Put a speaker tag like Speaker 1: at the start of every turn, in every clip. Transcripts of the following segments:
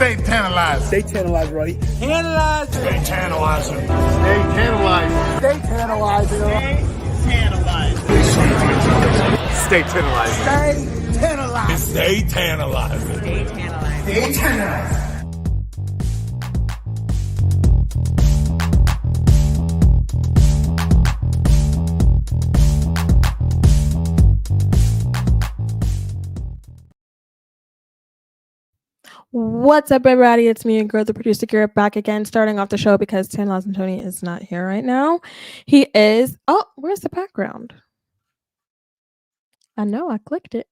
Speaker 1: Stay tantalizing.
Speaker 2: Stay tantalized, Roddy.
Speaker 1: Tantalized. Stay tantalizing.
Speaker 2: Stay tantalized.
Speaker 1: Stay tantalizing.
Speaker 2: Stay tantalized.
Speaker 1: Stay tantalizing.
Speaker 2: Stay tantalizing.
Speaker 1: Stay tantalizing.
Speaker 3: Stay tantalized.
Speaker 1: Stay tantalizing.
Speaker 4: What's up, everybody? It's me and Girl, the producer, Garrett, back again, starting off the show because Tantalizing Tony is not here right now. He is... Oh, where's the background? I know, I clicked it.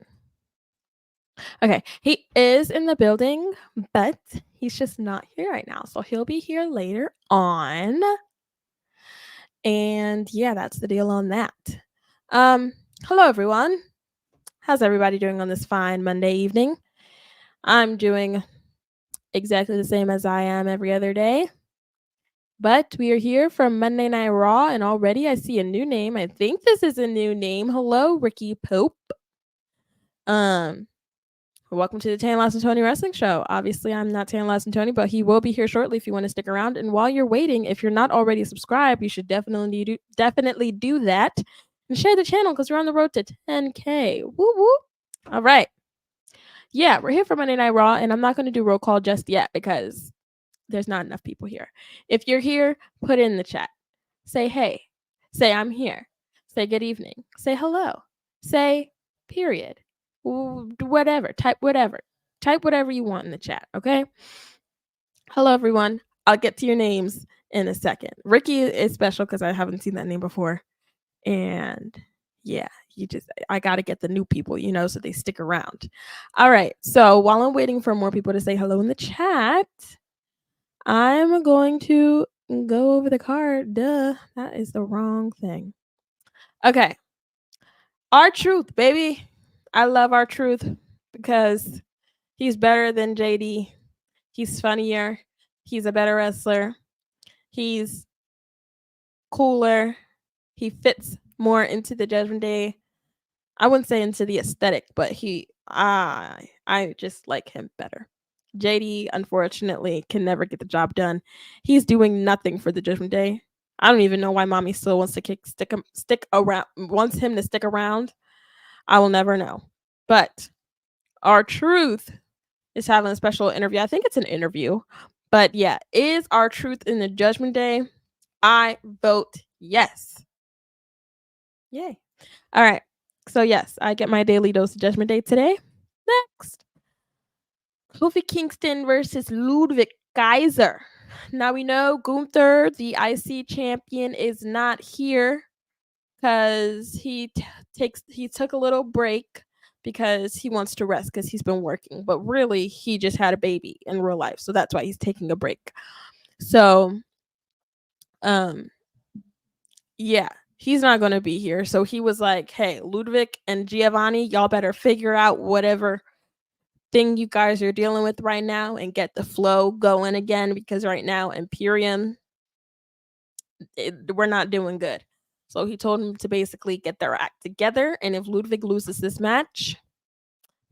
Speaker 4: Okay, he is in the building, but he's just not here right now. So he'll be here later on. And yeah, that's the deal on that. Hello, everyone. How's everybody doing on this fine Monday evening? I'm doing exactly the same as I am every other day. But we are here from Monday Night Raw, and already I see a new name. I think this is a new name. Hello, Ricky Pope. Welcome to the Tantalizing Tony Wrestling Show. Obviously, I'm not Tantalizing Tony, but he will be here shortly if you want to stick around. And while you're waiting, if you're not already subscribed, you should definitely do that and share the channel because we're on the road to 10K. Woo woo! All right. Yeah, we're here for Monday Night Raw, and I'm not going to do roll call just yet because there's not enough people here. If you're here, put it in the chat. Say hey. Say I'm here. Say good evening. Say hello. Say period. Whatever. Type whatever. Type whatever you want in the chat, okay? Hello, everyone. I'll get to your names in a second. Ricky is special because I haven't seen that name before. And yeah, I got to get the new people, so they stick around. All right. So while I'm waiting for more people to say hello in the chat, I'm going to go over the card. Duh, that is the wrong thing. Okay. R-Truth, baby. I love R-Truth because he's better than JD. He's funnier. He's a better wrestler. He's cooler. He fits more into the Judgment Day. I wouldn't say into the aesthetic, but I just like him better. JD, unfortunately, can never get the job done. He's doing nothing for the Judgment Day. I don't even know why Mommy still wants to wants him to stick around. I will never know. But R-Truth is having a special interview. I think it's an interview. But yeah, is R-Truth in the Judgment Day? I vote yes. Yay. All right. So yes, I get my daily dose of Judgment Day today. Next. Kofi Kingston versus Ludwig Kaiser. Now we know Gunther, the IC champion, is not here because he took a little break because he wants to rest because he's been working. But really, he just had a baby in real life, so that's why he's taking a break. So, yeah, he's not going to be here. So he was like, hey, Ludwig and Giovanni, y'all better figure out whatever thing you guys are dealing with right now and get the flow going again, because right now Imperium, we're not doing good. So he told him to basically get their act together, and if Ludwig loses this match,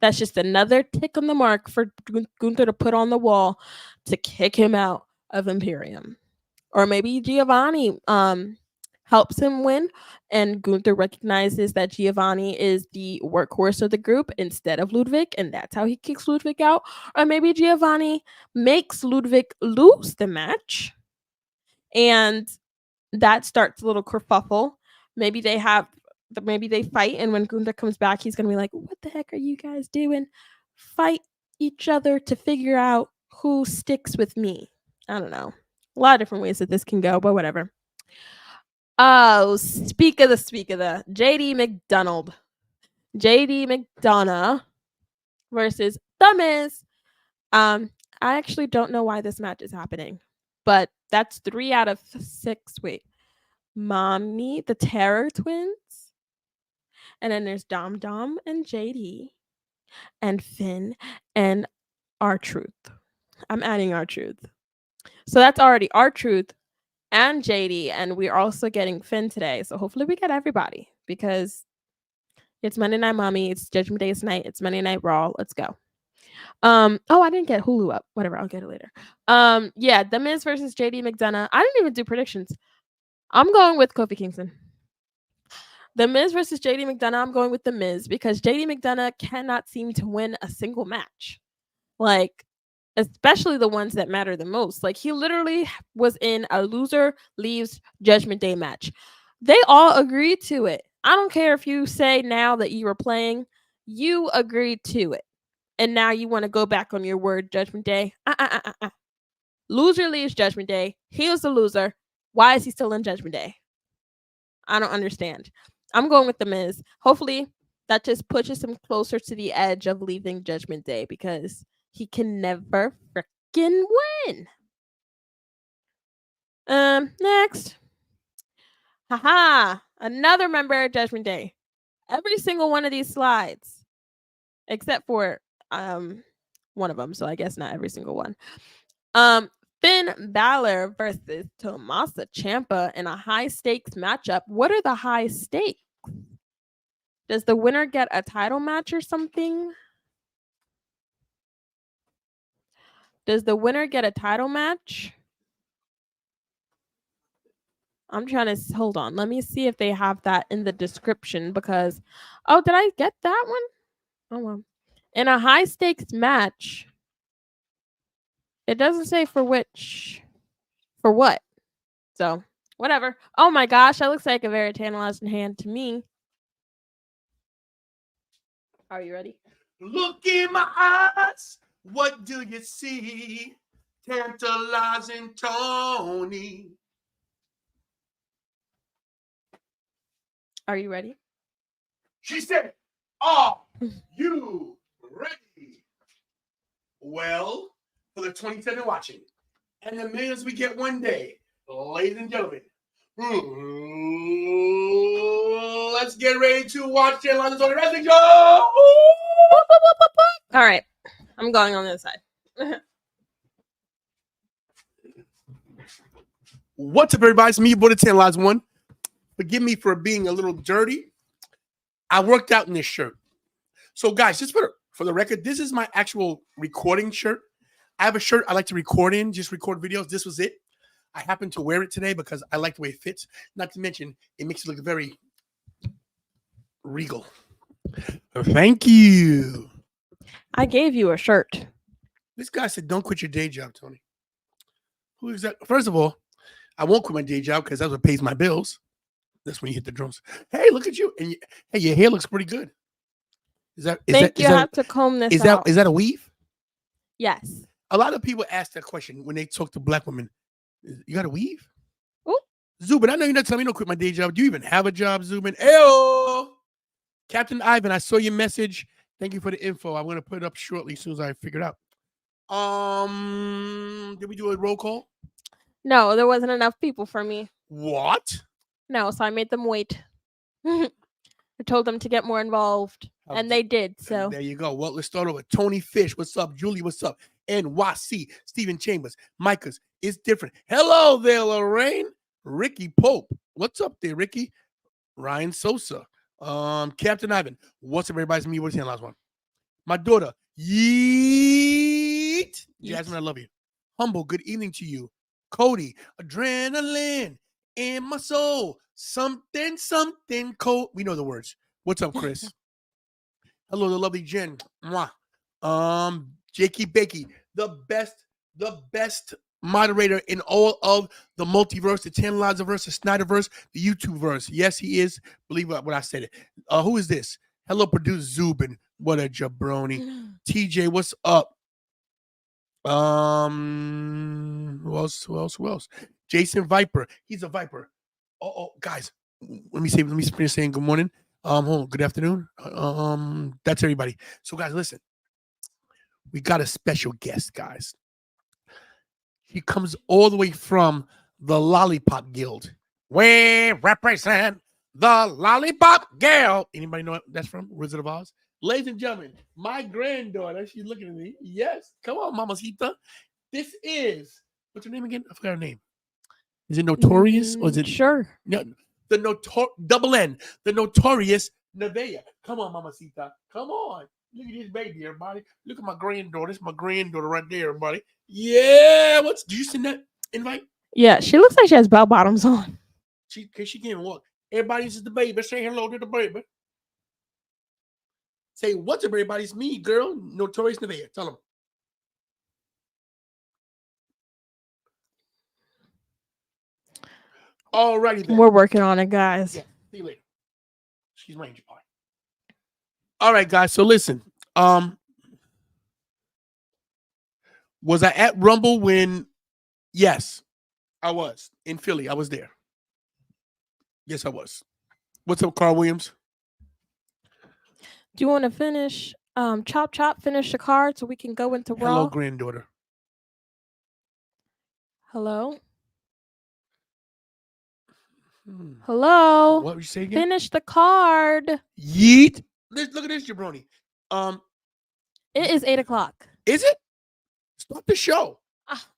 Speaker 4: that's just another tick on the mark for Gunther to put on the wall to kick him out of Imperium. Or maybe Giovanni helps him win, and Gunther recognizes that Giovanni is the workhorse of the group instead of Ludwig, and that's how he kicks Ludwig out. Or maybe Giovanni makes Ludwig lose the match, and that starts a little kerfuffle. Maybe they fight, and when Gunther comes back, he's gonna be like, what the heck are you guys doing? Fight each other to figure out who sticks with me. I don't know. A lot of different ways that this can go, but whatever. Oh, speak of the JD McDonald. JD McDonough versus The Miz. I actually don't know why this match is happening, but that's 3 out of 6. Wait. Mommy, the Terror Twins. And then there's Dom and JD and Finn and R-Truth. I'm adding R-Truth. So that's already R-Truth and JD, and we're also getting Finn today. So hopefully we get everybody because it's Monday Night Mommy, it's Judgment Day tonight, it's Monday Night Raw. Let's go. Oh, I didn't get Hulu up. Whatever, I'll get it later. Yeah, The Miz versus JD McDonough. I didn't even do predictions. I'm going with Kofi Kingston. The Miz versus JD McDonough. I'm going with The Miz because JD McDonough cannot seem to win a single match. Like, especially the ones that matter the most. Like, he literally was in a loser leaves Judgment Day match. They all agreed to it. I don't care if you say now that you were playing, you agreed to it. And now you want to go back on your word, Judgment Day. Loser leaves Judgment Day. He was the loser. Why is he still in Judgment Day? I don't understand. I'm going with The Miz. Hopefully, that just pushes him closer to the edge of leaving Judgment Day because he can never freaking win. Next. Haha. Another member of Judgment Day. Every single one of these slides, except for one of them, so I guess not every single one. Finn Bálor versus Tommaso Ciampa in a high stakes matchup. What are the high stakes? Does the winner get a title match or something? Does the winner get a title match? I'm trying to hold on. Let me see if they have that in the description because oh, did I get that one? Oh well. In a high stakes match, it doesn't say for what. So, whatever. Oh my gosh, that looks like a very tantalizing hand to me. Are you ready?
Speaker 2: Look in my eyes. What do you see? Tantalizing Tony.
Speaker 4: Are you ready?
Speaker 2: She said, "Are you ready?" Well, for the 27 watching, and the millions we get one day, ladies and gentlemen, let's get ready to watch the London Tony Wrestling Show.
Speaker 4: All right, I'm going on this side.
Speaker 2: What's up, everybody? It's me, your boy, the Tantalized One. Forgive me for being a little dirty. I worked out in this shirt. So, guys, just for the record, this is my actual recording shirt. I have a shirt I like to record in, just record videos. This was it. I happen to wear it today because I like the way it fits. Not to mention, it makes it look very regal. Thank you.
Speaker 4: I gave you a shirt.
Speaker 2: This guy said, "Don't quit your day job, Tony." Who is that? First of all, I won't quit my day job because that's what pays my bills. That's when you hit the drums. Hey, look at you. And hey, your hair looks pretty good. Is that
Speaker 4: have to comb this out.
Speaker 2: Is that a weave?
Speaker 4: Yes.
Speaker 2: A lot of people ask that question when they talk to black women. You got a weave?
Speaker 4: Ooh.
Speaker 2: Zubin, I know you're not telling me don't quit my day job. Do you even have a job, Zubin? Ayo! Captain Ivan, I saw your message. Thank you for the info. I'm going to put it up shortly as soon as I figure it out. Did we do a roll call?
Speaker 4: No, there wasn't enough people for me.
Speaker 2: What?
Speaker 4: No, so I made them wait. I told them to get more involved, and they did. So
Speaker 2: there you go. Well, let's start over. Tony Fish, what's up? Julie, what's up? NYC, Stephen Chambers, Micah's, it's different. Hello there, Lorraine. Ricky Pope, what's up there, Ricky? Ryan Sosa, Captain Ivan, what's up, everybody's me. What's the last one? My daughter, Yeet. Jasmine, I love you. Humble, good evening to you. Cody, adrenaline in my soul. Something, cold. We know the words. What's up, Chris? Hello, the lovely Jen. Mwah. Jakey Bakey, the best moderator in all of the multiverse, the Tantalizer-verse, the Snyderverse, the YouTube-verse. Yes, he is. Believe what I said. Who is this? Hello, producer Zubin. What a jabroni. TJ, what's up? Who else? Jason Viper. He's a Viper. Oh, guys. Let me finish saying good morning. Hold on, good afternoon. That's everybody. So, guys, listen. We got a special guest, guys. He comes all the way from the Lollipop Guild. We represent the Lollipop Guild. Anybody know what that's from? Wizard of Oz? Ladies and gentlemen, my granddaughter, she's looking at me. Yes, come on, Mamacita. This is, what's her name again? I forgot her name. Is it Notorious? Or is it?
Speaker 4: Sure.
Speaker 2: No, double N, the Notorious Nevaeh. Come on, Mamacita. Come on. Look at this baby, everybody. Look at my granddaughter. It's my granddaughter right there, everybody. Yeah. Do you send that invite?
Speaker 4: Yeah, she looks like she has bell bottoms on.
Speaker 2: She can't even walk. Everybody, this is the baby. Say hello to the baby. Say, what's up, everybody? It's me, girl. Notorious Nevaeh. Tell them. Alrighty then.
Speaker 4: We're working on it, guys.
Speaker 2: Yeah. See you later. She's my angel pie. All right, guys. So listen. Was I at Rumble when? Yes, I was in Philly. I was there. Yes, I was. What's up, Carl Williams?
Speaker 4: Do you want to finish Chop finish the card so we can go into Raw?
Speaker 2: Hello, granddaughter.
Speaker 4: Hello? Hello?
Speaker 2: What were you saying again?
Speaker 4: Finish the card.
Speaker 2: Yeet. Look at this, jabroni.
Speaker 4: It is 8 o'clock.
Speaker 2: Is it? Start the show.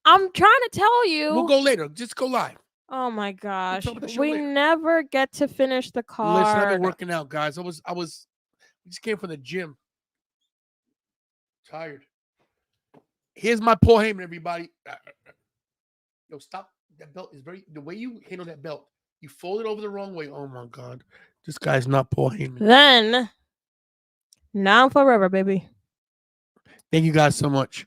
Speaker 4: I'm trying to tell you.
Speaker 2: We'll go later. Just go live.
Speaker 4: Oh my gosh.
Speaker 2: talk about the show
Speaker 4: We
Speaker 2: later.
Speaker 4: never get to finish the card.
Speaker 2: Listen, I've been working out, guys. We just came from the gym. Tired. Here's my Paul Heyman, everybody. Yo, stop. That belt is the way you handle that belt. You fold it over the wrong way. Oh my God. This guy's not Paul Heyman.
Speaker 4: Then, now and forever, baby.
Speaker 2: Thank you guys so much.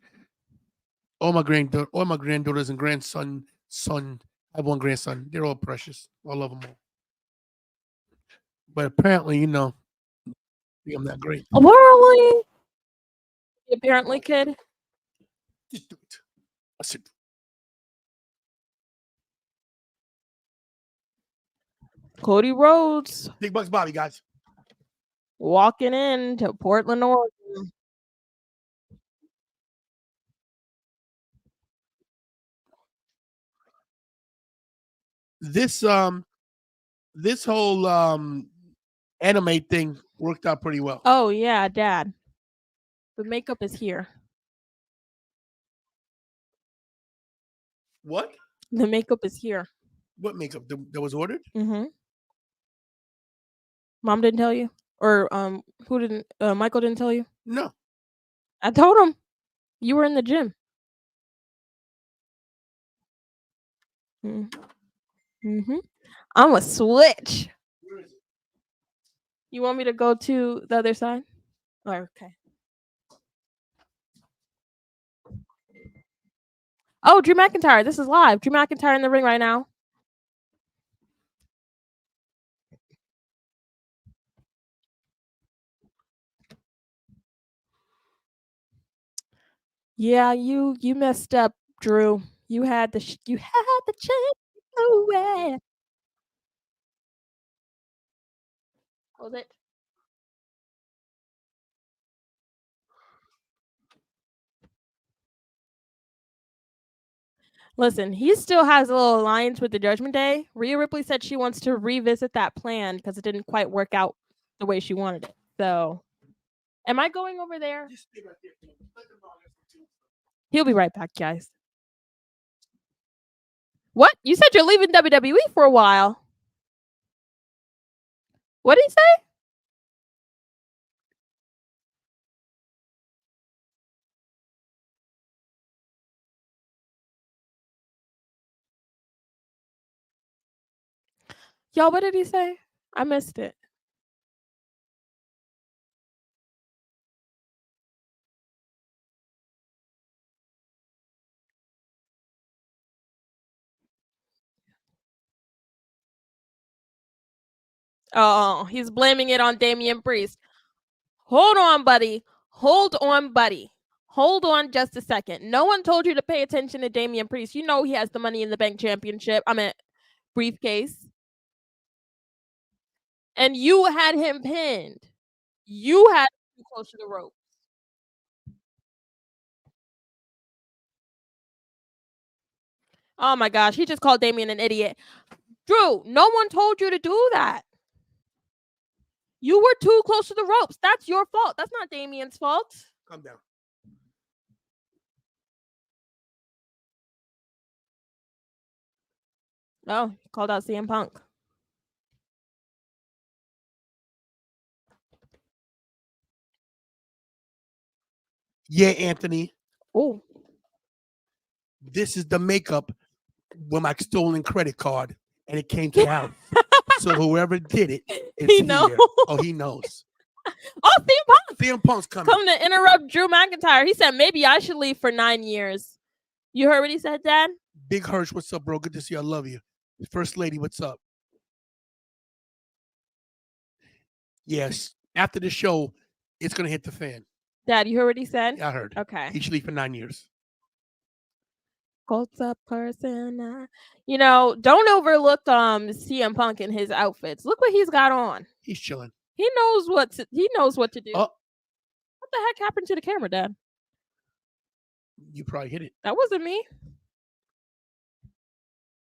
Speaker 2: All my granddaughters and grandson. I have one grandson. They're all precious. I love them all. But apparently, I'm not great.
Speaker 4: Apparently. Apparently, kid.
Speaker 2: Just do it. I said.
Speaker 4: Cody Rhodes.
Speaker 2: Big Bucks Bobby, guys.
Speaker 4: Walking into Portland, Oregon.
Speaker 2: This whole anime thing worked out pretty well.
Speaker 4: Oh yeah, Dad. The makeup is here.
Speaker 2: What?
Speaker 4: The makeup is here.
Speaker 2: What makeup that was ordered?
Speaker 4: Mm-hmm. Mom didn't tell you? Or who didn't Michael didn't tell you?
Speaker 2: No.
Speaker 4: I told him. You were in the gym. Mm-hmm. I'm a switch.
Speaker 2: Where is it?
Speaker 4: You want me to go to the other side? Oh, okay. Oh, Drew McIntyre. This is live. Drew McIntyre in the ring right now. Yeah, you messed up, Drew. You had the chance to win. Was it? Listen, he still has a little alliance with the Judgment Day. Rhea Ripley said she wants to revisit that plan because it didn't quite work out the way she wanted it. So, am I going over there?
Speaker 2: Just stay right there.
Speaker 4: He'll be right back, guys. What? You said you're leaving WWE for a while. What did he say? Y'all, what did he say? I missed it. Oh, he's blaming it on Damian Priest. Hold on, buddy. Hold on, buddy. Hold on just a second. No one told you to pay attention to Damian Priest. You know he has the Money in the Bank championship. I mean, briefcase. And you had him pinned. You had him close to the rope. Oh my gosh, he just called Damian an idiot. Drew, no one told you to do that. You were too close to the ropes. That's your fault. That's not Damian's fault.
Speaker 2: Calm down.
Speaker 4: Oh, he called out CM Punk.
Speaker 2: Yeah, Anthony.
Speaker 4: Oh,
Speaker 2: This is the makeup with my stolen credit card, and it came to the house. So whoever did it is
Speaker 4: he
Speaker 2: here.
Speaker 4: knows.
Speaker 2: Oh, he knows.
Speaker 4: Oh, CM Punk
Speaker 2: CM Punk's coming.
Speaker 4: come to interrupt Drew McIntyre. He said maybe I should leave for 9 years. You heard what he said, Dad?
Speaker 2: Big Hirsch, what's up, bro? Good to see you. I love you. First lady, what's up? Yes. After the show, it's gonna hit the fan.
Speaker 4: Dad, you heard what he said?
Speaker 2: I heard.
Speaker 4: Okay.
Speaker 2: He should leave for 9 years.
Speaker 4: Colts up person. You know, don't overlook CM Punk in his outfits. Look what he's got on.
Speaker 2: He's chilling.
Speaker 4: He knows what to do.
Speaker 2: Oh,
Speaker 4: What the heck happened to the camera, Dad?
Speaker 2: you probably hit it.
Speaker 4: That wasn't me.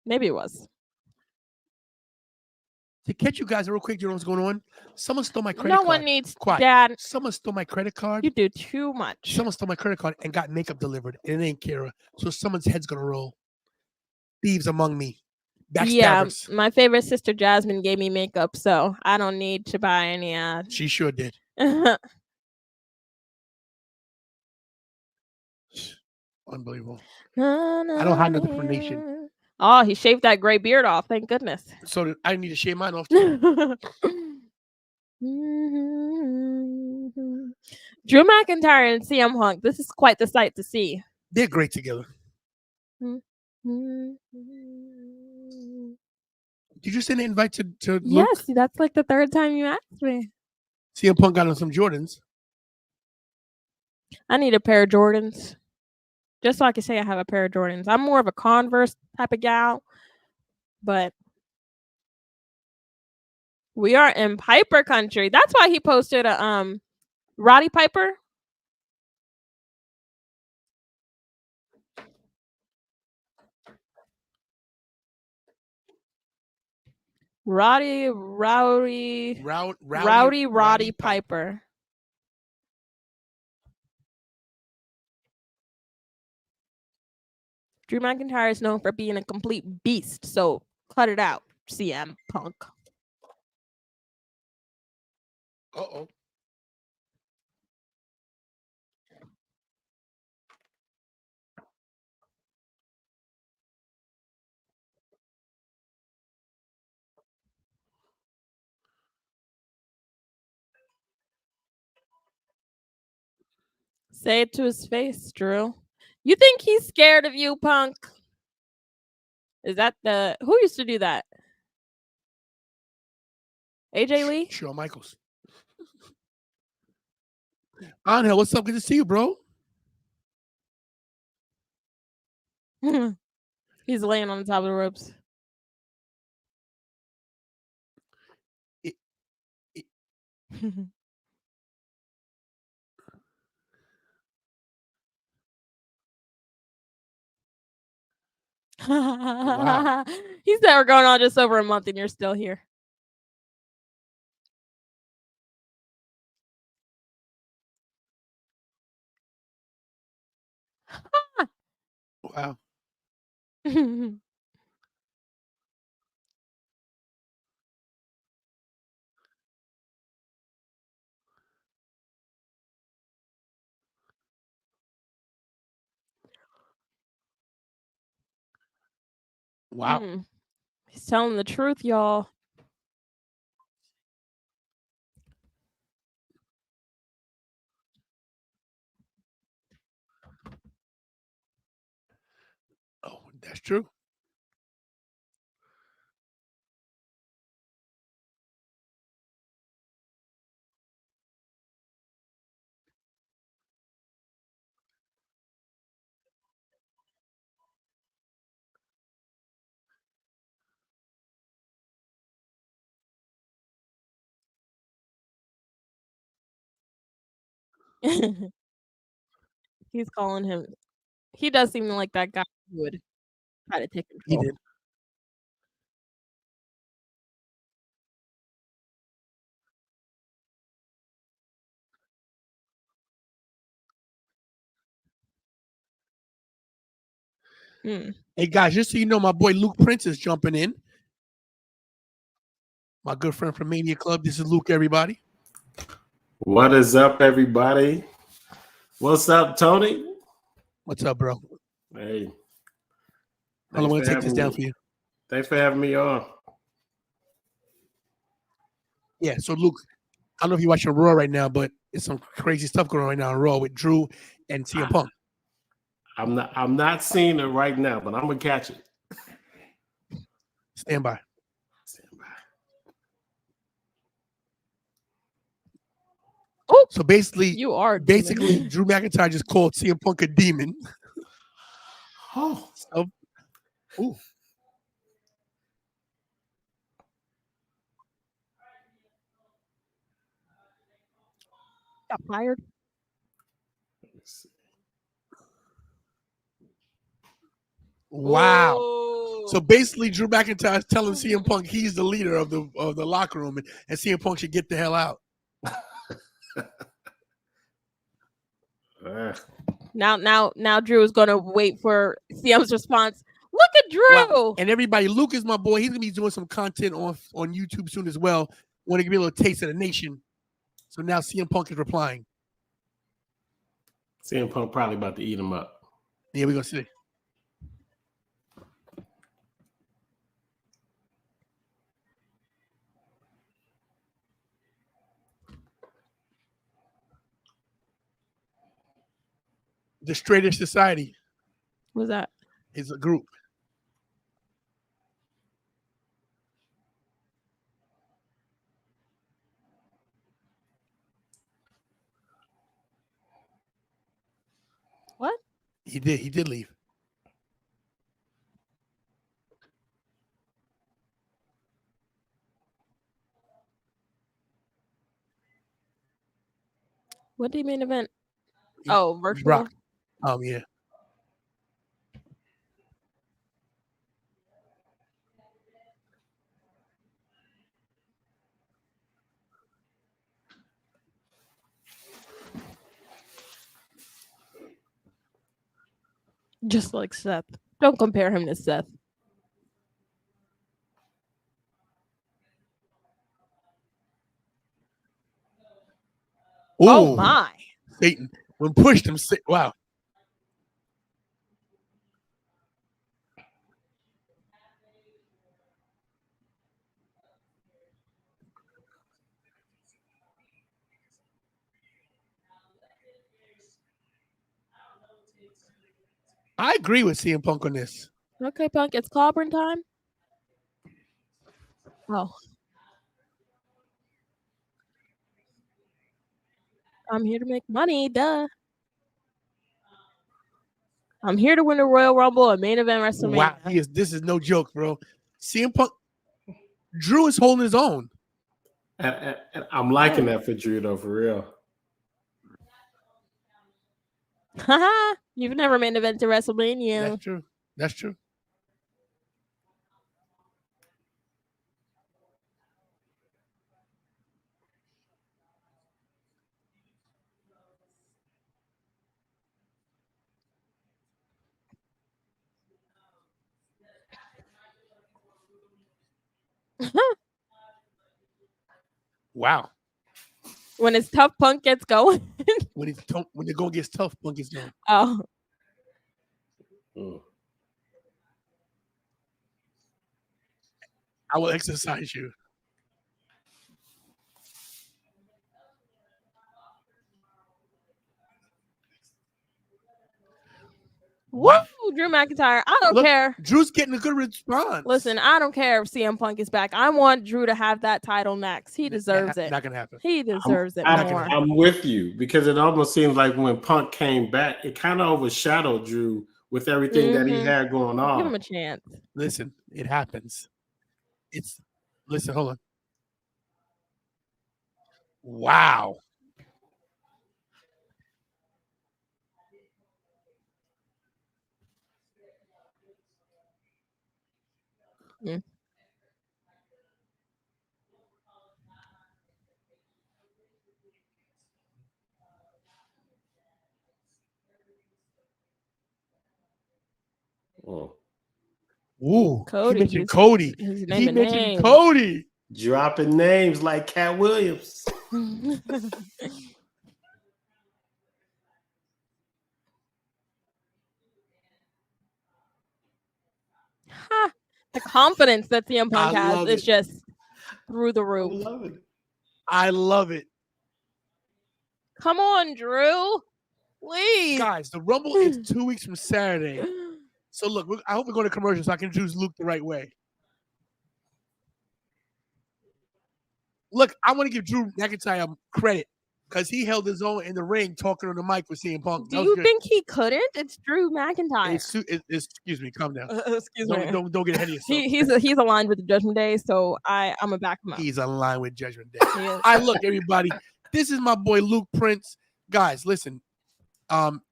Speaker 4: Maybe it was.
Speaker 2: To catch you guys real quick, you know what's going on? Someone stole my credit
Speaker 4: No
Speaker 2: card.
Speaker 4: one needs
Speaker 2: Quiet.
Speaker 4: Dad.
Speaker 2: Someone stole my credit card.
Speaker 4: You do too much.
Speaker 2: Someone stole my credit card and got makeup delivered, and it ain't Kara. So someone's head's gonna roll. Thieves among me.
Speaker 4: Yeah,
Speaker 2: Backstabbers.
Speaker 4: my favorite sister Jasmine gave me makeup, so I don't need to buy any.
Speaker 2: She sure did. Unbelievable. I don't hide nothing from the nation.
Speaker 4: Oh, he shaved that gray beard off. Thank goodness.
Speaker 2: So I need to shave mine off too.
Speaker 4: Drew McIntyre and CM Punk. This is quite the sight to see.
Speaker 2: They're great together. Did you send an invite to Luke?
Speaker 4: Yes, that's like the third time you asked me.
Speaker 2: CM Punk got on some Jordans.
Speaker 4: I need a pair of Jordans. Just so I can say I have a pair of Jordans. I'm more of a Converse type of gal. But we are in Piper country. That's why he posted a Roddy Piper. Roddy Piper. Drew McIntyre is known for being a complete beast, so cut it out, CM Punk.
Speaker 2: Uh-oh.
Speaker 4: Say it to his face, Drew. You think he's scared of you, Punk? Is that who used to do that? AJ Lee?
Speaker 2: Shawn Michaels. Angel, what's up? Good to see you, bro.
Speaker 4: He's laying on the top of the ropes.
Speaker 2: Wow.
Speaker 4: He said we're going on just over a month and you're still here.
Speaker 2: Wow. Wow.
Speaker 4: He's telling the truth, y'all.
Speaker 2: Oh, that's true.
Speaker 4: He's calling him. He does seem like that guy who would try to take control.
Speaker 2: He did. Hey guys, just so you know, my boy Luke Prince is jumping in. My good friend from Mania Club. This is Luke, everybody.
Speaker 3: What is up, everybody? What's up, Tony?
Speaker 2: What's up, bro?
Speaker 3: Hey.
Speaker 2: How long will it take this down for you?
Speaker 3: Thanks for having me on.
Speaker 2: Yeah, so Luke, I don't know if you're watching Raw right now, but it's some crazy stuff going on right now on Raw with Drew and CM Punk.
Speaker 3: I'm not seeing it right now, but I'm gonna catch it.
Speaker 2: Stand by.
Speaker 4: Oh,
Speaker 2: so basically,
Speaker 4: you are
Speaker 2: basically Drew McIntyre just called CM Punk a demon.
Speaker 3: Oh,
Speaker 2: so, ooh.
Speaker 4: Got fired.
Speaker 2: Wow.
Speaker 4: Ooh.
Speaker 2: So basically, Drew McIntyre is telling CM Punk he's the leader of the locker room, and CM Punk should get the hell out.
Speaker 4: Now Drew is gonna wait for CM's response. Look at Drew.
Speaker 2: Wow. And everybody, Luke is my boy. He's gonna be doing some content on YouTube soon as well. Want to give me a little taste of the nation. So now CM Punk is replying.
Speaker 3: CM Punk probably about to eat him up.
Speaker 2: Yeah, we're gonna see. The Straightest Society.
Speaker 4: What's that?
Speaker 2: It's a group.
Speaker 4: What?
Speaker 2: He did leave.
Speaker 4: What do you main event? Oh, virtual.
Speaker 2: Brock. Yeah.
Speaker 4: Just like Seth. Don't compare him to Seth.
Speaker 2: Ooh,
Speaker 4: oh my.
Speaker 2: Satan. When pushed him, wow. I agree with CM Punk on this.
Speaker 4: Okay, Punk, it's clobbering time. Oh. I'm here to make money, duh. I'm here to win a Royal Rumble, a main event WrestleMania.
Speaker 2: Wow, this is no joke, bro. CM Punk, Drew is holding his own.
Speaker 3: And I'm liking that for Drew, though, for real.
Speaker 4: Haha, you've never main event to WrestleMania.
Speaker 2: That's true. That's true. Wow.
Speaker 4: When it's tough, Punk gets going.
Speaker 2: when the going gets tough, Punk gets going.
Speaker 4: Oh.
Speaker 2: I will exercise you.
Speaker 4: Wow. Woo, Drew McIntyre. I don't care.
Speaker 2: Drew's getting a good response.
Speaker 4: Listen, I don't care if CM Punk is back. I want Drew to have that title next. He deserves it.
Speaker 2: Not gonna happen.
Speaker 4: He deserves it more.
Speaker 3: I'm with you because it almost seems like when Punk came back, it kind of overshadowed Drew with everything that he had going on.
Speaker 4: Give him a chance.
Speaker 2: Listen, it happens. Listen, hold on. Wow.
Speaker 4: Mm.
Speaker 2: Ooh,
Speaker 4: Cody.
Speaker 2: He mentioned Cody. He mentioned Cody.
Speaker 3: Dropping names like Cat Williams.
Speaker 4: The confidence that CM Punk
Speaker 2: I
Speaker 4: has
Speaker 2: love
Speaker 4: is
Speaker 2: it.
Speaker 4: just through the roof.
Speaker 2: I love it.
Speaker 4: Come on, Drew. Please.
Speaker 2: Guys, the Rumble is 2 weeks from Saturday. So look, I hope we're going to commercial so I can introduce Luke the right way. Look, I want to give Drew McIntyre credit because he held his own in the ring talking on the mic with CM Punk.
Speaker 4: Do you think he couldn't? It's Drew McIntyre.
Speaker 2: Excuse me, calm down.
Speaker 4: Excuse me.
Speaker 2: Don't get ahead of yourself.
Speaker 4: He's aligned with the Judgment Day, so I'm gonna back him up.
Speaker 2: He's aligned with Judgment Day. Look, everybody. This is my boy Luke Prince. Guys, listen.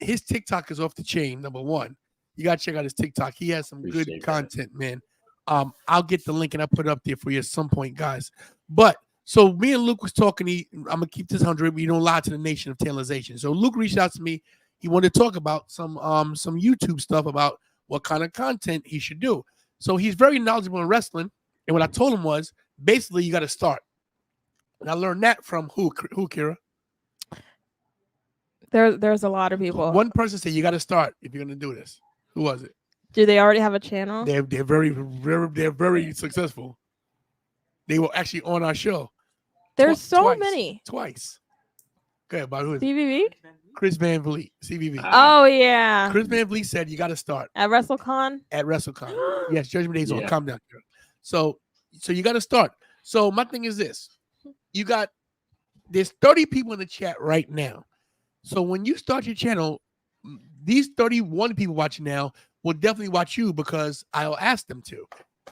Speaker 2: His TikTok is off the chain. Number one, you gotta check out his TikTok. He has some good content, man. I'll get the link and I'll put it up there for you at some point, guys. But so me and Luke was talking. I'm gonna keep this 100. We don't lie to the nation of Tantalization. So Luke reached out to me. He wanted to talk about some YouTube stuff about what kind of content he should do. So he's very knowledgeable in wrestling. And what I told him was basically you got to start. And I learned that from who, Kira?
Speaker 4: There's a lot of people.
Speaker 2: One person said you got to start if you're gonna do this. Who was it?
Speaker 4: Do they already have a channel?
Speaker 2: They're very successful. They were actually on our show.
Speaker 4: There's so many.
Speaker 2: Twice. Okay, about who is it?
Speaker 4: CVV?
Speaker 2: Chris Van Vliet, CVV.
Speaker 4: Oh yeah.
Speaker 2: Chris Van Vliet said you got to start
Speaker 4: at WrestleCon.
Speaker 2: At WrestleCon, yes. Judgment Day's on. Calm down, girl. So you got to start. So my thing is this: there's 30 people in the chat right now. So when you start your channel, these 31 people watching now will definitely watch you because I'll ask them to.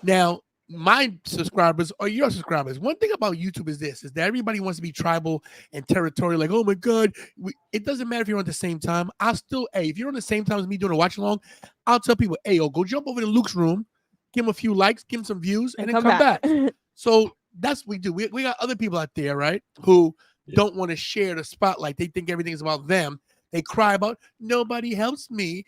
Speaker 2: Now, my subscribers are your subscribers. One thing about YouTube is this, is that everybody wants to be tribal and territorial. Like, oh my God, it doesn't matter if you're on the same time. If you're on the same time as me doing a watch along, I'll tell people, hey, go jump over to Luke's room, give him a few likes, give him some views, and then come back. So that's what we do. We got other people out there, right, who don't want to share the spotlight. They think everything is about them. They cry about nobody helps me.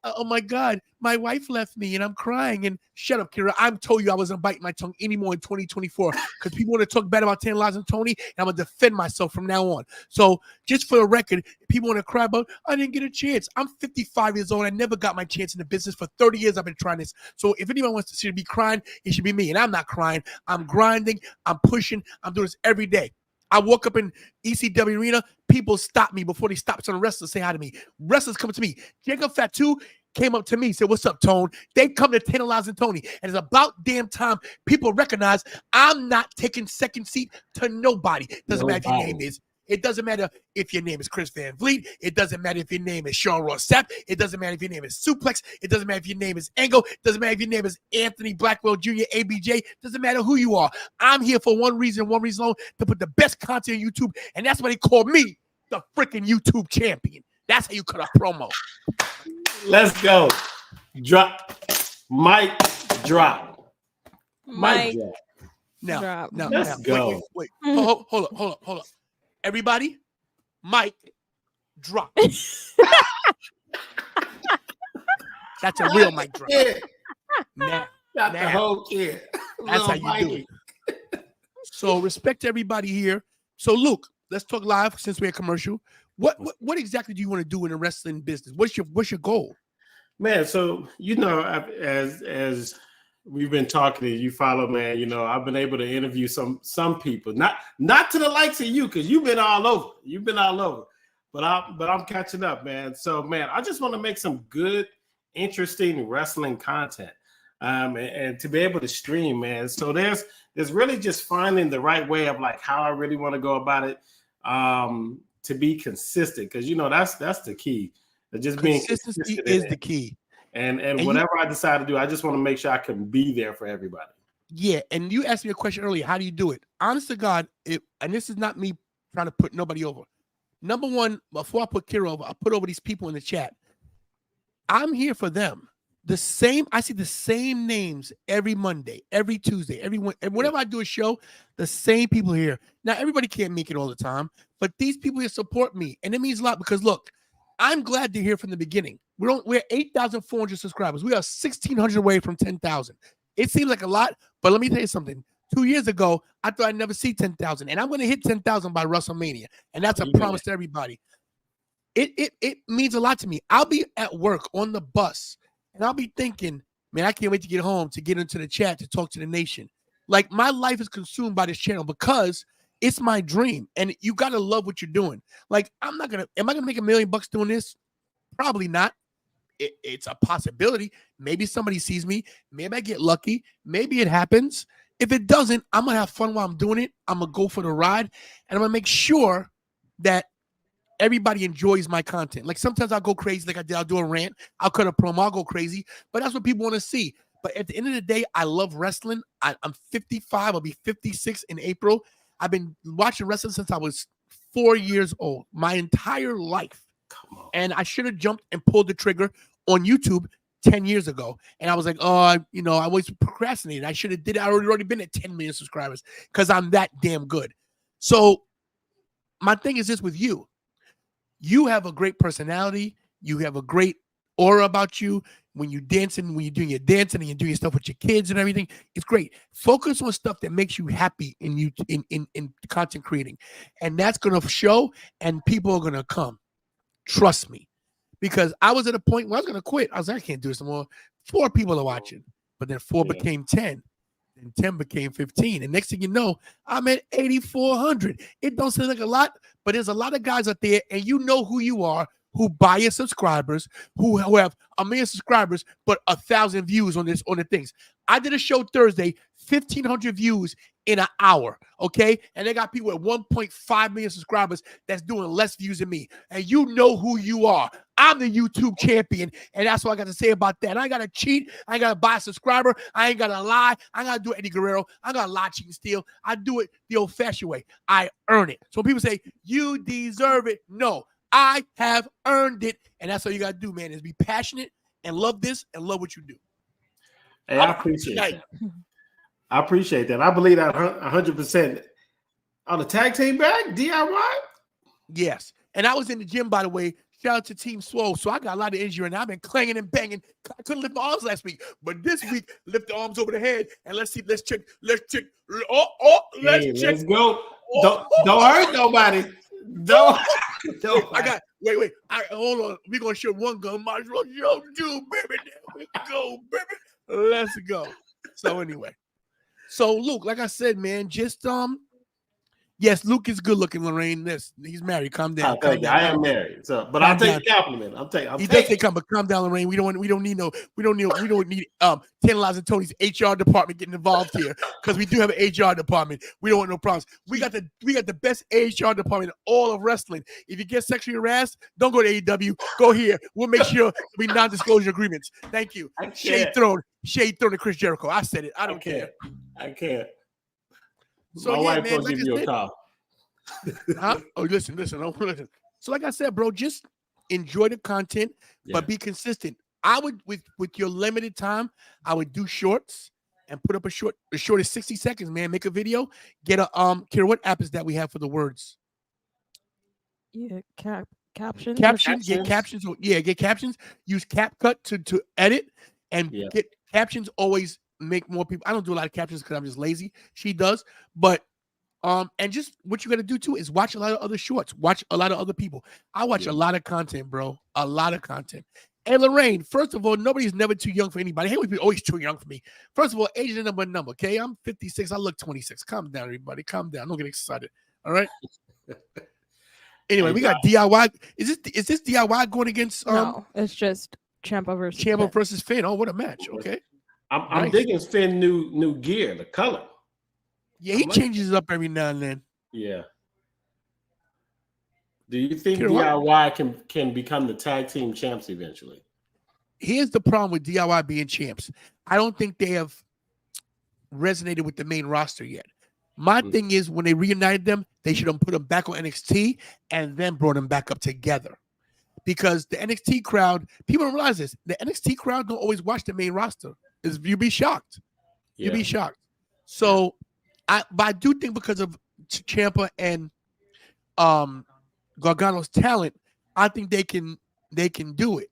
Speaker 2: Oh my God, my wife left me and I'm crying. And shut up, Kira. I'm told you I wasn't biting my tongue anymore in 2024 because people want to talk bad about Tantalizing Tony, and I'm gonna defend myself from now on. So just for the record, people want to cry about I didn't get a chance. I'm 55 years old. I never got my chance in the business. For 30 years I've been trying this. So if anyone wants to see me crying, it should be me. And I'm not crying. I'm grinding. I'm pushing. I'm doing this every day. I walk up in ECW arena, people stop me before they stop some wrestlers say hi to me. Wrestlers come to me. Jacob Fatu came up to me, said, what's up, Tone? They come to Tantalizing Tony. And it's about damn time people recognize I'm not taking second seat to nobody. Doesn't matter if your name is. It doesn't matter if your name is Chris Van Vliet. It doesn't matter if your name is Sean Ross Sapp. It doesn't matter if your name is Suplex. It doesn't matter if your name is Angle. It doesn't matter if your name is Anthony Blackwell Jr., ABJ. It doesn't matter who you are. I'm here for one reason alone, to put the best content on YouTube. And that's why they call me the freaking YouTube champion. That's how you cut a promo.
Speaker 3: Let's go. Drop. Mic drop.
Speaker 4: Mic
Speaker 3: drop.
Speaker 2: Now,
Speaker 3: let's go.
Speaker 2: Wait. Hold up. Everybody, mic drop. That's a real mic drop.
Speaker 3: Yeah.
Speaker 2: Now,
Speaker 3: the whole kid.
Speaker 2: That's how you do it. So respect to everybody here. So Luke, let's talk live since we're a commercial. What exactly do you want to do in the wrestling business? What's your goal?
Speaker 3: Man, so as we've been talking, and you follow, man. I've been able to interview some people, not to the likes of you, because you've been all over. But I'm catching up, man. So, man, I just want to make some good, interesting wrestling content, and to be able to stream, man. So there's really just finding the right way of like how I really want to go about it, to be consistent, because that's the key. Just being
Speaker 2: consistency is the key.
Speaker 3: And whatever I decide to do, I just want to make sure I can be there for everybody.
Speaker 2: Yeah, and you asked me a question earlier. How do you do it? Honest to God, and this is not me trying to put nobody over. Number one, before I put Kira over, I put over these people in the chat. I'm here for them. I see the same names every Monday, every Tuesday, whenever I do a show, the same people here. Now, everybody can't make it all the time, but these people here support me, and it means a lot because, look, I'm glad to hear from the beginning. We're 8,400 subscribers. We are 1,600 away from 10,000. It seems like a lot, but let me tell you something. 2 years ago, I thought I'd never see 10,000, and I'm going to hit 10,000 by WrestleMania, and that's a promise to everybody. It means a lot to me. I'll be at work on the bus, and I'll be thinking, Man, I can't wait to get home, to get into the chat, to talk to the nation. Like, my life is consumed by this channel because it's my dream. And you got to love what you're doing. Like, am I going to make $1 million doing this? Probably not. It's a possibility. Maybe somebody sees me. Maybe I get lucky. Maybe it happens. If it doesn't, I'm going to have fun while I'm doing it. I'm going to go for the ride. And I'm going to make sure that everybody enjoys my content. Like, sometimes I'll go crazy like I did. I'll do a rant. I'll cut a promo. I'll go crazy. But that's what people want to see. But at the end of the day, I love wrestling. I'm 55. I'll be 56 in April. I've been watching wrestling since I was 4 years old, my entire life.
Speaker 3: Come on.
Speaker 2: And I should have jumped and pulled the trigger on YouTube 10 years ago. And I was like, I always procrastinated. I should have did it. I already been at 10 million subscribers because I'm that damn good. So my thing is this with you. You have a great personality. You have a great aura about you. When you're dancing, when you're doing your dancing and you're doing your stuff with your kids and everything, it's great. Focus on stuff that makes you happy in content creating. And that's going to show, and people are going to come. Trust me. Because I was at a point where I was going to quit. I was like, I can't do this anymore. 4 people are watching. But then 4 became 10. And 10 became 15. And next thing you know, I'm at 8,400. It don't seem like a lot, but there's a lot of guys out there, and you know who you are, who buy your subscribers, who have 1 million subscribers, but 1,000 views on the things. I did a show Thursday, 1,500 views in an hour, okay? And they got people at 1.5 million subscribers that's doing less views than me. And you know who you are. I'm the YouTube champion, and that's what I got to say about that. I ain't got to cheat. I ain't got to buy a subscriber. I ain't got to lie. I ain't got to do Eddie Guerrero. I ain't got to lie, cheat, and steal. I do it the old-fashioned way. I earn it. So when people say, you deserve it, no. I have earned it, and that's all you got to do, man, is be passionate and love this and love what you do.
Speaker 3: Hey, I appreciate that. I appreciate that. I believe that 100%. On the tag team back, DIY?
Speaker 2: Yes. And I was in the gym, by the way. Shout out to Team Swole. So I got a lot of injury, and I've been clanging and banging. I couldn't lift my arms last week, but this week, lift the arms over the head, and let's check. Let's check.
Speaker 3: Let's go. Don't hurt nobody. Don't.
Speaker 2: Wait. Hold on. We're gonna show one gun. Might as well show two, baby. There we go, baby. Let's go. So anyway, Luke, like I said, man, just yes, Luke is good looking, Lorraine. He's married. Calm down.
Speaker 3: Thank you. I am married. So, but I'll take the compliment.
Speaker 2: He does say come, but calm down, Lorraine. We don't need Tantalizing Tony's HR department getting involved here, because we do have an HR department. We don't want no problems. We got the best HR department in all of wrestling. If you get sexually harassed, don't go to AEW. Go here. We'll make sure we non-disclosure agreements. Thank you. Shade thrown to Chris Jericho. I said it. I don't care.
Speaker 3: I can't.
Speaker 2: So
Speaker 3: my wife will give you a call.
Speaker 2: Huh? Oh, listen. So like I said, bro, just enjoy the content, but be consistent. I would, with your limited time, I would do shorts and put up a short as 60 seconds, man. Make a video. Get a Kira, what app is that we have for the words?
Speaker 4: Yeah, captions.
Speaker 2: Captions. Get captions. Get captions. Use CapCut to edit and get captions. Always make more people. I don't do a lot of captions because I'm just lazy. She does, but and just what you got to do too is watch a lot of other shorts. Watch a lot of other people. I watch a lot of content, bro. A lot of content. And Lorraine, first of all, nobody's never too young for anybody. I hate when people always too young for me. First of all, age is a number, okay? I'm 56. I look 26. Calm down, everybody. Calm down. Don't get excited. All right. Anyway, we got DIY. Is this DIY going against?
Speaker 4: No, it's just Ciampa
Speaker 2: versus Finn. Oh, what a match. Okay.
Speaker 3: I'm nice. Digging Finn new gear, the color.
Speaker 2: Yeah, he changes it up every now and then.
Speaker 3: Yeah. Do you think DIY can become the tag team champs eventually?
Speaker 2: Here's the problem with DIY being champs. I don't think they have resonated with the main roster yet. My thing is, when they reunited them, they should have put them back on NXT and then brought them back up together. Because the NXT crowd, people don't realize this. The NXT crowd don't always watch the main roster. You'd be shocked. You'd be shocked. So, I do think because of Ciampa and Gargano's talent, I think they can do it.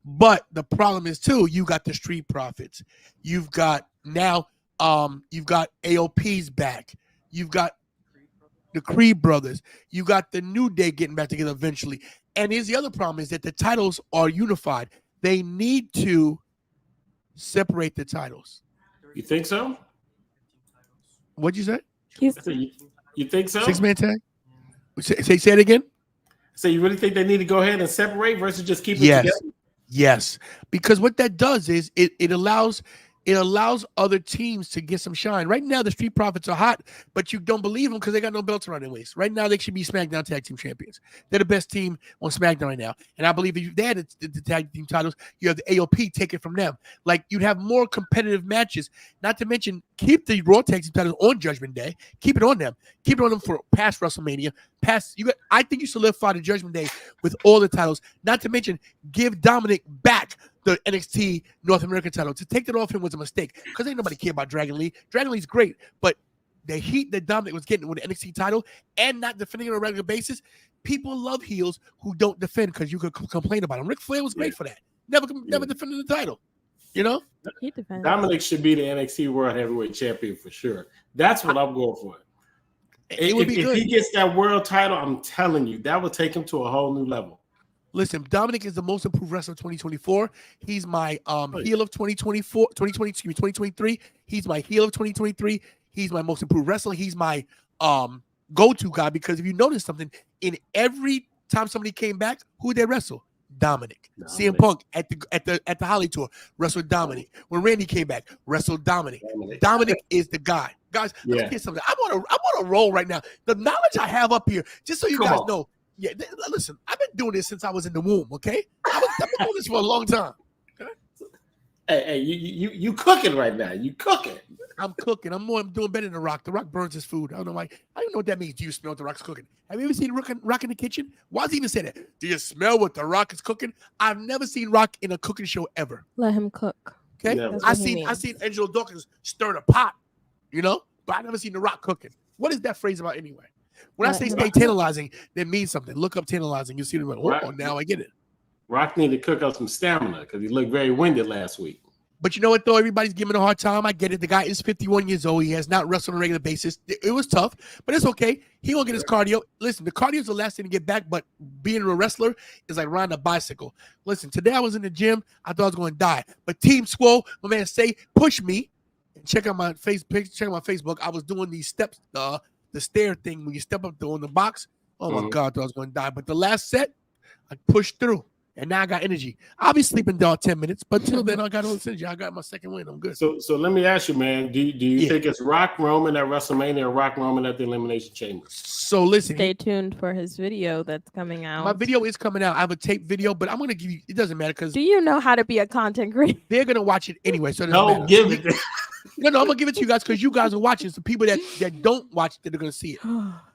Speaker 2: But the problem is too, you got the Street Profits. You've got now you've got AOP's back. You've got the Creed brothers. You got the New Day getting back together eventually. And here's the other problem is that the titles are unified. They need to separate the titles.
Speaker 3: You think so?
Speaker 2: What'd you say?
Speaker 4: He's
Speaker 3: I said, you think so?
Speaker 2: 6-man tag? Say it again?
Speaker 3: So you really think they need to go ahead and separate versus just keep it
Speaker 2: Yes.
Speaker 3: together?
Speaker 2: Yes. Because what that does is it allows other teams to get some shine. Right now, the Street Profits are hot, but you don't believe them because they got no belts around their waist. Right now, they should be SmackDown Tag Team Champions. They're the best team on SmackDown right now. And I believe if they had the tag team titles, you have the AOP take it from them. Like, you'd have more competitive matches. Not to mention, keep the Raw Tag Team titles on Judgment Day. Keep it on them. Keep it on them for past WrestleMania. I think you solidify the Judgment Day with all the titles. Not to mention, give Dominic back the NXT North American title. To take that off him was a mistake because ain't nobody care about Dragon Lee. Dragon Lee's great, but the heat that Dominic was getting with the NXT title and not defending on a regular basis, people love heels who don't defend because you could complain about him. Ric Flair was great for that. Never defended the title. You know?
Speaker 4: he defends.
Speaker 3: Dominic should be the NXT World Heavyweight Champion for sure. That's what I'm going for.
Speaker 2: It would be good.
Speaker 3: If he gets that world title, I'm telling you, that would take him to a whole new level.
Speaker 2: Listen, Dominic is the most improved wrestler of 2024. He's my heel of 2023. He's my heel of 2023. He's my most improved wrestler. He's my go-to guy because if you notice something, in every time somebody came back, who they wrestle? Dominic. CM Punk at the Holly Tour wrestled Dominic. When Randy came back, wrestled Dominic. Dominic is the guy. Guys, let me get something. I'm on a roll right now. The knowledge I have up here, just so you guys know. Yeah, listen, I've been doing this since I was in the womb, okay? I've been doing this for a long time. Okay?
Speaker 3: Hey, you cooking right now. You cooking.
Speaker 2: I'm cooking. I'm doing better than The Rock. The Rock burns his food. I don't know why. I don't know what that means. Do you smell what The Rock's cooking? Have you ever seen Rock in the kitchen? Why does he even say that? Do you smell what The Rock is cooking? I've never seen Rock in a cooking show ever.
Speaker 4: Let him cook.
Speaker 2: Okay? I seen Angelo Dawkins stir the pot, you know? But I've never seen The Rock cooking. What is that phrase about anyway? When I say stay tantalizing, that means something. Look up tantalizing. You see them. Oh, now I get it.
Speaker 3: Rock need to cook up some stamina because he looked very winded last week.
Speaker 2: But you know what, though? Everybody's giving him a hard time. I get it. The guy is 51 years old. He has not wrestled on a regular basis. It was tough, but it's okay. He won't get his cardio. Listen, the cardio is the last thing to get back, but being a wrestler is like riding a bicycle. Listen, today I was in the gym. I thought I was going to die. But Team Swole, my man, push me. Check out my Facebook. I was doing these steps, the stair thing when you step up on the box. Oh, my God, I thought I was going to die. But the last set, I pushed through. And now I got energy. I'll be sleeping down 10 minutes, but till then I got all this energy. I got my second win. I'm good.
Speaker 3: So let me ask you, man. Do you think it's Rock Roman at WrestleMania or Rock Roman at the Elimination Chamber?
Speaker 2: So listen.
Speaker 4: Stay tuned for his video that's coming out.
Speaker 2: My video is coming out. I have a tape video, but I'm going to give you. It doesn't matter because.
Speaker 4: Do you know how to be a content creator?
Speaker 2: They're going to watch it anyway. So
Speaker 3: don't give it.
Speaker 2: No, I'm going to give it to you guys because you guys are watching. So people that don't watch it, they're going to see it.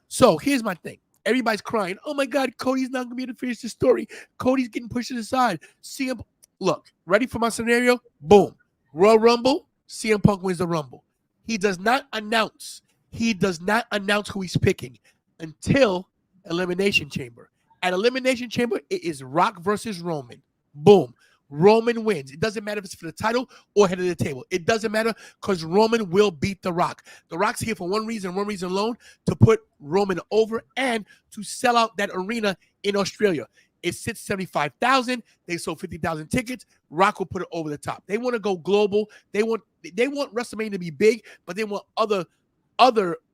Speaker 2: So here's my thing. Everybody's crying. Oh my God, Cody's not gonna be able to finish the story. Cody's getting pushed to the side. CM, look, ready for my scenario? Boom. Royal Rumble. CM Punk wins the Rumble. He does not announce who he's picking until Elimination Chamber. At Elimination Chamber, it is Rock versus Roman. Boom. Roman wins. It doesn't matter if it's for the title or head of the table. It doesn't matter because Roman will beat The Rock. The Rock's here for one reason alone, to put Roman over and to sell out that arena in Australia. It sits 75,000. They sold 50,000 tickets. Rock will put it over the top. They want to go global. They want WrestleMania to be big, but they want other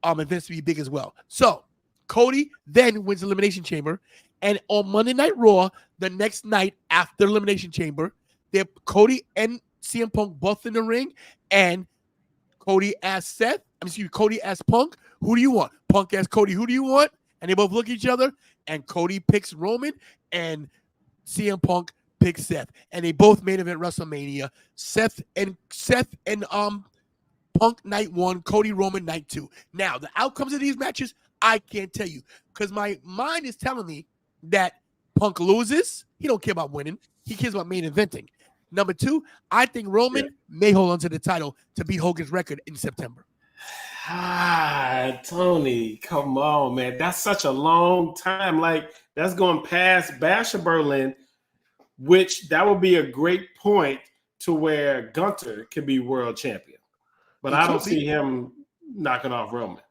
Speaker 2: events to be big as well. So Cody then wins Elimination Chamber. And on Monday Night Raw, the next night after Elimination Chamber, they're Cody and CM Punk both in the ring. And Cody asked Punk, who do you want? Punk asked Cody, who do you want? And they both look at each other. And Cody picks Roman. And CM Punk picks Seth. And they both main event WrestleMania. Seth and Punk night 1, Cody Roman night 2. Now, the outcomes of these matches, I can't tell you. Because my mind is telling me that Punk loses. He don't care about winning. He cares about main eventing. Number 2, I think Roman may hold on to the title to beat Hogan's record in September.
Speaker 3: Tony, come on, man. That's such a long time. Like, that's going past Bash of Berlin, which that would be a great point to where Gunther could be world champion. But I don't see him knocking off Roman.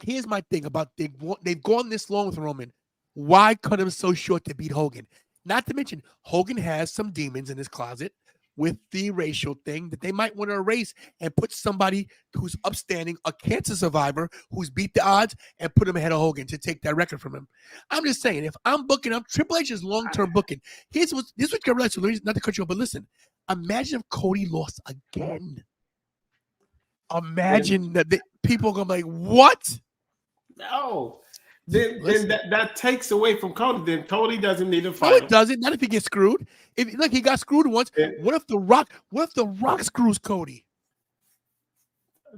Speaker 2: Here's my thing about they've gone this long with Roman. Why cut him so short to beat Hogan? Not to mention, Hogan has some demons in his closet. with the racial thing that they might want to erase and put somebody who's upstanding, a cancer survivor who's beat the odds, and put him ahead of Hogan to take that record from him. I'm just saying, if I'm booking up Triple H's long-term booking, this is what you realize. Not to cut you off, but listen, imagine if Cody lost again. Imagine that people are gonna be like, what?
Speaker 3: No. Then that takes away from Cody. Then Cody doesn't need to fight.
Speaker 2: No, it doesn't. Not if he gets screwed. If look, he got screwed once. What if the Rock screws Cody?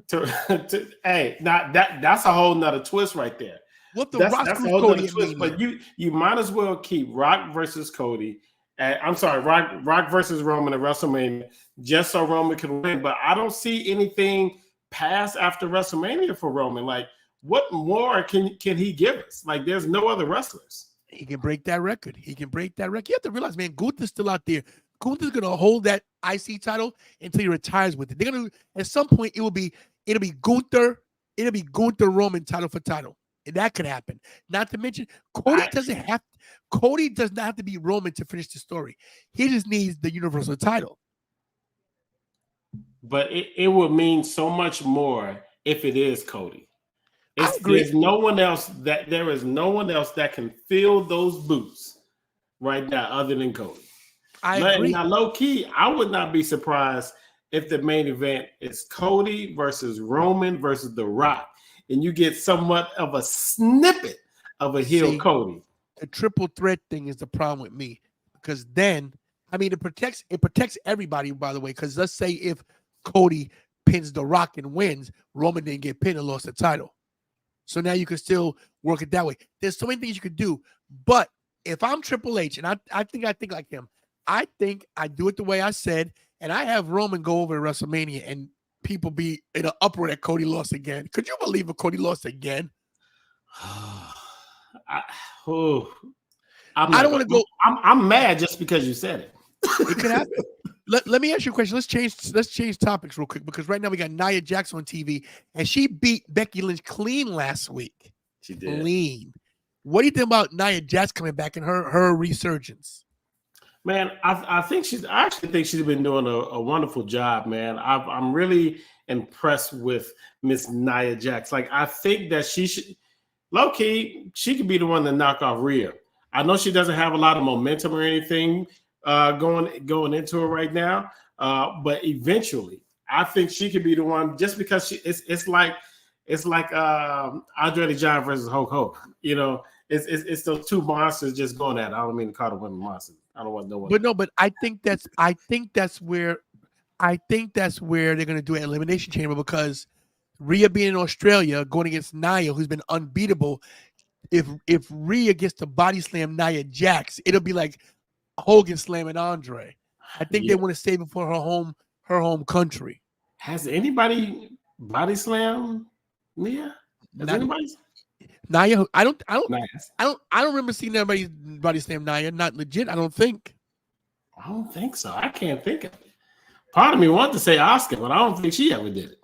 Speaker 3: Hey, that's a whole nother twist right there.
Speaker 2: What the Rock screws Cody?
Speaker 3: Twist, but you might as well keep Rock versus Cody. I'm sorry, Rock versus Roman at WrestleMania, just so Roman can win. But I don't see anything past after WrestleMania for Roman. Like, what more can he give us? Like, there's no other wrestlers.
Speaker 2: He can break that record. You have to realize, man, Gunther's still out there. Gunther's gonna hold that IC title until he retires with it. They're gonna, at some point, it'll be Gunther Roman title for title. And that could happen. Not to mention, Cody does not have to be Roman to finish the story. He just needs the Universal title.
Speaker 3: But it would mean so much more if it is Cody. There is no one else that can fill those boots right now other than Cody.
Speaker 2: I agree.
Speaker 3: Now, low key, I would not be surprised if the main event is Cody versus Roman versus The Rock, and you get somewhat of a snippet of a heel Cody.
Speaker 2: The triple threat thing is the problem with me, because then, I mean, it protects everybody, by the way, because let's say if Cody pins The Rock and wins, Roman didn't get pinned and lost the title. So now you can still work it that way. There's so many things you could do. But if I'm Triple H, and I think like him, I think I do it the way I said, and I have Roman go over to WrestleMania and people be in an uproar that Cody lost again. Could you believe if Cody lost again?
Speaker 3: I don't want to go. I'm mad just because you said it.
Speaker 2: It could happen. Let me ask you a question. Let's change topics real quick, because right now we got Nia Jax on TV, and she beat Becky Lynch clean last week.
Speaker 3: She did.
Speaker 2: Clean. What do you think about Nia Jax coming back and her resurgence?
Speaker 3: Man, I actually think she's been doing a wonderful job, man. I'm really impressed with Miss Nia Jax. Like, I think that she should, low key, she could be the one to knock off Rhea. I know she doesn't have a lot of momentum or anything going into it right now, but eventually, I think she could be the one, just because it's like Andre the Giant versus Hulk Hogan. You know, it's those two monsters just going at it. I don't mean to call the women monsters. I don't want no one. But
Speaker 2: I think that's where they're gonna do an elimination chamber, because Rhea being in Australia going against Nia, who's been unbeatable. If Rhea gets to body slam Nia Jax, it'll be like Hogan slamming Andre. I think they want to save it for her home country.
Speaker 3: Has anybody body slammed Nia?
Speaker 2: Nia, I don't remember seeing anybody body slam Nia. Not legit, I don't think.
Speaker 3: I don't think so. I can't think of it. Part of me wants to say Asuka, but I don't think she ever did it.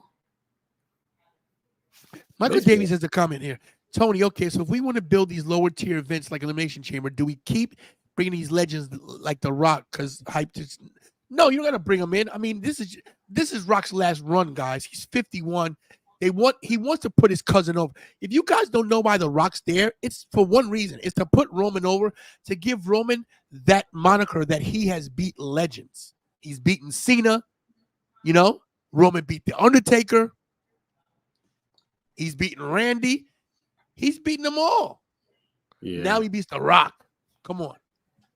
Speaker 2: Michael Davies has a comment here. Tony, okay, so if we want to build these lower tier events like Elimination Chamber, do we keep bringing these legends like The Rock? Because hype just no, you don't got to bring them in. I mean, this is Rock's last run, guys. He's 51. He wants to put his cousin over. If you guys don't know why The Rock's there, it's for one reason. It's to put Roman over, to give Roman that moniker that he has beat legends. He's beaten Cena, you know. Roman beat The Undertaker. He's beaten Randy. He's beaten them all. Yeah. Now he beats The Rock. Come on.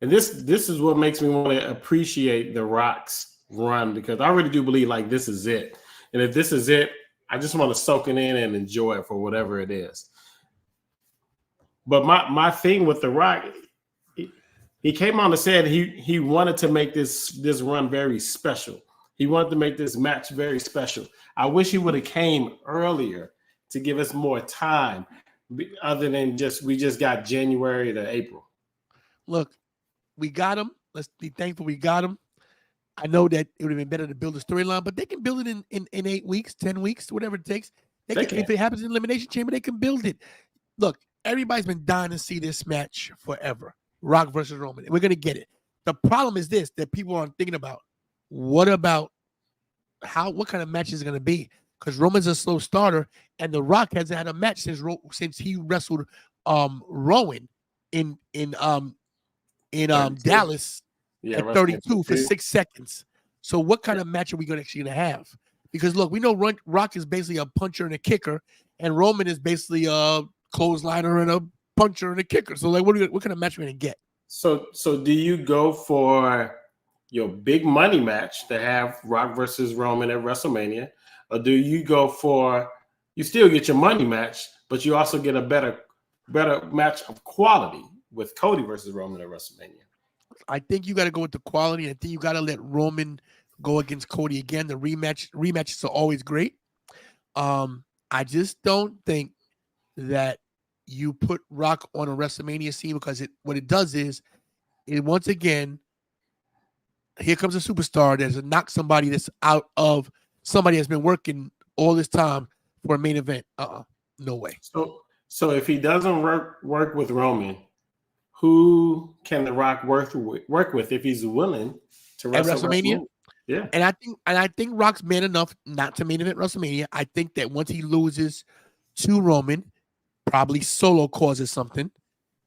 Speaker 3: And this is what makes me want to appreciate The Rock's run, because I really do believe like this is it. And if this is it, I just want to soak it in and enjoy it for whatever it is. But my thing with The Rock, he came on and said he wanted to make this run very special. He wanted to make this match very special. I wish he would have came earlier to give us more time, other than we just got January to April.
Speaker 2: Look, we got him. Let's be thankful we got him. I know that it would have been better to build a storyline, but they can build it in 8 weeks, 10 weeks, whatever it takes. They can. If it happens in Elimination Chamber, they can build it. Look, everybody's been dying to see this match forever. Rock versus Roman. We're going to get it. The problem is this, that people aren't thinking about. what about what kind of match is it going to be? Because Roman's a slow starter, and The Rock hasn't had a match since he wrestled Rowan in
Speaker 3: 32.
Speaker 2: Dallas at 32 for 6 seconds. So what kind of match are we actually going to have? Because look, we know Rock is basically a puncher and a kicker, and Roman is basically a clothesliner and a puncher and a kicker. So like, what kind of match are we going to get?
Speaker 3: So do you go for your big money match to have Rock versus Roman at WrestleMania, or do you go for you still get your money match, but you also get a better match of quality with Cody versus Roman at WrestleMania?
Speaker 2: I think you got to go with the quality. I think you got to let Roman go against Cody again. The rematches are always great. I just don't think that you put Rock on a WrestleMania scene, because what it does is it once again, here comes a superstar that's to knock somebody that's out of somebody that's been working all this time for a main event. No way.
Speaker 3: So if he doesn't work with Roman, who can The Rock work with if he's willing to wrestle at WrestleMania? Yeah,
Speaker 2: and I think Rock's man enough not to main event WrestleMania. I think that once he loses to Roman, probably Solo causes something.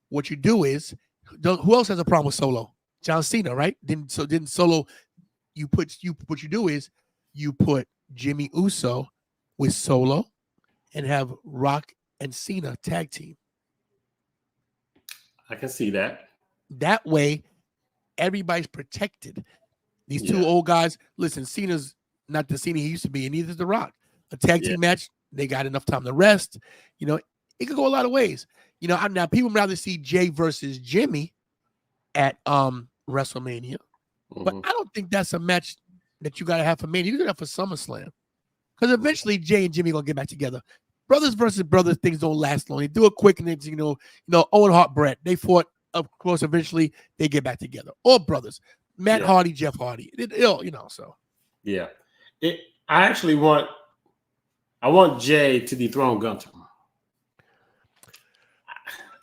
Speaker 2: What you do is, who else has a problem with Solo? John Cena, right? Didn't Solo? What you do is you put Jimmy Uso with Solo, and have Rock and Cena tag team.
Speaker 3: I can see that.
Speaker 2: That way, everybody's protected. These two old guys, listen, Cena's not the Cena he used to be, and neither is The Rock. A tag team match, they got enough time to rest. You know, it could go a lot of ways. You know, now people would rather see Jay versus Jimmy at WrestleMania, but I don't think that's a match that you got to have for Mania. You got to have for SummerSlam, because eventually Jay and Jimmy gonna get back together. Brothers versus brothers, things don't last long. They do it quick, and then you know, Owen Hart, Brett, they fought. Of course, eventually they get back together. All brothers. Matt Hardy, Jeff Hardy. So.
Speaker 3: Yeah. I want Jay to dethrone Gunther.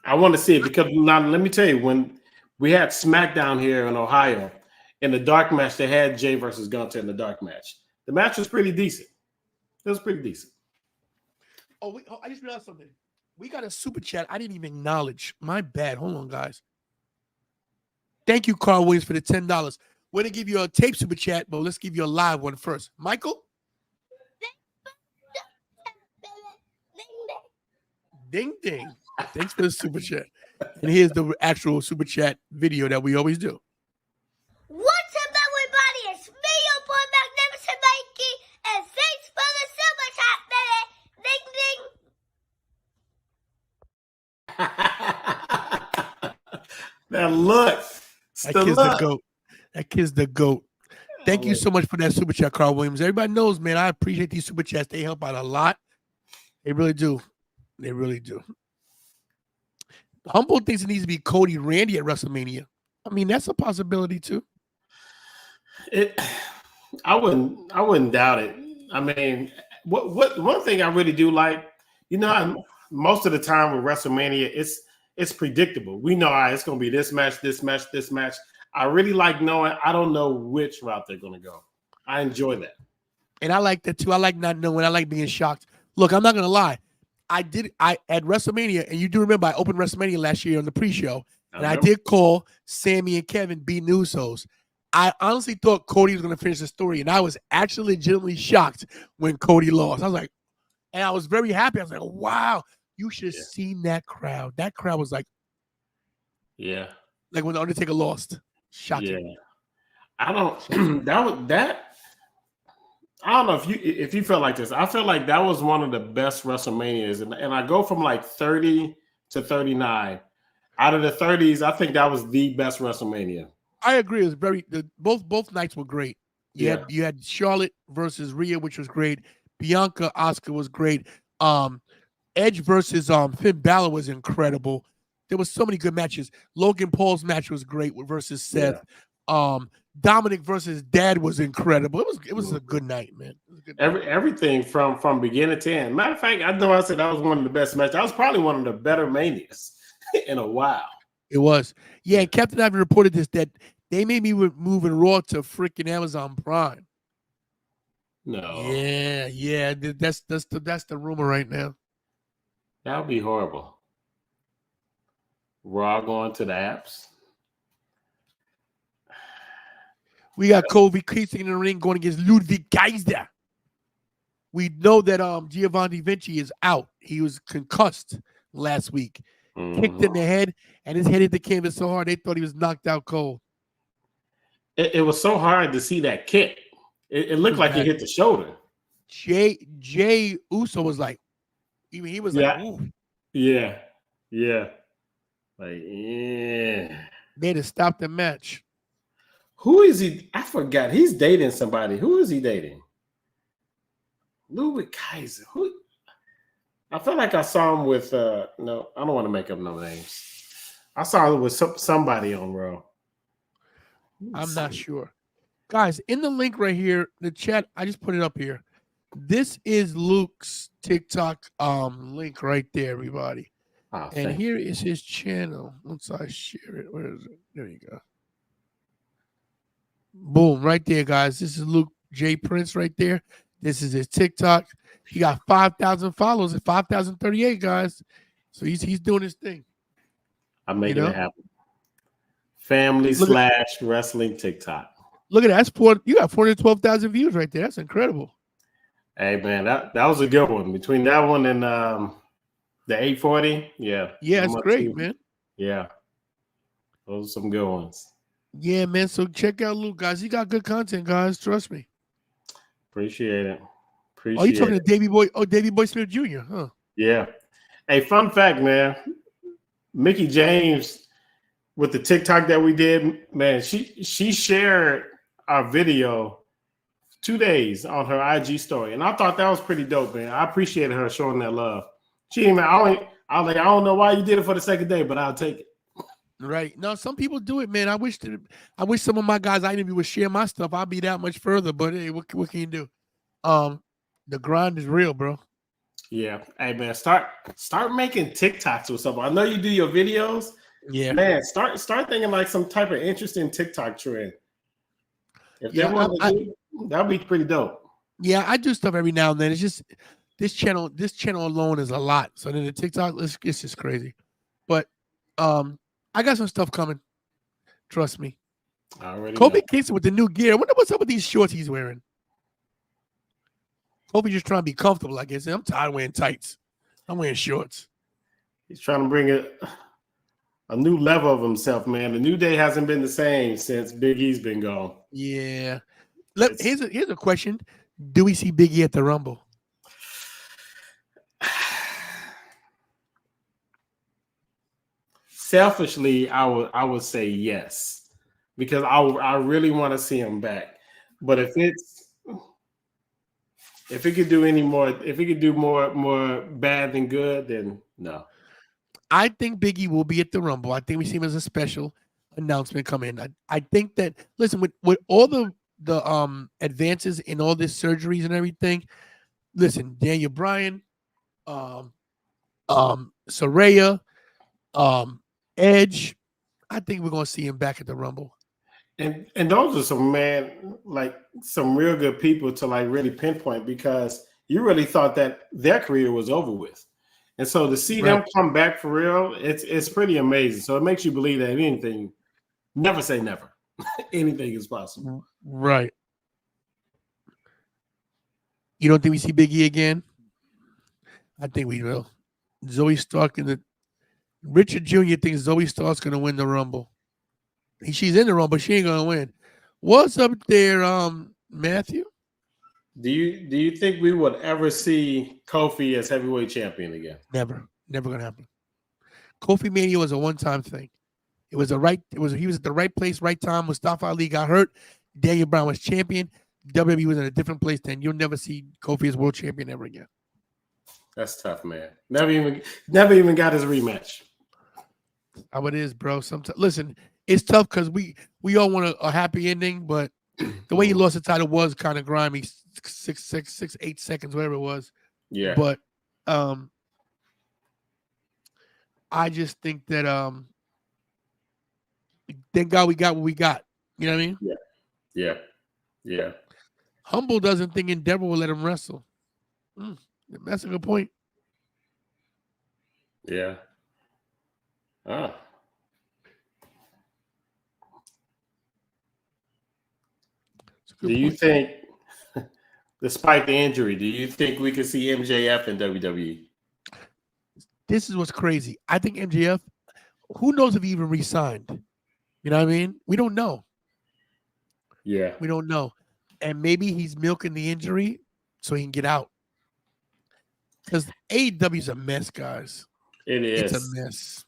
Speaker 3: I want to see it, because now let me tell you, when we had SmackDown here in Ohio, in the dark match, they had Jay versus Gunther in the dark match. The match was pretty decent. It was pretty decent.
Speaker 2: I just realized something. We got a super chat I didn't even acknowledge. My bad. Hold on, guys. Thank you, Carl Williams, for the $10. We're going to give you a tape super chat, but let's give you a live one first. Michael? Ding, ding. Thanks for the super chat. And here's the actual super chat video that we always do.
Speaker 5: What's up, everybody? It's me, your boy, Magnificent Mikey, and thanks for the super chat, baby. Ding, ding.
Speaker 3: That look.
Speaker 2: That kid's the GOAT. That kid's the GOAT. Thank you so much for that super chat, Carl Williams. Everybody knows, man, I appreciate these super chats. They help out a lot. They really do. They really do. Humble thinks it needs to be Cody Randy at WrestleMania. I mean, that's a possibility too.
Speaker 3: I wouldn't doubt it. I mean, what one thing I really do like, most of the time with WrestleMania, it's predictable. We know, all right, it's going to be this match, this match, this match. I really like knowing. I don't know which route they're going to go. I enjoy that.
Speaker 2: And I like that too. I like not knowing. I like being shocked. Look, I'm not going to lie. I at WrestleMania, and you do remember I opened WrestleMania last year on the pre-show, and I did call Sammy and Kevin beating the Usos. I honestly thought Cody was going to finish the story, and I was actually legitimately shocked when Cody lost. I was like, and I was very happy. I was like, wow, you should have seen that crowd. That crowd was like, like when the Undertaker lost. Shocking.
Speaker 3: Yeah. I don't I don't know if you felt like this. I feel like that was one of the best WrestleManias, and I go from like 30 to 39. Out of the 30s, I think that was the best WrestleMania.
Speaker 2: I agree. It was both nights were great. You had Charlotte versus Rhea, which was great. Bianca Asuka was great. Edge versus Finn Bálor was incredible. There was so many good matches. Logan Paul's match was great versus Seth. Dominic versus Dad was incredible. It was a good night, man.
Speaker 3: Everything from beginning to end. Matter of fact, I know I said that was one of the best matches. That was probably one of the better Manias in a while.
Speaker 2: It was. Yeah, and Captain Ivan reported this, that They made me moving Raw to freaking Amazon Prime.
Speaker 3: No.
Speaker 2: Yeah. That's the rumor right now.
Speaker 3: That would be horrible. Raw going to the apps.
Speaker 2: We got Kobe Kingston in the ring going against Ludwig Kaiser. We know that Giovanni Vinci is out. He was concussed last week. Kicked in the head, and his head hit the canvas so hard they thought he was knocked out cold.
Speaker 3: It was so hard to see that kick. It looked like he hit the shoulder.
Speaker 2: Jay Uso was like, even he was like, ooh.
Speaker 3: Yeah. Like, yeah.
Speaker 2: They had to stop the match.
Speaker 3: Who is he? I forgot. He's dating somebody. Who is he dating? Ludwig Kaiser. Who? I feel like I saw him with no, I don't want to make up no names. I saw him with somebody on Raw.
Speaker 2: I'm not sure. Guys, in the link right here, the chat, I just put it up here. This is Luke's TikTok link right there, everybody.
Speaker 3: Oh,
Speaker 2: and here is his channel. Once I share it, where is it? There you go. Boom, right there, guys. This is Luke J. Prince right there. This is his TikTok. He got 5,000 followers at 5,038, guys. So he's doing his thing.
Speaker 3: I'm making it happen. Family / wrestling TikTok.
Speaker 2: Look at that. You got 412,000 views right there. That's incredible.
Speaker 3: Hey, man, that was a good one. Between that one and the 840, yeah.
Speaker 2: Yeah, it's great, man.
Speaker 3: Yeah. Those are some good ones.
Speaker 2: Yeah, man. So check out Luke, guys. He got good content, guys. Trust me.
Speaker 3: Appreciate it.
Speaker 2: Oh, you talking to Davey Boy? Oh, Davey Boy Smith Jr., huh?
Speaker 3: Yeah. Hey, fun fact, man. Mickey James, with the TikTok that we did, man, she shared our video 2 days on her IG story, and I thought that was pretty dope, man. I appreciated her showing that love. She even, I was like, I don't know why you did it for the second day, but I'll take it.
Speaker 2: Right. No, some people do it, man. I wish some of my guys I interview would share my stuff. I'll be that much further, but hey, what can you do? The grind is real, bro.
Speaker 3: Yeah. Hey, man, start making TikToks or something. I know you do your videos.
Speaker 2: Yeah.
Speaker 3: Man, start thinking like some type of interesting TikTok trend. If that'd be pretty dope.
Speaker 2: Yeah, I do stuff every now and then. It's just this channel alone is a lot. So then the TikTok, it's just crazy. But I got some stuff coming. Trust me. Kobe Kingston with the new gear. I wonder what's up with these shorts he's wearing. Kobe just trying to be comfortable, I guess. I'm tired of wearing tights. I'm wearing shorts.
Speaker 3: He's trying to bring a new level of himself, man. The New Day hasn't been the same since Big E's been gone.
Speaker 2: Yeah. Here's a question. Do we see Big E at the Rumble?
Speaker 3: Selfishly, I would say yes, because I really want to see him back. But if it could do more bad than good, then no.
Speaker 2: I think Big E will be at the Rumble. I think we see him as a special announcement come in. I think that, listen, with all the advances in all this surgeries and everything, listen, Daniel Bryan, Saraya, Edge, I think we're gonna see him back at the Rumble.
Speaker 3: And those are some real good people to like really pinpoint, because you really thought that their career was over with. And so to see them come back for real, it's pretty amazing. So it makes you believe that anything, never say never. Anything is possible.
Speaker 2: Right. You don't think we see Big E again? I think we will. Zoe Stark Richard Jr. thinks Zoe Stark's going to win the Rumble. She's in the Rumble, but she ain't going to win. What's up there, Matthew?
Speaker 3: Do you think we would ever see Kofi as heavyweight champion again?
Speaker 2: Never going to happen. Kofi Mania was a one-time thing. He was at the right place, right time. Mustafa Ali got hurt. Daniel Bryan was champion. WWE was in a different place then. You'll never see Kofi as world champion ever again.
Speaker 3: That's tough, man. Never even got his rematch.
Speaker 2: How it is, bro. Sometimes, listen, it's tough because we all want a happy ending, but the way he lost the title was kind of grimy. 8 seconds, whatever it was.
Speaker 3: Yeah.
Speaker 2: But I just think that thank God we got what we got. You know what I mean?
Speaker 3: Yeah.
Speaker 2: Humble doesn't think Endeavor will let him wrestle. That's a good point.
Speaker 3: Yeah. Ah. Do you think, despite the injury, do you think we could see MJF in WWE?
Speaker 2: This is what's crazy. I think MJF, who knows if he even re-signed? You know what I mean? We don't know.
Speaker 3: Yeah.
Speaker 2: We don't know. And maybe he's milking the injury so he can get out. Because AEW is a mess, guys.
Speaker 3: It is.
Speaker 2: It's a mess.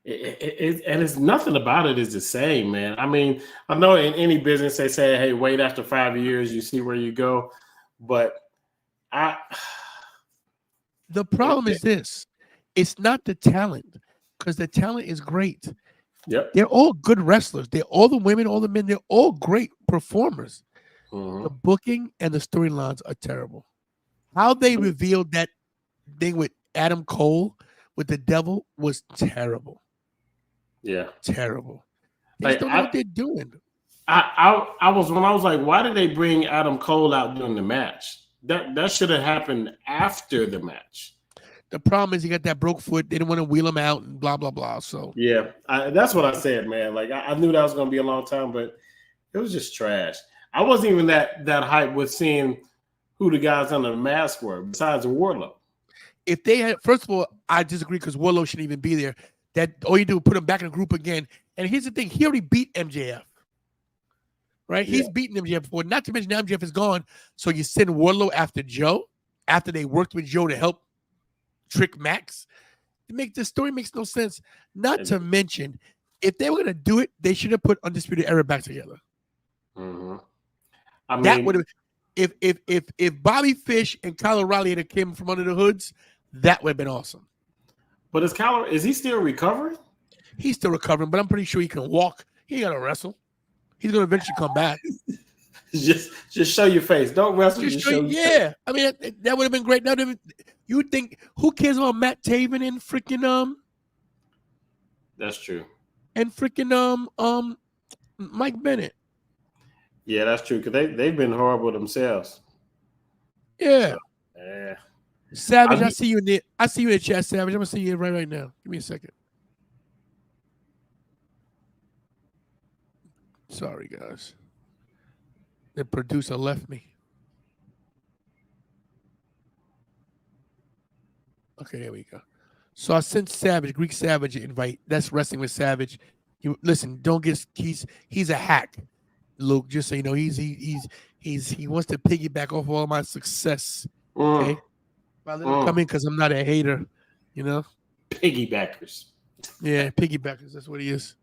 Speaker 3: And it's nothing about it is the same, man. I mean, I know in any business they say, hey, wait after 5 years, you see where you go. But
Speaker 2: the problem is this. It's not the talent, because the talent is great.
Speaker 3: Yep.
Speaker 2: They're all good wrestlers. They're all the women, all the men. They're all great performers.
Speaker 3: Mm-hmm.
Speaker 2: The booking and the storylines are terrible. How they revealed that thing with Adam Cole with the devil was terrible.
Speaker 3: Yeah.
Speaker 2: Terrible. They just don't know what they're doing.
Speaker 3: I was like, why did they bring Adam Cole out during the match? That should have happened after the match.
Speaker 2: The problem is he got that broke foot. They didn't want to wheel him out and blah, blah, blah. So
Speaker 3: yeah, that's what I said, man. Like I knew that was going to be a long time, but it was just trash. I wasn't even that hyped with seeing who the guys under the mask were besides Wardlow.
Speaker 2: If they had, first of all, I disagree because Wardlow shouldn't even be there. That all you do is put him back in a group again. And here's the thing: he already beat MJF, right? Yeah. He's beaten MJF before. Not to mention now MJF is gone, so you send Wardlow after Joe after they worked with Joe to help trick Max. The story makes no sense. Not to mention, if they were gonna do it, they should have put Undisputed Era back together.
Speaker 3: Mm-hmm.
Speaker 2: That would have. If Bobby Fish and Kyle O'Reilly had come from under the hoods, that would have been awesome.
Speaker 3: But is he still recovering?
Speaker 2: He's still recovering, but I'm pretty sure he can walk. He ain't gotta wrestle. He's gonna eventually come back.
Speaker 3: just show your face. Don't wrestle. Just show your face.
Speaker 2: I mean, that would have been great. You would think, who cares about Matt Taven and freaking
Speaker 3: That's true.
Speaker 2: And freaking Mike Bennett.
Speaker 3: Yeah, that's true. Because they've been horrible themselves.
Speaker 2: Yeah.
Speaker 3: So, yeah.
Speaker 2: Savage, I see you in the chat, Savage. I'm gonna see you right now. Give me a second. Sorry, guys. The producer left me. Okay, there we go. So I sent Savage, Greek Savage, an invite. That's Wrestling with Savage. You listen. Don't get. He's a hack, Luke. Just so you know, he wants to piggyback off all my success. Okay. I let him come in because I'm not a hater, you know.
Speaker 3: Piggybackers.
Speaker 2: Yeah, piggybackers. That's what he is.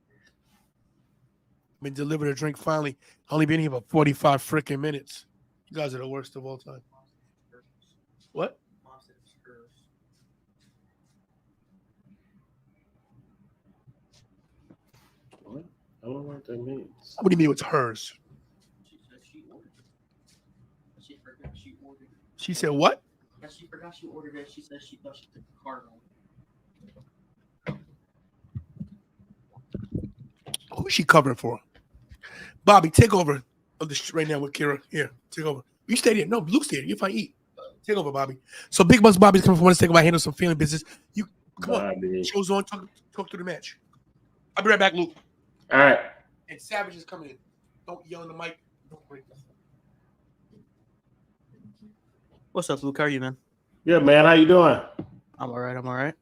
Speaker 2: Been delivered a drink finally. Only been here for 45 freaking minutes. You guys are the worst of all time. What?
Speaker 3: What? I don't know what that means.
Speaker 2: What do you mean it's hers?
Speaker 6: She said she ordered it. She forgot she ordered it.
Speaker 2: She said what?
Speaker 6: Yeah, she forgot she ordered it. She said she thought she took the card on.
Speaker 2: Who's she covering for? Bobby, take over on the right now with Kira. Here, take over. You stay there. No, Luke's there. You find eat. Take over, Bobby. So Big Bucks Bobby's coming for 1 second. I handle some family business. You come on. Show's on. Talk through the match. I'll be right back, Luke.
Speaker 3: All right.
Speaker 2: And Savage is coming in. Don't yell in the mic. Don't break this.
Speaker 6: What's up, Luke? How are you, man?
Speaker 3: Yeah, man. How you doing?
Speaker 6: I'm all right.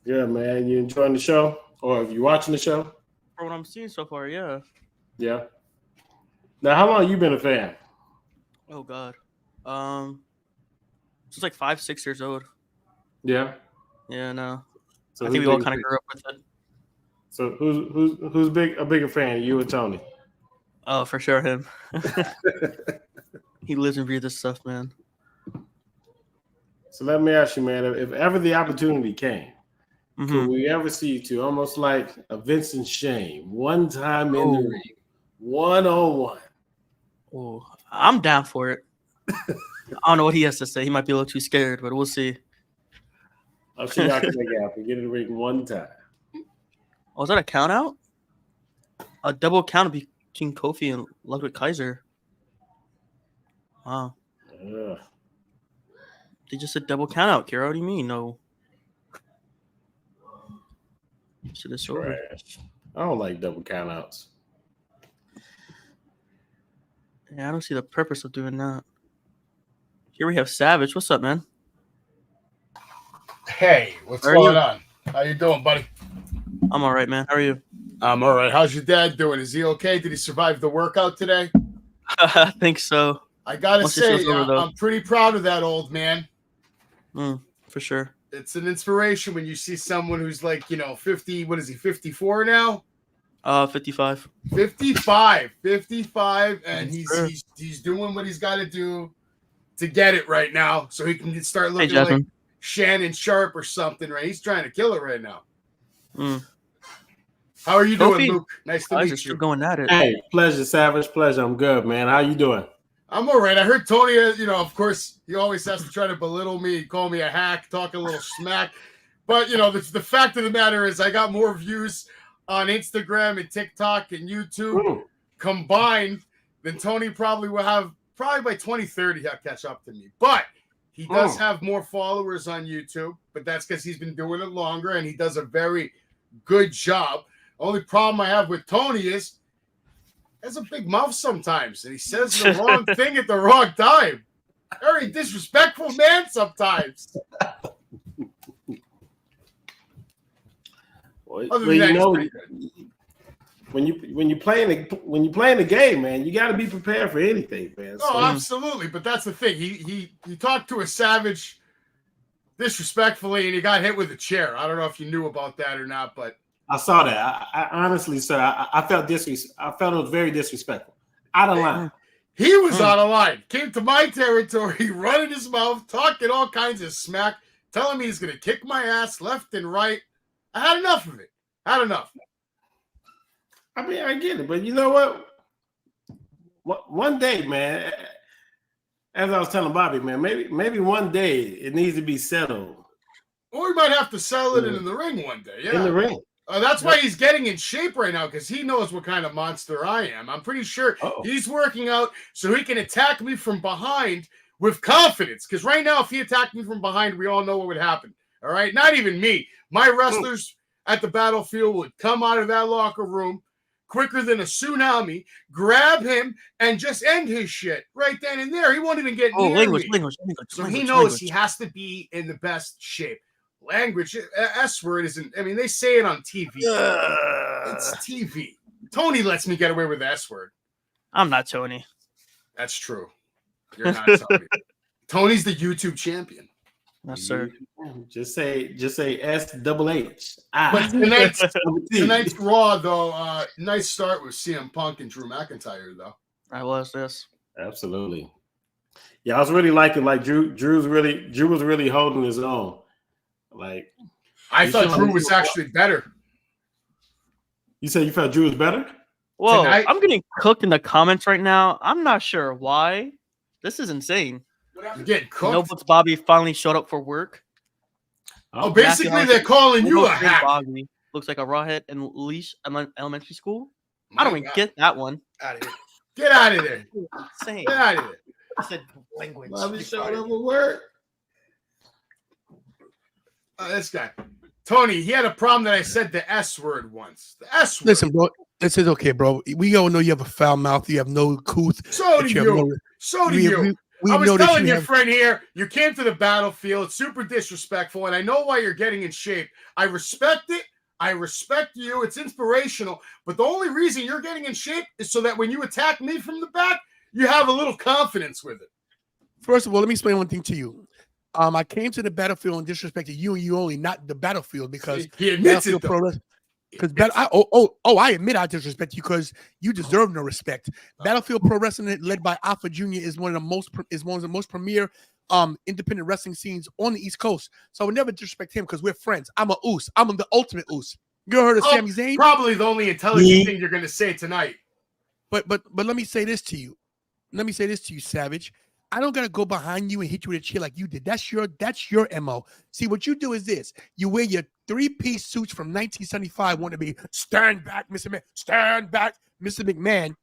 Speaker 3: Yeah, man. You enjoying the show? Or are you watching the show?
Speaker 6: For what I'm seeing so far, yeah.
Speaker 3: Yeah. Now, how long you been a fan?
Speaker 6: Oh, God. Since like 5, 6 years old.
Speaker 3: Yeah.
Speaker 6: Yeah, no.
Speaker 3: So
Speaker 6: I think we all kind of grew up with it.
Speaker 3: So who's a bigger fan, you or Tony?
Speaker 6: Oh, for sure, him. He lives and breathes this stuff, man.
Speaker 3: So let me ask you, man, if ever the opportunity came, could we ever see you two, almost like a Vincent Shane, one time in the ring, 1-on-1?
Speaker 6: Oh, I'm down for it. I don't know what he has to say. He might be a little too scared, but we'll see.
Speaker 3: I'm sure y'all can make it happen. Get in the ring one time.
Speaker 6: Oh, is that a count out? A double count would be between Kofi and Ludwig Kaiser. Wow.
Speaker 3: Ugh.
Speaker 6: They just said double count out, Kira. What do you mean? No. So this over.
Speaker 3: Trash. I don't like double countouts.
Speaker 6: Yeah, I don't see the purpose of doing that. Here we have Savage. What's up, man?
Speaker 1: Hey, what's
Speaker 6: How are
Speaker 1: going
Speaker 6: you?
Speaker 1: on? How you doing, buddy?
Speaker 6: I'm all right, man. How are you?
Speaker 1: I'm all right. How's your dad doing? Is he okay? Did he survive the workout today?
Speaker 6: I think so.
Speaker 1: I gotta
Speaker 6: Once it
Speaker 1: say,
Speaker 6: show's over, though.
Speaker 1: I'm pretty proud of that old man.
Speaker 6: For sure.
Speaker 1: It's an inspiration when you see someone who's like, 50. What is he? 54 now?
Speaker 6: 55.
Speaker 1: 55, and
Speaker 6: Sure.
Speaker 1: he's doing what he's got to do to get it right now, so he can start
Speaker 6: Hey,
Speaker 1: looking like
Speaker 6: Jasmine.
Speaker 1: Shannon Sharp or something. Right? He's trying to kill it right now.
Speaker 6: Mm.
Speaker 1: How are you
Speaker 6: Kofi,
Speaker 1: doing, Luke? Nice to
Speaker 6: Kaiser
Speaker 1: meet
Speaker 6: still
Speaker 1: you.
Speaker 6: going at it.
Speaker 3: Hey, pleasure, Savage. Pleasure. I'm good, man. How you doing?
Speaker 1: I'm all right. I heard Tony. Of course, he always has to try to belittle me, call me a hack, talk a little smack. But the fact of the matter is, I got more views on Instagram and TikTok and YouTube combined than Tony probably will have. Probably by 2030, he'll catch up to me. But he does have more followers on YouTube, but that's because he's been doing it longer and he does a very good job. Only problem I have with Tony is he has a big mouth sometimes and he says the wrong thing at the wrong time. Very disrespectful man sometimes.
Speaker 3: Well,
Speaker 1: Other than that, he's pretty good.
Speaker 3: when you playing the game, man, you got to be prepared for anything, man.
Speaker 1: Oh, absolutely. But that's the thing. He talked to a Savage disrespectfully, and he got hit with a chair. I don't know if you knew about that or not, but
Speaker 3: I saw that. I honestly, sir, I felt I felt it was very disrespectful. Out of line.
Speaker 1: he was out of line. Came to my territory, running his mouth, talking all kinds of smack, telling me he's going to kick my ass left and right. I had enough of it. Had enough.
Speaker 3: I mean, I get it, but you know what? One day, man, as I was telling Bobby, man, maybe one day it needs to be settled.
Speaker 1: Or we might have to settle it in the ring one day. Yeah.
Speaker 3: In the ring.
Speaker 1: That's why he's getting in shape right now, because he knows what kind of monster I am. I'm pretty sure he's working out so he can attack me from behind with confidence. Because right now, if he attacked me from behind, we all know what would happen. All right? Not even me. My wrestlers at the battlefield would come out of that locker room quicker than a tsunami, grab him, and just end his shit right then and there. He won't even get near me. So he knows he has to be in the best shape. Language, S word isn't, I mean, they say it on TV. It's TV. Tony lets me get away with the S word.
Speaker 6: I'm not Tony.
Speaker 1: That's true. You're not Tony. Tony's the YouTube champion.
Speaker 6: Yes, sir.
Speaker 3: Just say SHH.
Speaker 1: But tonight's Raw, though, nice start with CM Punk and Drew McIntyre, though.
Speaker 6: I was this.
Speaker 3: Absolutely. Yeah, I was really liking Drew was really holding his own. Like,
Speaker 1: I thought Drew was actually better.
Speaker 3: You said you felt Drew was better?
Speaker 6: Whoa,
Speaker 1: Tonight-
Speaker 6: I'm getting cooked in the comments right now. I'm not sure why. This is insane.
Speaker 1: You're getting cooked.
Speaker 6: Notebooks Bobby finally showed up for work.
Speaker 1: Oh, basically, they're calling you a hack.
Speaker 6: Bobby looks like a rawhead in leash elementary school.
Speaker 1: My
Speaker 6: I don't even
Speaker 1: God.
Speaker 6: get that one.
Speaker 1: Out of here. Get out of there.
Speaker 6: Insane.
Speaker 1: Get out of there.
Speaker 6: I said language.
Speaker 3: Bobby showed up with work.
Speaker 1: This guy. Tony, he had a problem that I said the S word once. The S word.
Speaker 2: Listen, bro. This is okay, bro. We all know you have a foul mouth. You have no couth.
Speaker 1: So do
Speaker 2: that have
Speaker 1: you.
Speaker 2: no-
Speaker 1: So do
Speaker 2: we-
Speaker 1: you.
Speaker 2: we
Speaker 1: I was
Speaker 2: know that
Speaker 1: telling
Speaker 2: you
Speaker 1: your
Speaker 2: have-
Speaker 1: friend here, you came to the battlefield, super disrespectful, and I know why you're getting in shape. I respect it. I respect you. It's inspirational. But the only reason you're getting in shape is so that when you attack me from the back, you have a little confidence with it.
Speaker 2: First of all, let me explain one thing to you. I came to the battlefield and disrespected you and you only, not the battlefield, because
Speaker 1: He admits it,
Speaker 2: Battlefield
Speaker 1: though.
Speaker 2: Pro Wrestling. Because I admit I disrespect you because you deserve no respect. Battlefield Pro Wrestling, led by Alpha Jr., is one of the most premier independent wrestling scenes on the East Coast. So I would never disrespect him because we're friends. I'm a Oos. I'm the ultimate Oos. You ever heard of Sami Zayn?
Speaker 1: Probably the only intelligent thing you're going to say tonight.
Speaker 2: But let me say this to you. Savage. I don't gotta go behind you and hit you with a chair like you did. That's your MO. See, what you do is this: you wear your 3-piece suits from 1975, want to be stand back, Mr. McMahon,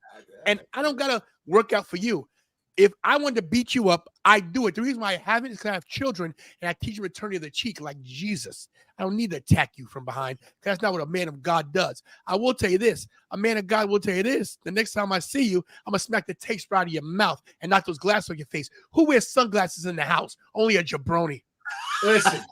Speaker 2: And I don't gotta work out for you. If I want to beat you up, I do it. The reason why I haven't is because I have children and I teach them to turn the other cheek like Jesus. I don't need to attack you from behind. That's not what a man of God does. I will tell you this. A man of God will tell you this. The next time I see you, I'm going to smack the taste right out of your mouth and knock those glasses on your face. Who wears sunglasses in the house? Only a jabroni.
Speaker 1: Listen,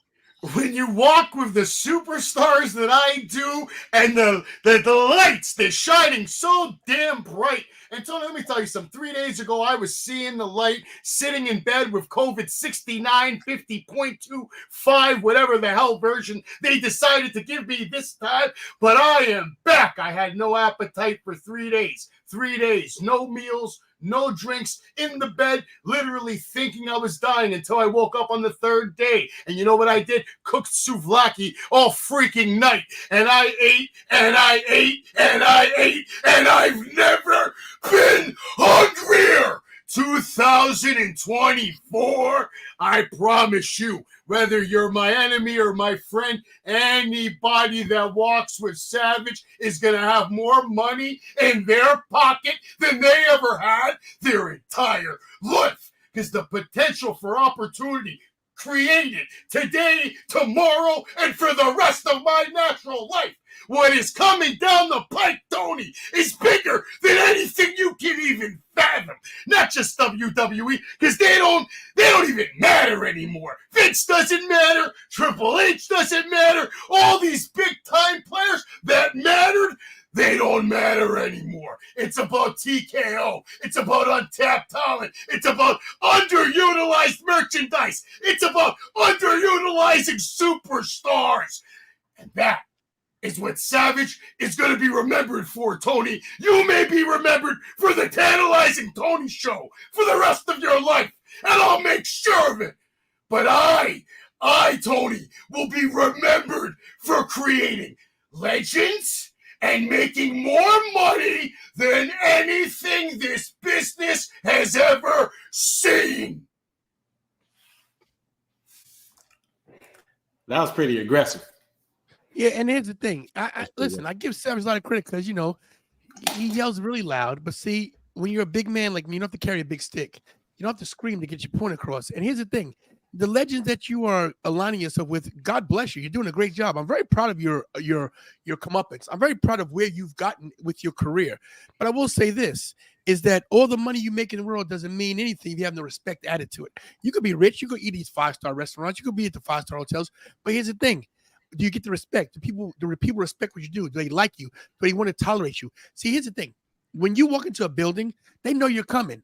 Speaker 1: when you walk with the superstars that I do and the lights, they're shining so damn bright. And Tony, let me tell you something. 3 days ago, I was seeing the light sitting in bed with COVID 69, 50.25, whatever the hell version they decided to give me this time. But I am back. I had no appetite for 3 days. 3 days, no meals, no drinks, in the bed, literally thinking I was dying until I woke up on the third day. And you know what I did? Cooked souvlaki all freaking night. And I ate, and I ate, and I ate, and I've never been hungrier. 2024, I promise you, whether you're my enemy or my friend, anybody that walks with Savage is going to have more money in their pocket than they ever had their entire life. Because the potential for opportunity created today, tomorrow, and for the rest of my natural life. What is coming down the pike, Tony, is bigger than anything you can even fathom. Not just WWE, because they don't even matter anymore. Vince doesn't matter. Triple H doesn't matter. All these big-time players that mattered, they don't matter anymore. It's about TKO. It's about untapped talent. It's about underutilized merchandise. It's about underutilizing superstars. And that is what Savage is going to be remembered for, Tony. You may be remembered for the Tantalizing Tony show for the rest of your life, and I'll make sure of it. But I, Tony, will be remembered for creating legends and making more money than anything this business has ever seen.
Speaker 3: That was pretty aggressive.
Speaker 2: Yeah, and here's the thing. Listen, I give Savage a lot of credit because, you know, he yells really loud. But see, when you're a big man like me, you don't have to carry a big stick. You don't have to scream to get your point across. And here's the thing. The legends that you are aligning yourself with, God bless you. You're doing a great job. I'm very proud of your comeuppance. I'm very proud of where you've gotten with your career. But I will say this, is that all the money you make in the world doesn't mean anything if you have no respect added to it. You could be rich. You could eat these 5-star restaurants. You could be at the 5-star hotels. But here's the thing. Do you get the respect? Do people respect what you do? Do they like you? Do they want to tolerate you? See, here's the thing. When you walk into a building, they know you're coming,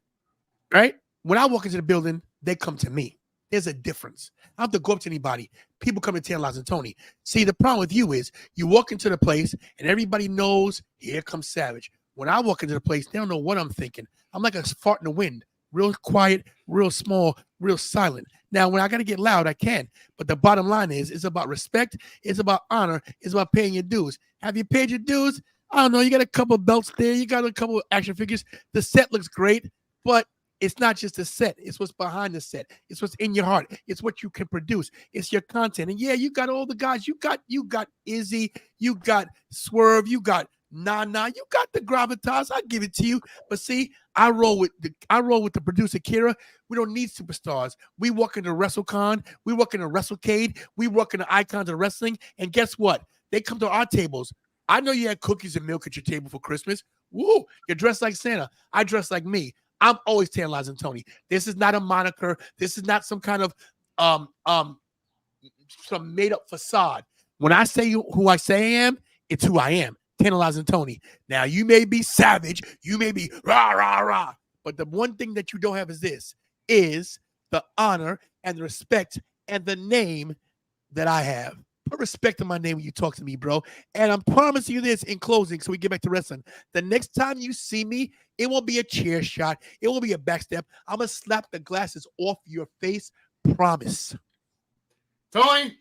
Speaker 2: right? When I walk into the building, they come to me. There's a difference. I don't have to go up to anybody. People come to Tantalizing Tony. See, the problem with you is you walk into the place and everybody knows, here comes Savage. When I walk into the place, they don't know what I'm thinking. I'm like a fart in the wind. Real quiet, real small, real silent. Now, when I got to get loud, I can. But the bottom line is, it's about respect. It's about honor. It's about paying your dues. Have you paid your dues? I don't know. You got a couple of belts there. You got a couple of action figures. The set looks great, but it's not just the set. It's what's behind the set. It's what's in your heart. It's what you can produce. It's your content. And yeah, you got all the guys. You got Izzy. You got Swerve. You got Nah, you got the gravitas. I give it to you. But see, I roll with the producer Kira. We don't need superstars. We walk into WrestleCon. We walk into WrestleCade. We walk into Icons of Wrestling. And guess what? They come to our tables. I know you had cookies and milk at your table for Christmas. Woo! You're dressed like Santa. I dress like me. I'm always Tantalizing Tony. This is not a moniker. This is not some kind of some made up facade. When I say who I say I am, it's who I am. Tantalizing Tony. Now, you may be Savage, you may be rah, but the one thing that you don't have is this, is the honor and the respect and the name that I have. Put respect on my name when you talk to me, bro. And I'm promising you this in closing so we get back to wrestling. The next time you see me, it won't be a chair shot. It won't be a backstep. I'm going to slap the glasses off your face. Promise.
Speaker 1: Tony,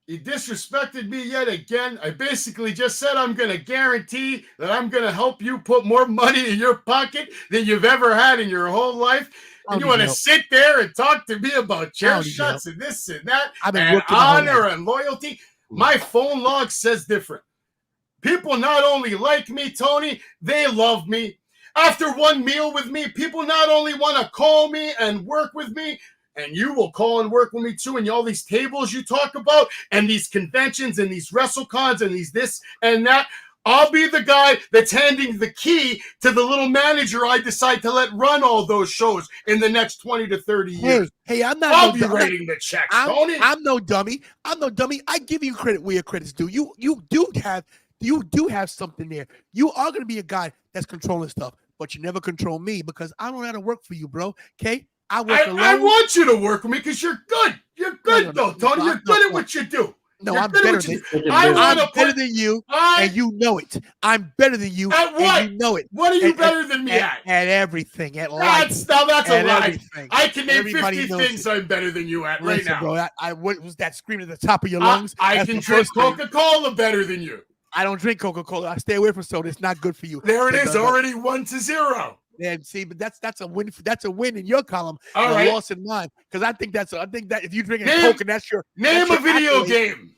Speaker 1: you disrespected me yet again. I basically just said I'm going to guarantee that I'm going to help you put more money in your pocket than you've ever had in your whole life. And you want to sit there and talk to me about chair shots and this and that and honor and loyalty? My phone log says different. People not only like me, Tony, they love me. After one meal with me, people not only want to call me and work with me, and you will call and work with me too, and all these tables you talk about, and these conventions, and these WrestleCons, and these this and that. I'll be the guy that's handing the key to the little manager I decide to let run all those shows in the next 20 to 30 years.
Speaker 2: Hey, I'm not.
Speaker 1: I'll be writing the checks, Tony.
Speaker 2: I'm no dummy. I'm no dummy. I give you credit where your credit's due. You do have something there. You are gonna be a guy that's controlling stuff, but you never control me because I don't know how to work for you, bro. Okay? I work alone.
Speaker 1: I want you to work with me because you're good. You're good, though, Tony. You're good at what you do.
Speaker 2: No, I'm better than you.
Speaker 1: I'm
Speaker 2: better than you, and you know it. I'm better than you,
Speaker 1: at what?
Speaker 2: And you know it.
Speaker 1: What are you better than me at?
Speaker 2: At everything. At
Speaker 1: life. Now that's a lie.
Speaker 2: Everything.
Speaker 1: I can name
Speaker 2: Everybody
Speaker 1: 50 things I'm better than you at right now.
Speaker 2: Bro, what was that screaming at the top of your lungs?
Speaker 1: I can drink Coca-Cola better than you.
Speaker 2: I don't drink Coca-Cola. I stay away from soda. It's not good for you.
Speaker 1: There it is, already 1-0.
Speaker 2: Yeah, see, but that's a win. That's a win in your column.
Speaker 1: All right,
Speaker 2: loss in mine because I think that if you drink Coke and that's your
Speaker 1: name a video game.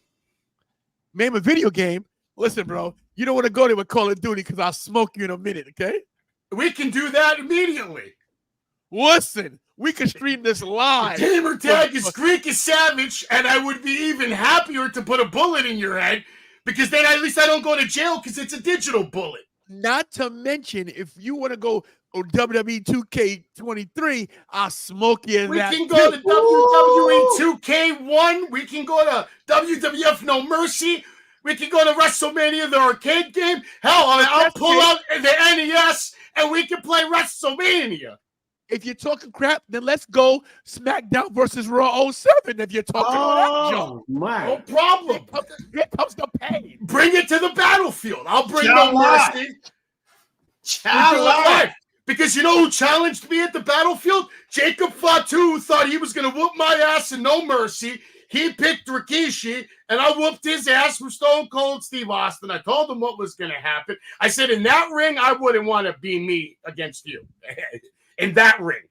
Speaker 2: Name a video game. Listen, bro, you don't want to go there with Call of Duty because I'll smoke you in a minute. Okay,
Speaker 1: we can do that immediately.
Speaker 2: Listen, we can stream this live.
Speaker 1: Gamer tag is Greek is savage, and I would be even happier to put a bullet in your head because then at least I don't go to jail because it's a digital bullet.
Speaker 2: Not to mention, if you want to go WWE 2K23, I'll smoke you in
Speaker 1: we
Speaker 2: that.
Speaker 1: We can go to WWE 2K1. We can go to WWF No Mercy. We can go to WrestleMania, the arcade game. Hell, I'll pull out the NES and we can play WrestleMania.
Speaker 2: If you're talking crap, then let's go SmackDown versus Raw 07. If you're talking that junk.
Speaker 1: No problem.
Speaker 2: Here comes the pain.
Speaker 1: Bring it to the battlefield. I'll bring No Mercy. Because you know who challenged me at the battlefield? Jacob Fatu thought he was going to whoop my ass in No Mercy. He picked Rikishi, and I whooped his ass from Stone Cold Steve Austin. I told him what was going to happen. I said, in that ring, I wouldn't want to be me against you. In that ring.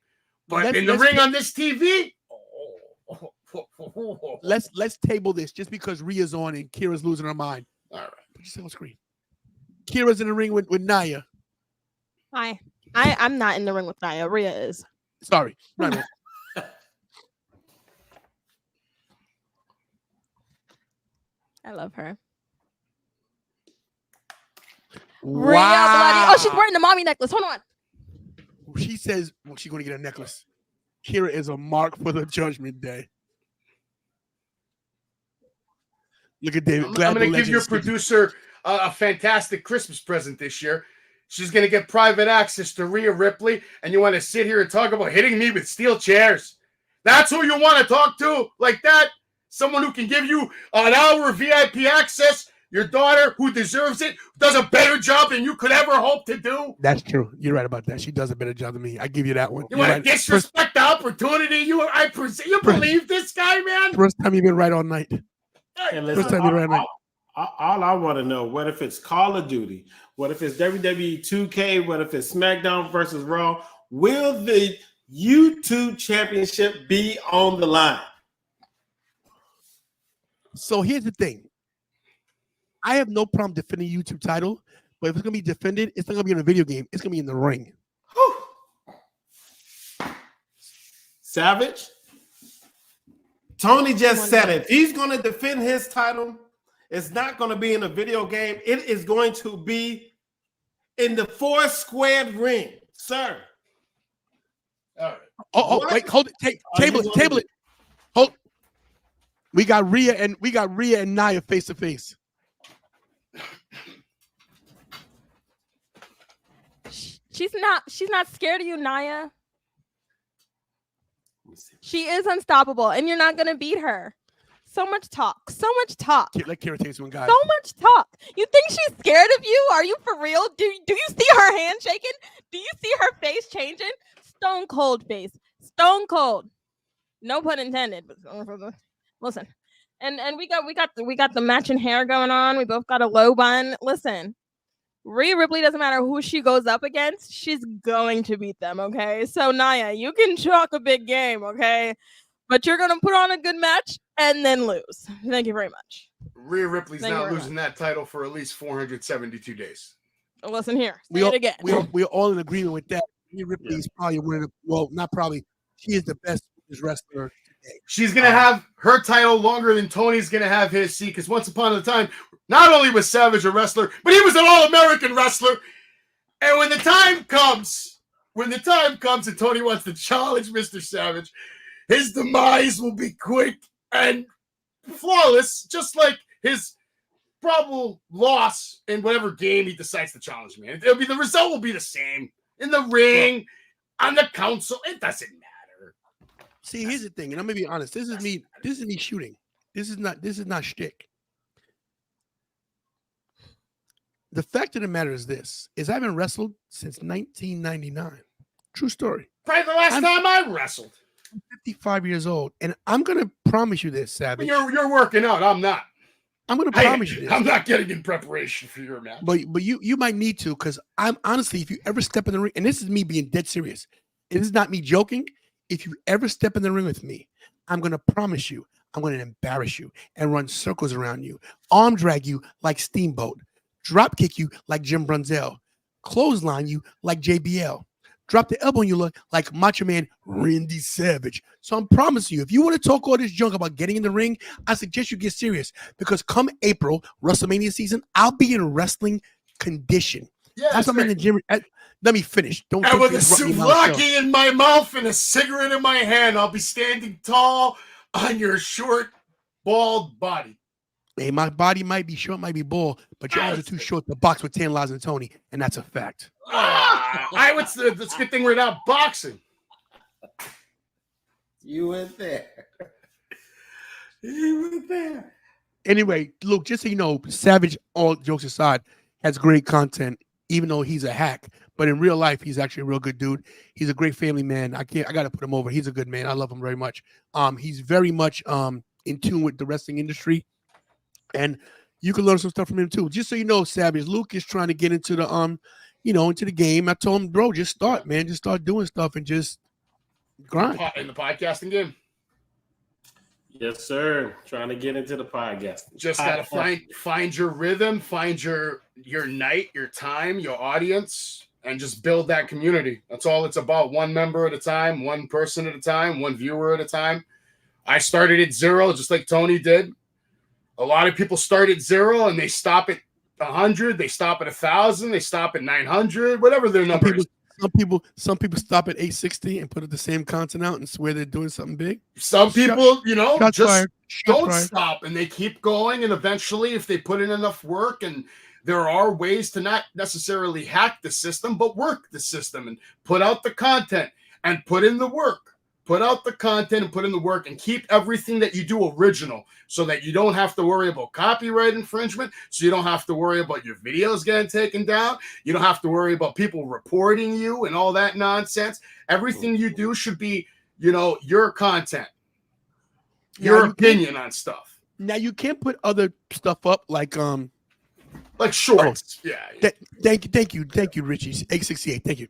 Speaker 1: But in the ring on this TV,
Speaker 2: let's table this just because Rhea's on and Kira's losing her mind. All right. Put yourself on screen. Kira's in the ring with Nia.
Speaker 4: Hi. I'm not in the ring with Nia. Rhea is.
Speaker 2: Sorry.
Speaker 4: I love her.
Speaker 2: Wow.
Speaker 4: Rhea bloody. Oh, she's wearing the mommy necklace. Hold on.
Speaker 2: She says she's going to get a necklace. Kira is a mark for the Judgment Day. Look at David.
Speaker 1: I'm going to give your producer a fantastic Christmas present this year. She's going to get private access to Rhea Ripley, and you want to sit here and talk about hitting me with steel chairs. That's who you want to talk to like that? Someone who can give you an hour of VIP access? Your daughter, who deserves it, does a better job than you could ever hope to do?
Speaker 2: That's true. You're right about that. She does a better job than me. I give you that one.
Speaker 1: You want to disrespect the opportunity? You believe this guy, man?
Speaker 2: First time you've been right all night.
Speaker 3: First time you've been right all night. All I want to know, what if it's Call of Duty? What if it's WWE 2K? What if it's SmackDown versus Raw? Will the YouTube Championship be on the line?
Speaker 2: So here's the thing. I have no problem defending YouTube title, but if it's going to be defended, it's not going to be in a video game. It's going to be in the ring.
Speaker 3: Whew. Savage? Tony just said it. If he's going to defend his title, it's not going to be in a video game. It is going to be in the 4-squared ring, sir.
Speaker 1: All right.
Speaker 2: Oh, wait, hold it. Table it. Hold. We got Rhea and Nia face to face.
Speaker 4: She's not scared of you, Nia. She is unstoppable, and you're not gonna beat her. So much talk.
Speaker 2: Let Kira take this one, guys.
Speaker 4: So much talk. You think she's scared of you? Are you for real? Do you see her hand shaking? Do you see her face changing? Stone cold face. Stone cold. No pun intended. But listen, and we got the matching hair going on. We both got a low bun. Listen. Rhea Ripley, doesn't matter who she goes up against, she's going to beat them, okay? So, Nia, you can chalk a big game, okay? But you're going to put on a good match and then lose. Thank you very much.
Speaker 1: Rhea Ripley's not losing that title for at least 472 days.
Speaker 4: Listen here. Say
Speaker 2: We
Speaker 4: it
Speaker 2: all,
Speaker 4: again.
Speaker 2: we're all in agreement with that. Rhea Ripley
Speaker 3: Yeah.
Speaker 2: is probably one of the, well, not probably, she is the best wrestler today.
Speaker 1: She's gonna have her title longer than Tony's gonna have his. See, because once upon a time, not only was Savage a wrestler, but he was an All-American wrestler. And when the time comes and Tony wants to challenge Mr. Savage, his demise will be quick and flawless, just like his probable loss in whatever game he decides to challenge me. The result will be the same in the ring, on the council. It doesn't matter.
Speaker 2: See, here's the thing, and I'm gonna be honest. This is me shooting. This is not shtick. The fact of the matter is this: I haven't wrestled since 1999. True story.
Speaker 1: Probably the last time I wrestled.
Speaker 2: I'm 55 years old, and I'm gonna promise you this, Savage.
Speaker 1: You're working out. I'm not.
Speaker 2: I'm gonna promise you this.
Speaker 1: I'm not getting in preparation for your match.
Speaker 2: But you might need to, because I'm honestly, if you ever step in the ring, and this is me being dead serious, and this is not me joking. If you ever step in the ring with me, I'm gonna promise you, I'm gonna embarrass you and run circles around you, arm drag you like Steamboat, drop kick you like Jim Brunzell, clothesline you like JBL, drop the elbow on you like Macho Man Randy Savage. So I'm promising you, if you want to talk all this junk about getting in the ring, I suggest you get serious, because come April, WrestleMania season, I'll be in wrestling condition.
Speaker 1: Yeah,
Speaker 2: As I'm in the gym. Let me finish. Don't
Speaker 1: and
Speaker 2: think
Speaker 1: with a
Speaker 2: you're running my show.
Speaker 1: souvlaki in my mouth and a cigarette in my hand, I'll be standing tall on your short, bald body.
Speaker 2: Hey, my body might be short, might be bald, but your arms are too short to box with Tantalization and Tony, and that's a fact.
Speaker 1: It's a good thing we're not boxing.
Speaker 3: You went there. You went there.
Speaker 2: Anyway, Luke, just so you know, Savage, all jokes aside, has great content, even though he's a hack. But in real life, he's actually a real good dude. He's a great family man. I got to put him over. He's a good man. I love him very much. He's very much in tune with the wrestling industry, and you can learn some stuff from him too. Just so you know, Savage, Luke is trying to get into the into the game. I told him, bro, just start, man. Just start doing stuff and just grind.
Speaker 1: In the podcasting game.
Speaker 3: Yes, sir. Trying to get into the podcast.
Speaker 1: Just gotta find your rhythm, find your night, your time, your audience, and just build that community. That's all it's about. One member at a time, one person at a time, one viewer at a time. I started at 0, just like Tony did. A lot of people start at 0 and they stop at 100, they stop at 1,000, they stop at 900, whatever their number is.
Speaker 2: Some people stop at 860 and put the same content out and swear they're doing something big.
Speaker 1: Some people,
Speaker 2: Shots
Speaker 1: just
Speaker 2: fired.
Speaker 1: don't stop, and they keep going. And eventually, if they put in enough work, and there are ways to not necessarily hack the system, but work the system and put out the content and put in the work. Put out the content and put in the work, and keep everything that you do original, so that you don't have to worry about copyright infringement, so you don't have to worry about your videos getting taken down. You don't have to worry about people reporting you and all that nonsense. Everything you do should be, your content, your opinion on stuff.
Speaker 2: Now you can't put other stuff up like
Speaker 1: shorts. Yeah.
Speaker 2: Thank you, Richie. 868. Thank you.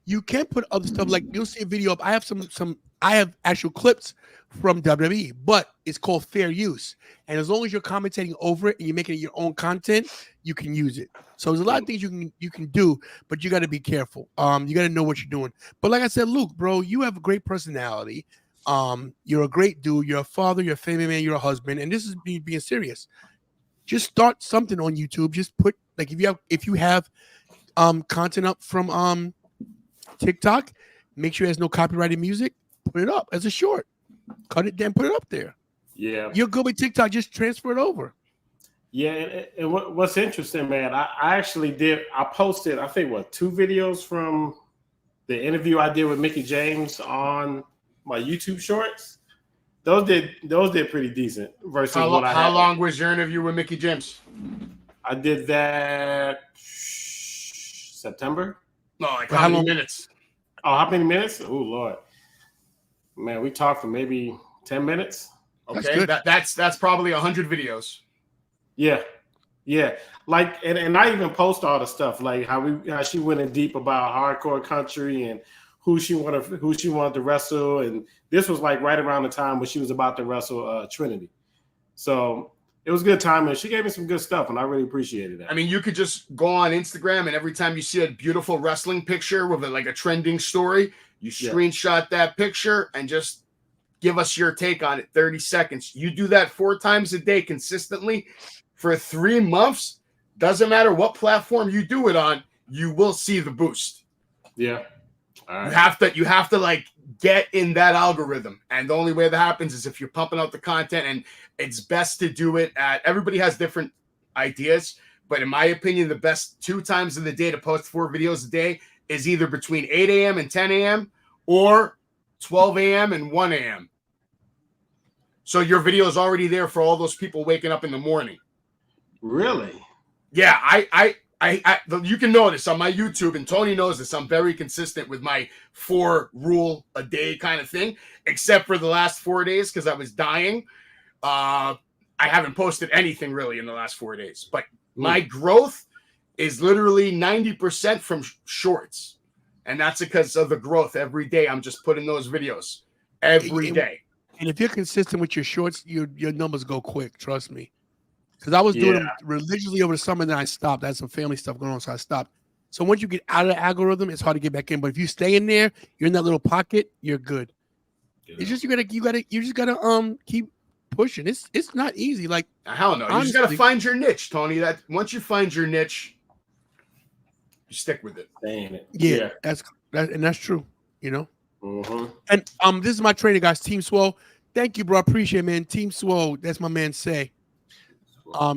Speaker 2: You can't put other stuff like, you'll see a video of, I have actual clips from WWE, but it's called fair use. And as long as you're commentating over it and you're making it your own content, you can use it. So there's a lot of things you can do, but you got to be careful. You got to know what you're doing. But like I said, Luke, bro, you have a great personality. You're a great dude. You're a father. You're a family man. You're a husband. And this is me being serious. Just start something on YouTube. Just put, like, if you have content up from TikTok, make sure there's no copyrighted music. Put it up as a short. Cut it down. Put it up there.
Speaker 3: Yeah,
Speaker 2: you're good with TikTok. Just transfer it over.
Speaker 3: Yeah, and what's interesting, man, I actually did. I posted, I think, 2 videos from the interview I did with Mickie James on my YouTube Shorts. Those did pretty decent. Versus how
Speaker 1: long was your interview with Mickie James?
Speaker 3: I did that September.
Speaker 1: No, like how many minutes?
Speaker 3: Oh, how many minutes? Oh, Lord. Man, we talked for maybe 10 minutes.
Speaker 1: Okay, that's probably 100 videos.
Speaker 3: Yeah. Like, and I even post all the stuff, like how she went in deep about hardcore country and who she wanted to wrestle, and this was like right around the time when she was about to wrestle Trinity. So It was good time, and she gave me some good stuff, and I really appreciated that.
Speaker 1: I mean, you could just go on Instagram, and every time you see a beautiful wrestling picture with like a trending story, you screenshot that picture and just give us your take on it. 30 seconds. You do that 4 times a day consistently for 3 months. Doesn't matter what platform you do it on, you will see the boost.
Speaker 3: Yeah. All right.
Speaker 1: You have to like get in that algorithm. And the only way that happens is if you're pumping out the content, and it's best to do it at, everybody has different ideas, but in my opinion, the best 2 times in the day to post 4 videos a day is either between 8 a.m. and 10 a.m. or 12 a.m. and 1 a.m. So your video is already there for all those people waking up in the morning.
Speaker 3: Really?
Speaker 1: Yeah, you can notice on my YouTube, and Tony knows this, I'm very consistent with my 4 rule a day kind of thing, except for the last 4 days because I was dying. I haven't posted anything really in the last 4 days, but my growth is literally 90% from shorts. And that's because of the growth every day. I'm just putting those videos every day.
Speaker 2: And if you're consistent with your shorts, your numbers go quick. Trust me. Because I was doing them religiously over the summer, and then I stopped. I had some family stuff going on, so I stopped. So once you get out of the algorithm, it's hard to get back in. But if you stay in there, you're in that little pocket, you're good. Yeah. It's just you just gotta keep pushing. It's not easy. Like
Speaker 1: hell no, you just gotta find your niche, Tony. That once you find your niche, you stick with it.
Speaker 2: Yeah, that's true. You know. And this is my trainer, guys. Team Swole. Thank you, bro. I appreciate it, man. Team Swole. That's my man. Say.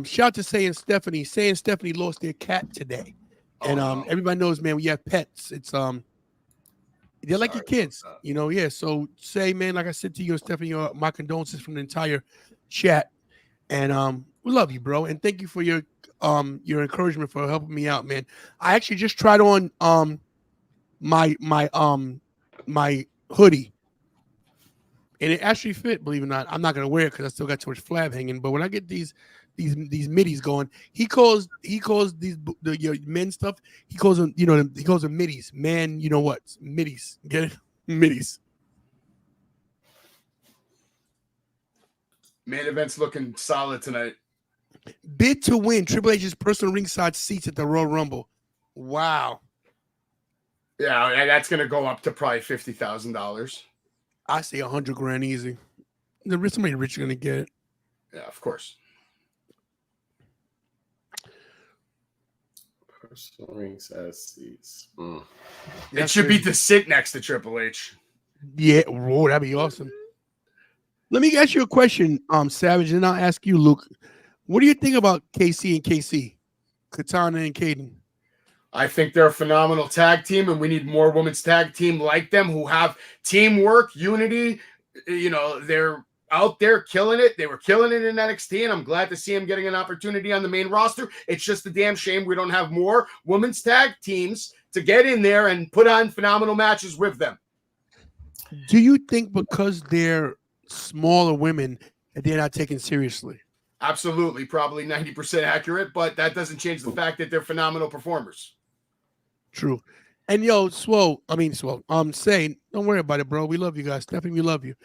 Speaker 2: Shout out to Say and Stephanie. Say and Stephanie lost their cat today, and everybody knows, man. When you have pets, it's they're like your kids, you know. Yeah. So Say, man, like I said to you and Stephanie, my condolences from the entire chat, and we love you, bro, and thank you for your encouragement for helping me out, man. I actually just tried on my hoodie, and it actually fit. Believe it or not, I'm not gonna wear it because I still got too much flab hanging. But when I get these middies going, he calls your men stuff. He calls them, he calls them middies. Man, you know what? Middies. Get it? Middies.
Speaker 1: Main event's looking solid tonight.
Speaker 2: Bid to win Triple H's personal ringside seats at the Royal Rumble. Wow.
Speaker 1: Yeah, that's gonna go up to probably $50,000.
Speaker 2: I say $100,000 easy. Somebody rich is gonna get it.
Speaker 1: Yeah, of course.
Speaker 3: Personal ringside seats.
Speaker 1: It should be to sit next to Triple H.
Speaker 2: Yeah, whoa, that'd be awesome. Let me ask you a question, Savage, and I'll ask you, Luke. What do you think about KC and KC, Katana and Kaden?
Speaker 1: I think they're a phenomenal tag team, and we need more women's tag team like them who have teamwork, unity. They're out there killing it. They were killing it in NXT, and I'm glad to see them getting an opportunity on the main roster. It's just a damn shame we don't have more women's tag teams to get in there and put on phenomenal matches with them.
Speaker 2: Do you think because they're smaller women that they're not taken seriously?
Speaker 1: Absolutely, probably 90% accurate, but that doesn't change the fact that they're phenomenal performers.
Speaker 2: True. And Say, don't worry about it, bro. We love you guys. Stephanie, we love you.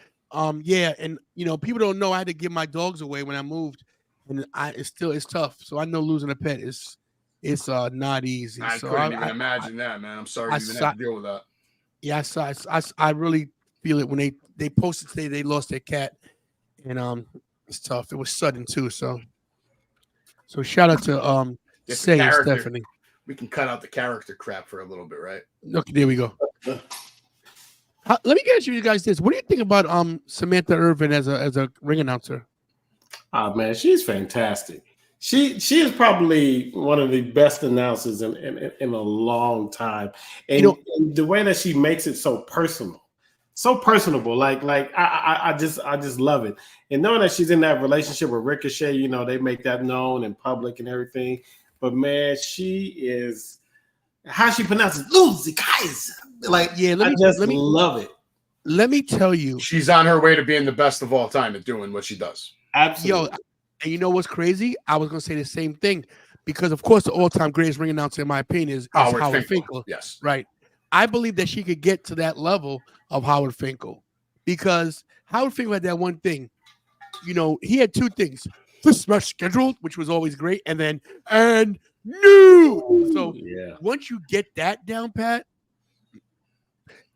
Speaker 2: Yeah, and people don't know I had to give my dogs away when I moved, and it's tough. So I know losing a pet is not easy.
Speaker 1: I couldn't even imagine that, man. I'm sorry you even have to deal with that.
Speaker 2: Yeah, I really feel it when they posted today they lost their cat, and it's tough. It was sudden too. So shout out to Say and Stephanie.
Speaker 1: We can cut out the character crap for a little bit, right?
Speaker 2: Okay, there we go. Let me ask you guys this: what do you think about Samantha Irvin as a ring announcer?
Speaker 3: Oh man, she's fantastic. She is probably one of the best announcers in a long time, and the way that she makes it so personal, so personable. Like I just love it. And knowing that she's in that relationship with Ricochet, they make that known in public and everything. But man, she is how she pronounces Lucy Kaiser. Like, yeah, let me love it.
Speaker 2: Let me tell you,
Speaker 1: she's on her way to being the best of all time at doing what she does.
Speaker 3: Absolutely.
Speaker 2: And you know what's crazy? I was gonna say the same thing because, of course, the all-time greatest ring announcer, in my opinion, is Howard Finkel.
Speaker 1: Yes,
Speaker 2: right. I believe that she could get to that level of Howard Finkel because Howard Finkel had that one thing. He had two things: this match scheduled, which was always great, and then and new. So
Speaker 3: yeah.
Speaker 2: once you get that down, Pat.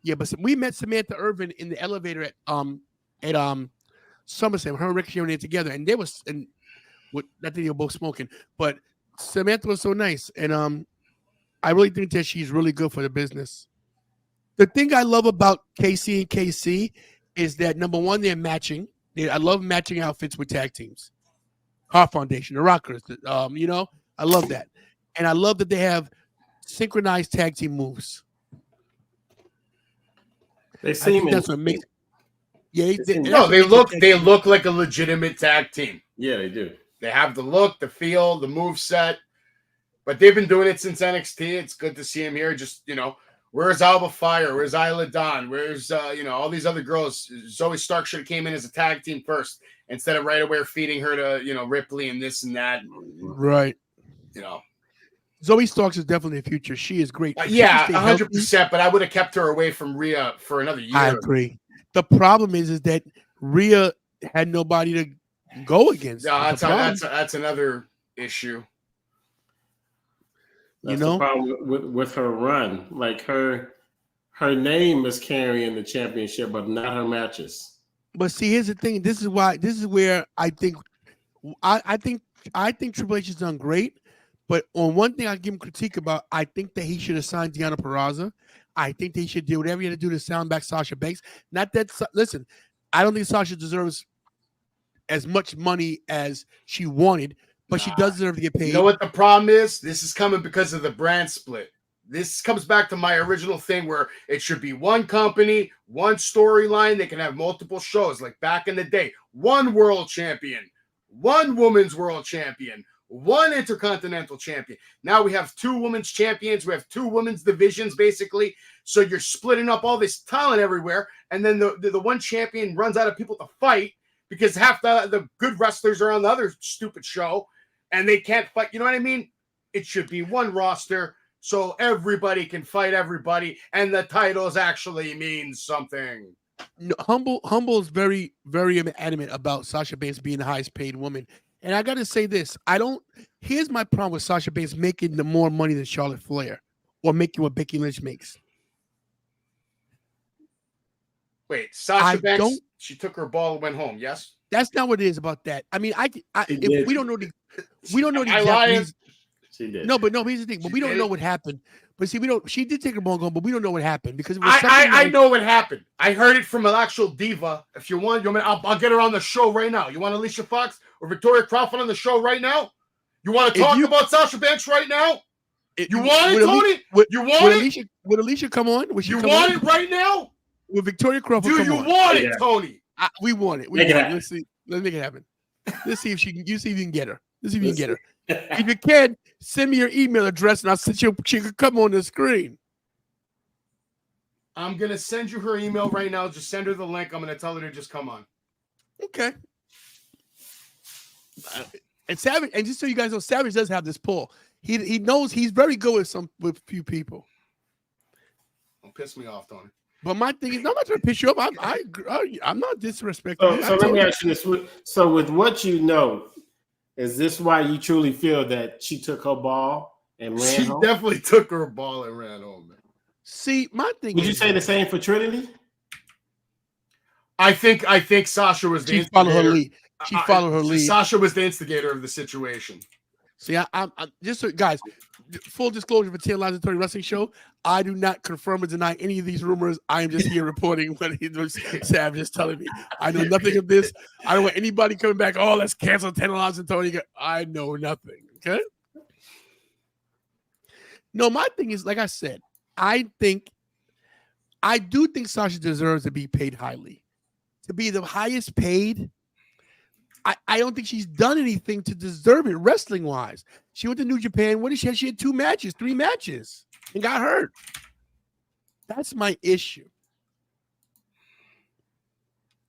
Speaker 2: Yeah, but we met Samantha Irvin in the elevator at SummerSlam. Her and Ricochet were there together, and they was I think they were both smoking. But Samantha was so nice, and I really think that she's really good for the business. The thing I love about KC and KC is that number one, they're matching. I love matching outfits with tag teams. Heart Foundation, the Rockers, I love that, and I love that they have synchronized tag team moves.
Speaker 3: They seem
Speaker 2: that's what makes. Yeah,
Speaker 1: they look like a legitimate tag team.
Speaker 3: Yeah, they do.
Speaker 1: They have the look, the feel, the move set, but they've been doing it since NXT. It's good to see him here. Just where's Alba Fire? Where's Isla Dawn? Where's all these other girls? Zoe Stark should have came in as a tag team first instead of right away feeding her to Ripley and this and that.
Speaker 2: Right. Zoe Starks is definitely the future. She is great.
Speaker 1: 100%. But I would have kept her away from Rhea for another year.
Speaker 2: I agree. The problem is that Rhea had nobody to go against.
Speaker 1: Yeah, that's another issue.
Speaker 3: That's the problem with her run. Like her name is carrying the championship, but not her matches.
Speaker 2: But see, here's the thing. This is where I think Triple H has done great. But on one thing I give him critique about, I think that he should have signed Deonna Purrazzo. I think they should do whatever he had to do to sound back Sasha Banks. Not that, listen, I don't think Sasha deserves as much money as she wanted, but she does deserve to get paid.
Speaker 1: You know what the problem is? This is coming because of the brand split. This comes back to my original thing where it should be one company, one storyline. They can have multiple shows like back in the day. One world champion, one women's world champion, one intercontinental champion. Now we have two women's champions. We have two women's divisions, basically. So you're splitting up all this talent everywhere. And then the one champion runs out of people to fight because half the good wrestlers are on the other stupid show and they can't fight. You know what I mean? It should be one roster so everybody can fight everybody and the titles actually mean something.
Speaker 2: No, Humble is very, very adamant about Sasha Banks being the highest paid woman. And I got to say this. Here's my problem with Sasha Banks making the more money than Charlotte Flair or making what Becky Lynch makes.
Speaker 1: Wait, Sasha Banks, she took her ball and went home, yes?
Speaker 2: That's not what it is about that. I mean, if we don't know the
Speaker 1: reasons.
Speaker 3: She did.
Speaker 2: No, here's the thing. But we don't know what happened. But see, she did take her ball and go, but we don't know what happened because it was
Speaker 1: I know what happened. I heard it from an actual diva. If you want, I'll get her on the show right now. You want Alicia Fox or Victoria Crawford on the show right now? You want to talk about Sasha Banks right now? You want it, Tony? You want it?
Speaker 2: Would Alicia come on?
Speaker 1: You want it right now?
Speaker 2: With Victoria Crawford,
Speaker 1: do you want it, Tony?
Speaker 2: We want it. Let's see. Let's make it happen. Let's see if you can get her. Let's see if you can get her. If you can, send me your email address and I'll send you. She can come on the screen.
Speaker 1: I'm gonna send you her email right now. Just send her the link. I'm gonna tell her to just come on.
Speaker 2: Okay. And Savage, and just so you guys know, Savage does have this pull. He knows he's very good with few people.
Speaker 1: Don't piss me off, Tony.
Speaker 2: But my thing is, I'm not trying to piss you off. I'm not disrespecting.
Speaker 3: So let me ask you this: so with what you know, is this why you truly feel that she took her ball and ran home?
Speaker 1: She definitely took her ball and ran home, man.
Speaker 2: See, my thing.
Speaker 3: Would you say the same for Trinity?
Speaker 1: I think Sasha was the
Speaker 2: instigator. Followed her lead. She followed her lead.
Speaker 1: Sasha was the instigator of the situation.
Speaker 2: See, I'm just so, guys. Full disclosure for Tantalization Wrestling Show. I do not confirm or deny any of these rumors. I am just here reporting what Sav just telling me. I know nothing of this. I don't want anybody coming back. Oh, let's cancel Tantalization Tony. I know nothing. Okay. No, my thing is, like I said, I do think Sasha deserves to be paid highly. To be the highest paid, I don't think she's done anything to deserve it wrestling wise. She went to New Japan. What did she have? She had 3 matches, and got hurt. That's my issue.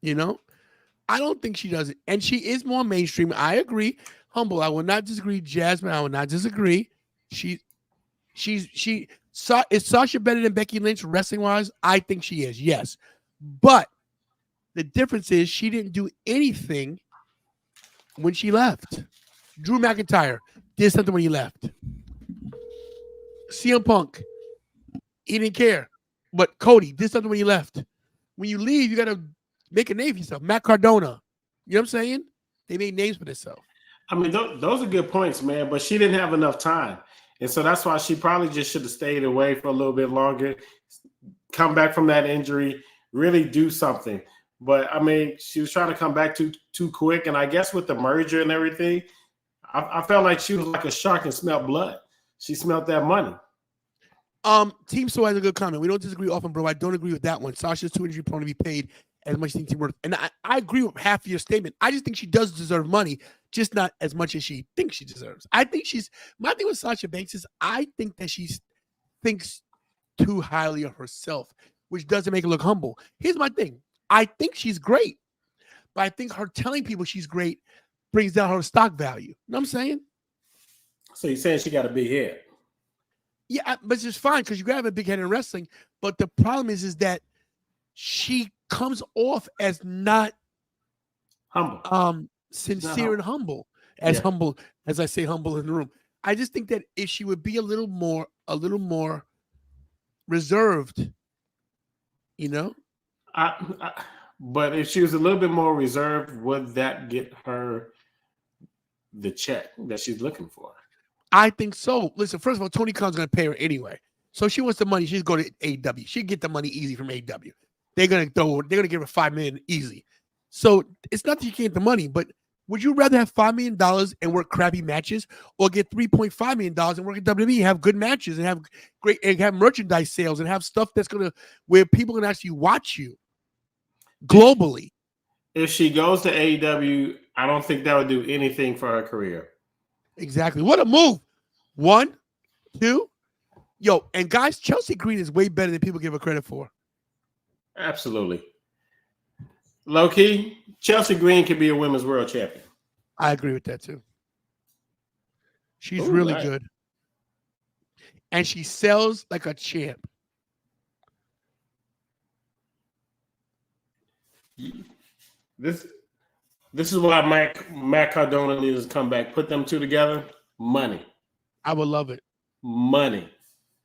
Speaker 2: I don't think she does it, and she is more mainstream. I agree. Humble, I will not disagree. Jasmine, I will not disagree. Is Sasha better than Becky Lynch wrestling wise? I think she is. Yes, but the difference is she didn't do anything when she left. Drew McIntyre did something when he left. CM Punk, he didn't care. But Cody did something when he left. When you leave, you got to make a name for yourself. Matt Cardona. You know what I'm saying? They made names for themselves.
Speaker 3: I mean, those are good points, man. But she didn't have enough time. And so that's why she probably just should have stayed away for a little bit longer, come back from that injury, really do something. But, I mean, she was trying to come back too quick. And I guess with the merger and everything, I felt like she was like a shark and smelled blood. She smelled that money.
Speaker 2: Team So has a good comment. We don't disagree often, bro. I don't agree with that one. Sasha's too injury prone to be paid as much as she's worth. And I agree with half of your statement. I just think she does deserve money, just not as much as she thinks she deserves. I think my thing with Sasha Banks is I think that she thinks too highly of herself, which doesn't make her look humble. Here's my thing. I think she's great, but I think her telling people she's great brings down her stock value. You know what I'm saying?
Speaker 3: So you're saying she got a big head?
Speaker 2: Yeah, but it's just fine because you gotta have a big head in wrestling. But the problem is that she comes off as not
Speaker 3: humble,
Speaker 2: sincere and humble. Humble as I say, humble in the room. I just think that if she would be a little more reserved, you know.
Speaker 3: But if she was a little bit more reserved, would that get her the check that she's looking for?
Speaker 2: I think so. Listen, first of all, Tony Khan's going to pay her anyway. So she wants the money. She's going to AEW. She'd get the money easy from AEW. They're going to give her $5 million easy. So it's not that you can't get the money, but would you rather have $5 million and work crappy matches or get $3.5 million and work at WWE and have good matches and have merchandise sales and have stuff that's going to, where people can actually watch you globally?
Speaker 3: If she goes to AEW, I don't think that would do anything for her career.
Speaker 2: Exactly. What a move. 1, 2. Yo, and guys, Chelsea Green is way better than people give her credit for.
Speaker 3: Absolutely. Low key, Chelsea Green could be a women's world champion.
Speaker 2: I agree with that too. She's really good. And she sells like a champ.
Speaker 3: This is why Matt Cardona needs to come back. Put them two together. Money.
Speaker 2: I would love it.
Speaker 3: Money.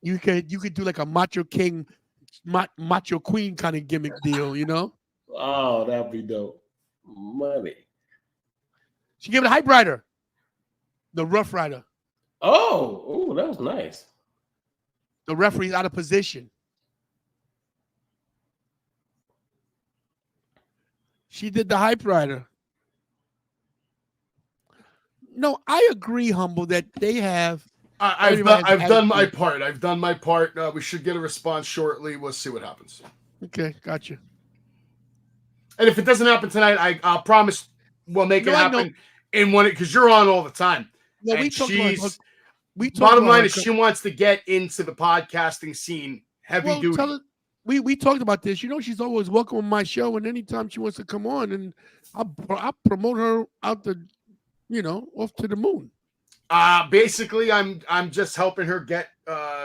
Speaker 2: You could do like a Macho King, Macho Queen kind of gimmick deal, you know?
Speaker 3: Oh, that'd be dope. Money.
Speaker 2: She gave it a Hype Rider. The Rough Rider.
Speaker 3: Oh, that was nice.
Speaker 2: The referee's out of position. She did the Hype Rider. No, I agree, Humble, that they have.
Speaker 1: I've done my part. I've done my part. We should get a response shortly. We'll see what happens.
Speaker 2: Okay, gotcha.
Speaker 1: And if it doesn't happen tonight, I'll promise we'll make it happen. Because you're on all the time.
Speaker 2: No,
Speaker 1: bottom line is she wants to get into the podcasting scene heavy duty.
Speaker 2: We talked about this. You know, she's always welcome on my show, and anytime she wants to come on, and I'll promote her out off to the moon.
Speaker 1: Basically, I'm just helping her get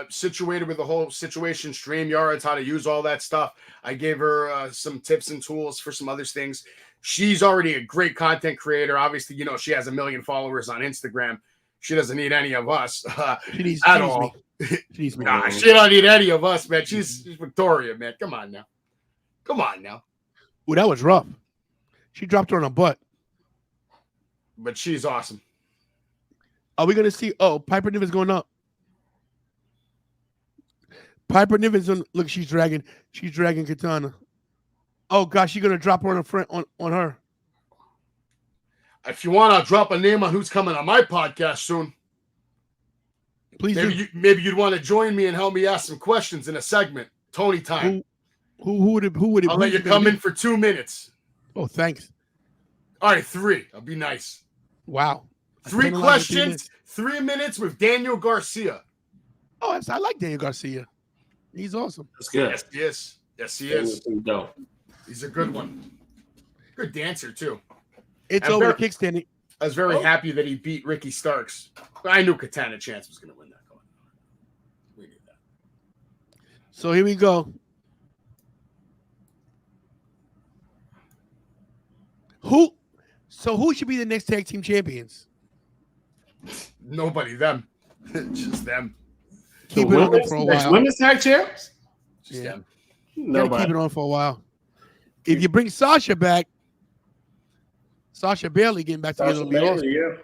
Speaker 1: situated with the whole situation, StreamYards, how to use all that stuff. I gave her some tips and tools for some other things. She's already a great content creator. Obviously, she has 1 million followers on Instagram. She doesn't need any of us at all. She don't need any of us, man. She's Victoria, man. Come on now.
Speaker 2: Ooh, that was rough. She dropped her on her butt.
Speaker 1: But she's awesome.
Speaker 2: Are we going to see? Oh, Piper Niven's going up. Piper Niven's on. Look, she's dragging Katana. Oh gosh, she's going to drop her on the front on her.
Speaker 1: If you want, I'll drop a name on who's coming on my podcast soon.
Speaker 2: Please
Speaker 1: maybe you'd want to join me and help me ask some questions in a segment. Tony time.
Speaker 2: Who would it?
Speaker 1: I'll let you come in for 2 minutes.
Speaker 2: Oh, thanks.
Speaker 1: All right, 3. I'll be nice.
Speaker 2: Wow.
Speaker 1: 3 questions, 3 minutes with Daniel Garcia.
Speaker 2: Oh, I like Daniel Garcia. He's awesome.
Speaker 3: That's good.
Speaker 1: Yes, he is. He's a good one. Good dancer too.
Speaker 2: It's over the kickstanding.
Speaker 1: I was very happy that he beat Ricky Starks. I knew Katana Chance was going to win that. We knew that.
Speaker 2: So here we go. So who should be the next tag team champions?
Speaker 1: Nobody, them. Just them.
Speaker 2: Keep it on for a while.
Speaker 3: Women's tag champs?
Speaker 1: Just them.
Speaker 2: Gotta keep it on for a while. If you bring Sasha back, Sasha Bailey getting back together.
Speaker 3: Yeah.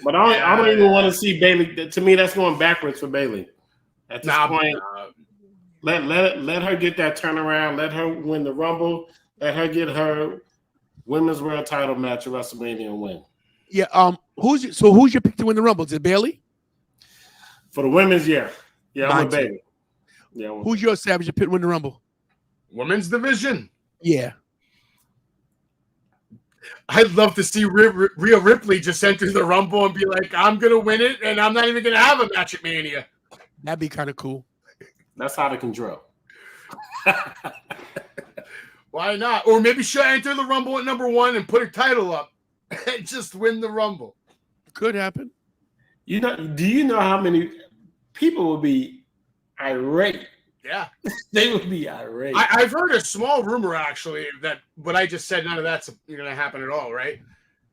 Speaker 3: But I don't even want to see Bailey. To me, that's going backwards for Bailey. At this point, let her get that turnaround. Let her win the Rumble. Let her get her women's world title match at WrestleMania and win.
Speaker 2: Yeah. Who's your pick to win the Rumble? Is it Bailey?
Speaker 3: For the women's, yeah. I'm with Bailey. Yeah.
Speaker 2: Who's your Savage pick to win the Rumble?
Speaker 1: Women's division.
Speaker 2: Yeah.
Speaker 1: I'd love to see Rhea Ripley just enter the Rumble and be like, I'm going to win it, and I'm not even going to have a match at Mania.
Speaker 2: That'd be kind of cool.
Speaker 3: That's out of control.
Speaker 1: Why not? Or maybe she'll enter the Rumble at number 1 and put her title up and just win the Rumble.
Speaker 2: Could happen.
Speaker 3: Do you know how many people will be irate?
Speaker 1: Yeah.
Speaker 3: They would be irate.
Speaker 1: I've heard a small rumor, actually, that what I just said, none of that's going to happen at all, right? Yeah.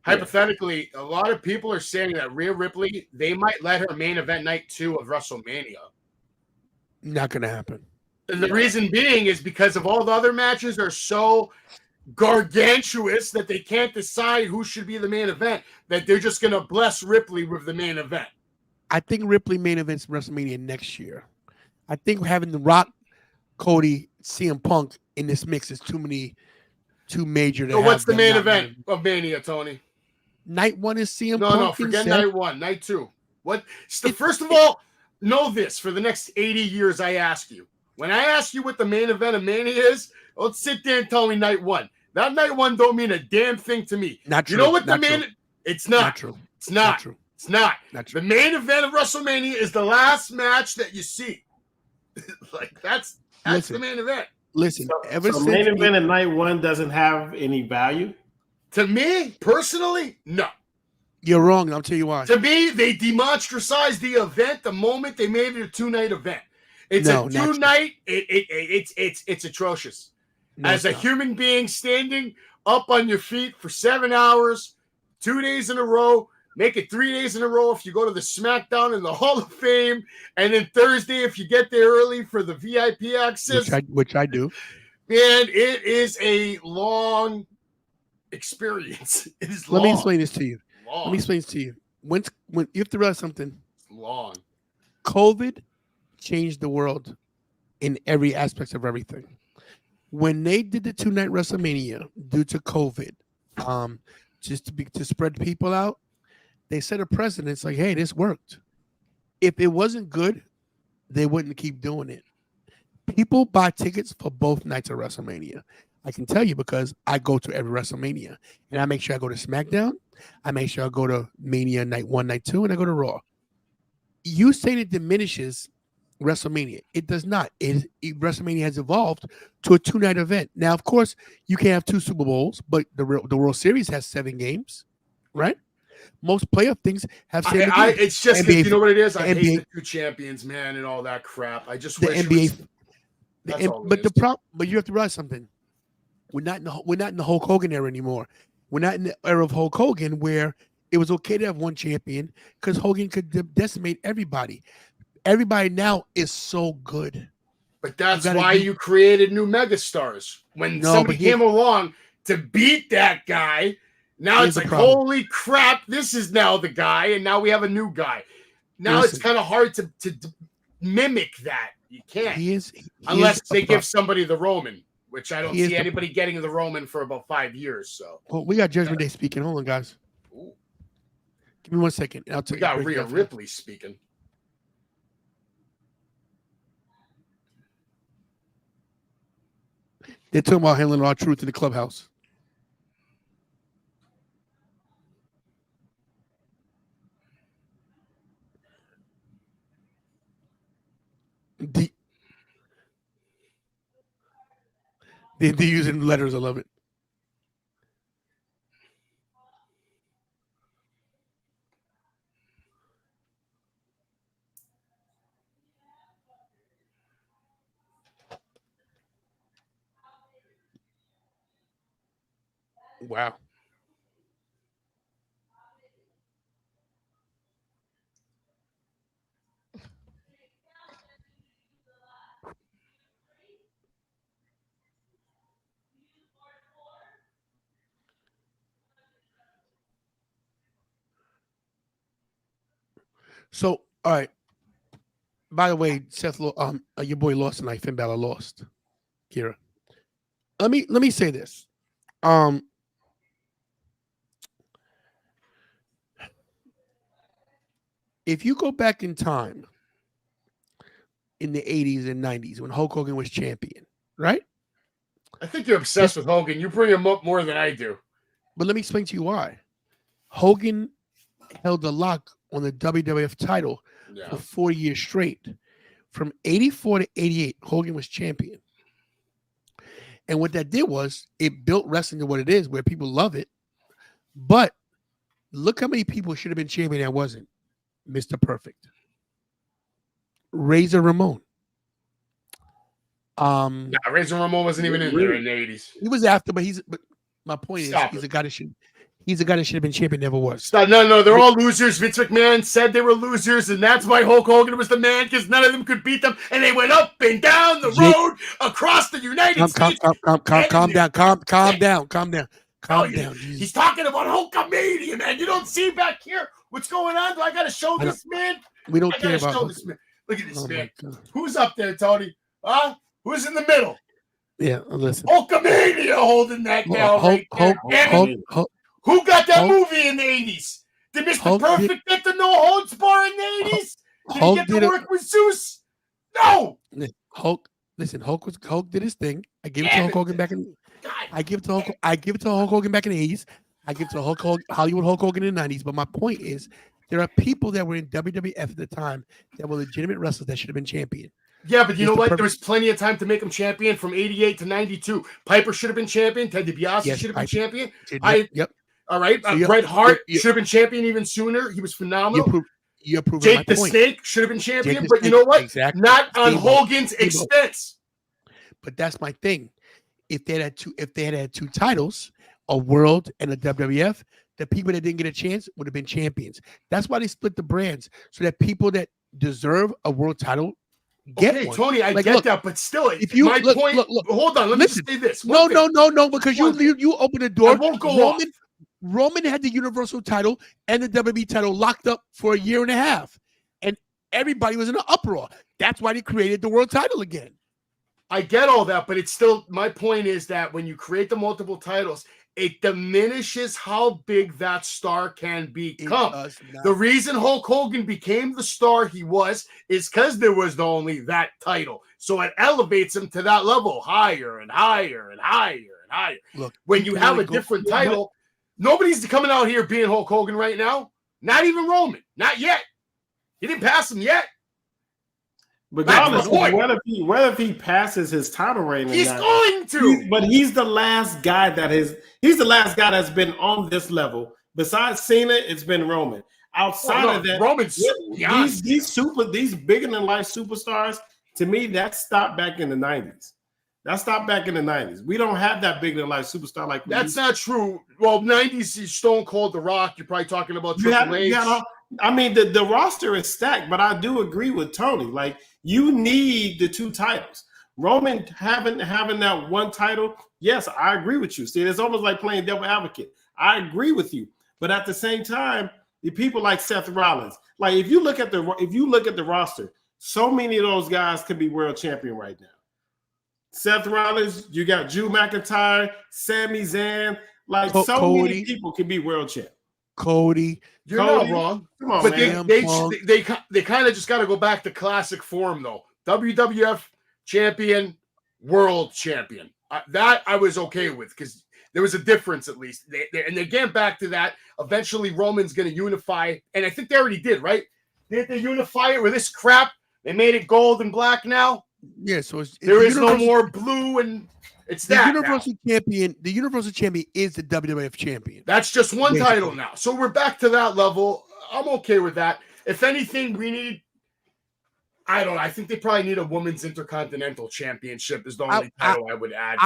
Speaker 1: Hypothetically, a lot of people are saying that Rhea Ripley, they might let her main event night 2 of WrestleMania.
Speaker 2: Not going to happen.
Speaker 1: And the reason being is because of all the other matches are so gargantuous that they can't decide who should be the main event, that they're just going to bless Ripley with the main event.
Speaker 2: I think Ripley main events WrestleMania next year. I think having The Rock, Cody, CM Punk in this mix is too major.
Speaker 1: So what's the main event of Mania, Tony?
Speaker 2: Night 1 is CM
Speaker 1: Punk. No, forget night 1. Night 2. First of all, know this. For the next 80 years, I ask you. When I ask you what the main event of Mania is, let's sit there and tell me night 1. That night 1 don't mean a damn thing to me.
Speaker 2: Not true.
Speaker 1: You know what
Speaker 2: not
Speaker 1: the main?
Speaker 2: True.
Speaker 1: It's not.
Speaker 2: Not true.
Speaker 1: It's not.
Speaker 2: Not true.
Speaker 1: It's not.
Speaker 2: Not true.
Speaker 1: The main event of WrestleMania is the last match that you see. That's the main event.
Speaker 2: Listen,
Speaker 3: so main event at night 1 doesn't have any value?
Speaker 1: To me, personally, no.
Speaker 2: You're wrong. I'll tell you why.
Speaker 1: To me, they demonstracized the event the moment they made it a 2-night event. It's a 2-night. It's atrocious. As a human being standing up on your feet for 7 hours, 2 days in a row, make it 3 days in a row if you go to the SmackDown in the Hall of Fame, and then Thursday if you get there early for the VIP access.
Speaker 2: Which I do.
Speaker 1: Man, it is a long experience. It is long.
Speaker 2: Let me explain this to you.
Speaker 1: Long.
Speaker 2: Let me explain this to you. When you have to realize something.
Speaker 1: Long. COVID
Speaker 2: changed the world in every aspect of everything. When they did the 2-night WrestleMania due to COVID, just to spread people out, they set a precedent. It's like, hey, this worked. If it wasn't good, they wouldn't keep doing it. People buy tickets for both nights of WrestleMania. I can tell you because I go to every WrestleMania, and I make sure I go to SmackDown. I make sure I go to Mania night 1, night 2, and I go to Raw. You saying it diminishes WrestleMania. It does not. WrestleMania has evolved to a 2-night event. Now, of course, you can have 2 Super Bowls, but the World Series has 7 games, right? Most playoff things have 7 games.
Speaker 1: It's just
Speaker 2: NBA,
Speaker 1: you know what it is. I
Speaker 2: NBA,
Speaker 1: hate the 2 champions, man, and all that crap. I just wish
Speaker 2: NBA. But you have to realize something. We're not in the Hulk Hogan era anymore. We're not in the era of Hulk Hogan where it was okay to have 1 champion because Hogan could decimate everybody. Everybody now is so good.
Speaker 1: But that's why you created new megastars. When somebody came along to beat that guy, now it's like, holy crap, this is now the guy, and now we have a new guy. Now it's kind of hard to mimic that. You can't. Unless they give somebody the Roman, which I don't see anybody getting the Roman for about 5 years. So
Speaker 2: well, we got Judgment Day speaking. Hold on, guys. Ooh. Give me 1 second. I'll tell you.
Speaker 1: We got Rhea Ripley speaking.
Speaker 2: They're talking about handling our truth in the clubhouse. They're using letters. I love it. Wow. So, all right. By the way, Seth, your boy lost tonight. Finn Bálor lost. Kira, let me say this. If you go back in time, in the 80s and 90s when Hulk Hogan was champion, right?
Speaker 1: I think you're obsessed with Hogan. You bring him up more than I do.
Speaker 2: But let me explain to you why. Hogan held the lock on the WWF title for 4 years straight. From 84 to 88, Hogan was champion. And what that did was it built wrestling to what it is, where people love it. But look how many people should have been champion that wasn't. Mr. Perfect. Razor Ramon.
Speaker 1: Razor Ramon wasn't even in there in the 80s.
Speaker 2: He was after, but my point is he's a guy that should have been champion, never was.
Speaker 1: No, they're all losers. Vince McMahon said they were losers, and that's why Hulk Hogan was the man, because none of them could beat them, and they went up and down the road across the United States.
Speaker 2: Calm down.
Speaker 1: He's talking about Hulkamania, man. You don't see back here what's going on? Do I got to show this man?
Speaker 2: We don't care about
Speaker 1: this man. Look at this man. Who's up there, Tony? Huh? Who's in the middle?
Speaker 2: Yeah, listen.
Speaker 1: Hulkamania holding that down right there. Who got that movie in the 80s? Did Mr. Perfect get the no holds bar in the 80s? Did he get to work with Zeus? No.
Speaker 2: Hulk did his thing. I give it to Hulk Hogan back in. I give it to Hulk Hogan back in the 80s. I give it to Hollywood Hulk Hogan in the 90s. But my point is, there are people that were in WWF at the time that were legitimate wrestlers that should have been champion.
Speaker 1: Yeah, but you know what? There was plenty of time to make him champion from 88 to 92. Piper should have been champion. Ted DiBiase should have been champion.
Speaker 2: Yep.
Speaker 1: All right. Bret Hart should have been champion even sooner. He was phenomenal.
Speaker 2: You're proving
Speaker 1: Jake
Speaker 2: my
Speaker 1: the
Speaker 2: point.
Speaker 1: Snake should have been champion. But you know what?
Speaker 2: Exactly.
Speaker 1: Not on Hogan's expense.
Speaker 2: But that's my thing. If they had two titles, a world and a WWF, the people that didn't get a chance would have been champions. That's why they split the brands, so that people that deserve a world title get one.
Speaker 1: Tony, I get that, but still,
Speaker 2: if you
Speaker 1: look, hold on, let me say this.
Speaker 2: No, because you open the door.
Speaker 1: I won't go
Speaker 2: Roman had the Universal title and the WWE title locked up for a year and a half, and everybody was in an uproar. That's why they created the world title again.
Speaker 1: I get all that, but it's still, my point is that when you create the multiple titles, it diminishes how big that star can become. The reason Hulk Hogan became the star he was is because there was only that title. So it elevates him to that level higher and higher and higher and higher.
Speaker 2: Look,
Speaker 1: when you have a different title, nobody's coming out here being Hulk Hogan right now. Not even Roman. Not yet. He didn't pass him yet.
Speaker 3: Regardless, whether if he passes his title reign,
Speaker 1: he's going to.
Speaker 3: But he's the last guy that's been on this level. Besides Cena, it's been Roman. Outside of that,
Speaker 1: Roman's
Speaker 3: these bigger than life superstars. To me, that stopped back in the 90s. We don't have that bigger than life superstar like
Speaker 1: that's not true. Well, 90s is Stone Cold, The Rock. You're probably talking about Triple H.
Speaker 3: I mean, the roster is stacked, but I do agree with Tony. Like, you need the two titles. Roman having that one title, yes, I agree with you. See, it's almost like playing devil advocate. I agree with you, but at the same time, the people like Seth Rollins, like if you look at the roster, so many of those guys could be world champion right now. Seth Rollins, you got Drew McIntyre, Sami Zayn, like many people can be world champ.
Speaker 2: Cody,
Speaker 1: you're not wrong. Come on, but man. They kind of just got to go back to classic form, though. WWF champion, world champion. That I was okay with because there was a difference at least. They get back to that. Eventually, Roman's going to unify, and I think they already did, right? Did they unify it with this crap? They made it gold and black now.
Speaker 2: Yeah, so
Speaker 1: there is no more blue and. It's
Speaker 2: the Universal Champion. The Universal Champion is the WWF champion.
Speaker 1: That's just one title now. So we're back to that level. I'm okay with that. If anything, we need. I don't know. I think they probably need a women's intercontinental championship. Is the only title I would add.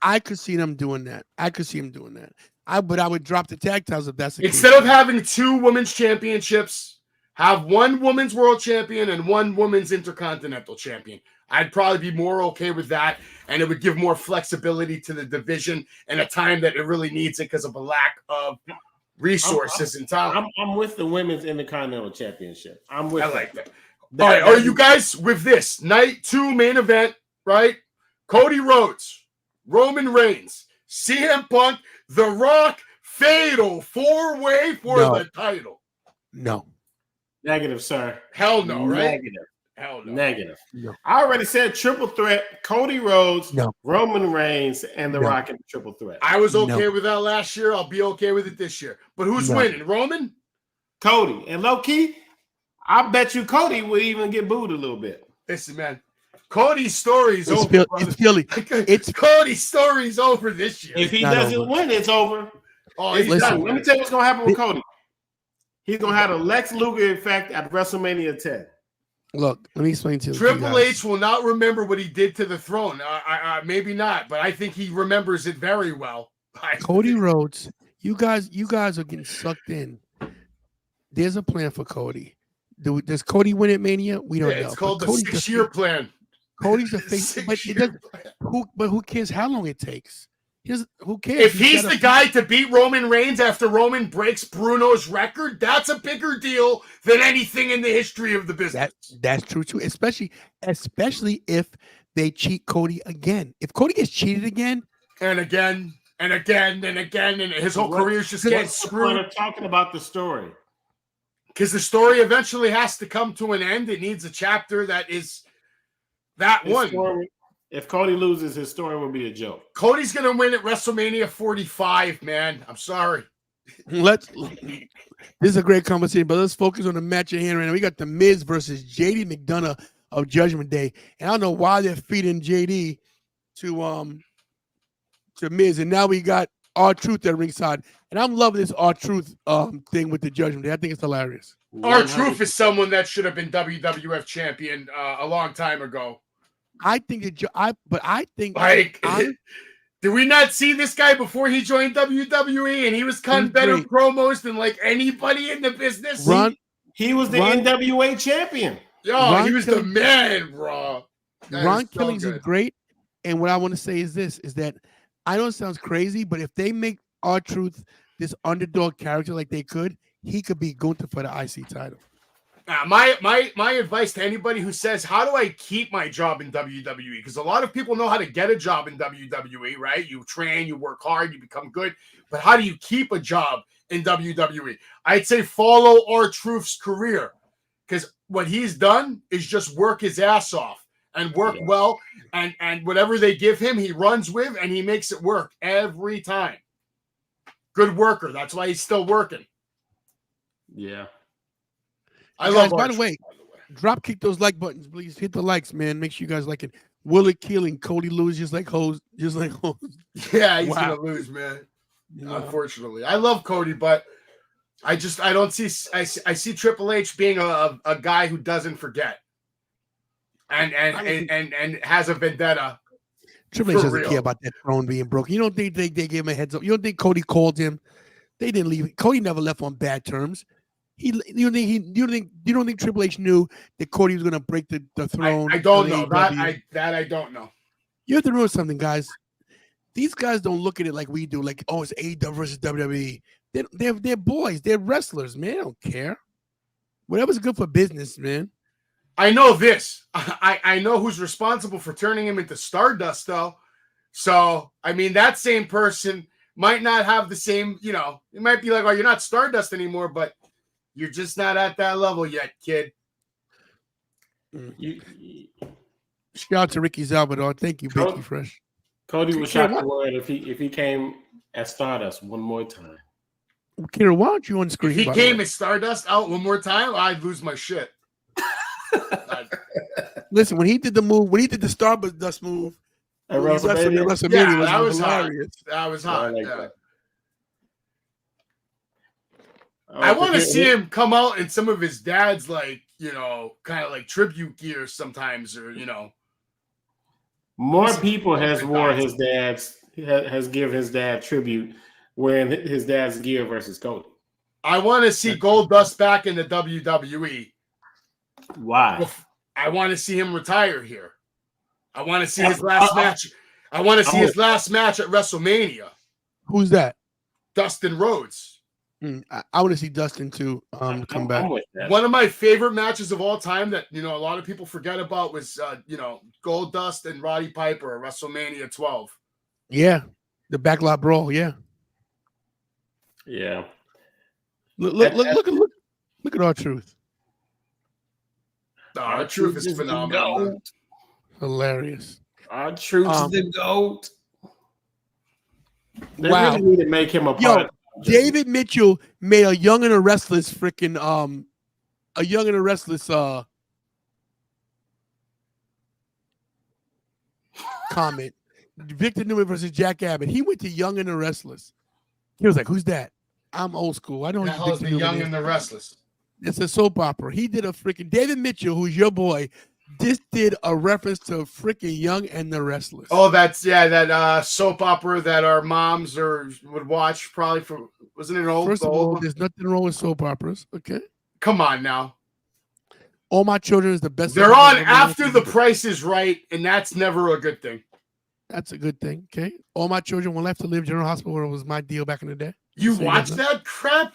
Speaker 2: I could see them doing that. But I would drop the tag titles if that's the
Speaker 1: instead of having two women's championships, have one women's world champion and one women's intercontinental champion. I'd probably be more okay with that, and it would give more flexibility to the division and a time that it really needs it because of a lack of resources and talent.
Speaker 3: I'm with the women's Intercontinental Championship. I'm with.
Speaker 1: I like that. All right, are you guys with this night 2 main event? Right, Cody Rhodes, Roman Reigns, CM Punk, The Rock, fatal 4-way for the title.
Speaker 2: No.
Speaker 3: Negative, sir.
Speaker 1: Hell no, right?
Speaker 3: Negative.
Speaker 1: Hell no.
Speaker 3: Negative.
Speaker 2: No.
Speaker 3: I already said triple threat: Cody Rhodes,
Speaker 2: No.
Speaker 3: Roman Reigns, and The Rock in the triple threat.
Speaker 1: I was okay with that last year. I'll be okay with it this year. But who's winning? Roman?
Speaker 3: Cody. And low key, I bet you Cody will even get booed a little bit.
Speaker 1: Listen, man. Cody's story's over.
Speaker 2: It's Philly.
Speaker 1: Cody's story's over this year.
Speaker 3: If he doesn't win, it's over.
Speaker 1: Oh,
Speaker 3: it's done. Let me tell you what's gonna happen with Cody. He's gonna have a Lex Luger effect at WrestleMania 10.
Speaker 2: Look, let me explain to you.
Speaker 1: Triple H will not remember what he did to the throne. Maybe not, but I think he remembers it very well.
Speaker 2: Cody Rhodes, you guys are getting sucked in. There's a plan for Cody. Does Cody win at Mania? We don't know.
Speaker 1: It's called the 6-year plan.
Speaker 2: Cody's the face, but who cares how long it takes? Who cares?
Speaker 1: If he's the guy to beat Roman Reigns after Roman breaks Bruno's record, that's a bigger deal than anything in the history of the business.
Speaker 2: That's true too, especially if they cheat Cody again. If Cody gets cheated again
Speaker 1: and again and again and again, and his whole career's just getting screwed.
Speaker 3: We're talking about the story.
Speaker 1: Because the story eventually has to come to an end. It needs a chapter that is that
Speaker 3: His
Speaker 1: one.
Speaker 3: Story, if Cody loses, his story will be a joke.
Speaker 1: Cody's going to win at WrestleMania 45, man. I'm sorry.
Speaker 2: This is a great conversation, but let's focus on the match at hand right now. We got The Miz versus JD McDonough of Judgment Day. And I don't know why they're feeding JD to Miz. And now we got R-Truth at ringside. And I'm loving this R-Truth thing with the Judgment Day. I think it's hilarious.
Speaker 1: R-Truth is someone that should have been WWF champion a long time ago.
Speaker 2: I think did
Speaker 1: we not see this guy before he joined WWE and he was cutting better promos than like anybody in the business?
Speaker 3: He was the NWA champion.
Speaker 1: Yo, he was the man, bro.
Speaker 2: Ron Killings is great. And what I want to say is this, is that I know it sounds crazy, but if they make R-Truth this underdog character like they could, he could be Gunther for the IC title.
Speaker 1: My advice to anybody who says, how do I keep my job in WWE? Because a lot of people know how to get a job in WWE, right? You train, you work hard, you become good. But how do you keep a job in WWE? I'd say follow R-Truth's career. Because what he's done is just work his ass off and work well. And whatever they give him, he runs with and he makes it work every time. Good worker. That's why he's still working.
Speaker 3: Yeah.
Speaker 2: I love. By the way, drop kick those like buttons, please. Hit the likes, man. Make sure you guys like it. Will it killing Cody lose just like hoes?
Speaker 1: Yeah, he's gonna lose, man. Unfortunately, I love Cody, but I don't see. I see Triple H being a guy who doesn't forget, and has a vendetta.
Speaker 2: Triple H doesn't care about that throne being broken. You don't think they gave him a heads up? You don't think Cody called him? They didn't leave. Cody never left on bad terms. You don't think Triple H knew that Cody was going to break the throne?
Speaker 1: I don't know that. I don't know.
Speaker 2: You have to remember something, guys. These guys don't look at it like we do. Like, oh, it's AEW versus WWE. They're boys. They're wrestlers, man. I don't care. Whatever's good for business, man.
Speaker 1: I know this. I know who's responsible for turning him into Stardust, though. So I mean, that same person might not have the same. You know, it might be like, oh, you're not Stardust anymore, but you're just not at that level yet, kid.
Speaker 2: Shout out to Ricky Salvador. Thank you, Becky Fresh.
Speaker 3: Cody was shocked the word if he came as Stardust one more time.
Speaker 2: Kira, why don't you on screen?
Speaker 1: If he came as Stardust out one more time, I'd lose my shit.
Speaker 2: Listen, when he did the Stardust move
Speaker 3: at WrestleMania,
Speaker 1: that was
Speaker 2: hilarious.
Speaker 1: That was hot.
Speaker 3: That.
Speaker 1: I want to see him come out in some of his dad's, like, you know, kind of like tribute gear sometimes, or, you know.
Speaker 3: More people has given his dad tribute wearing his dad's gear versus Cody.
Speaker 1: I want to see Goldust back in the WWE.
Speaker 3: Why?
Speaker 1: I want to see him retire here. I want to see his last match. I want to see his last match at WrestleMania.
Speaker 2: Who's that?
Speaker 1: Dustin Rhodes.
Speaker 2: I want to see Dustin too. Come back.
Speaker 3: I'm with that.
Speaker 1: One of my favorite matches of all time that a lot of people forget about was Goldust and Roddy Piper at WrestleMania 12.
Speaker 2: Yeah, the backlot brawl. Yeah.
Speaker 3: Yeah.
Speaker 2: Look at our truth.
Speaker 1: Our truth is phenomenal. Man.
Speaker 2: Hilarious.
Speaker 3: Our truth is the GOAT. They
Speaker 2: Wow.
Speaker 3: really need to make him a part.
Speaker 2: David Mitchell made a Young and the Restless freaking comment. Victor Newman versus Jack Abbott. He went to Young and the Restless. He was like, "Who's that?" I'm old school. I don't know who
Speaker 1: the Young and the Restless.
Speaker 2: It's a soap opera. He did a freaking David Mitchell, who's your boy. This did a reference to freaking Young and the Restless.
Speaker 1: Oh, that's that soap opera that our moms would watch probably for. Wasn't it old?
Speaker 2: First of all, there's nothing wrong with soap operas. Okay,
Speaker 1: come on now.
Speaker 2: All My Children is the best.
Speaker 1: They're on after The Price is Right, and that's never a good thing.
Speaker 2: That's a good thing. Okay, All My Children, One Life to Live, General Hospital was my deal back in the day.
Speaker 1: You watched that crap?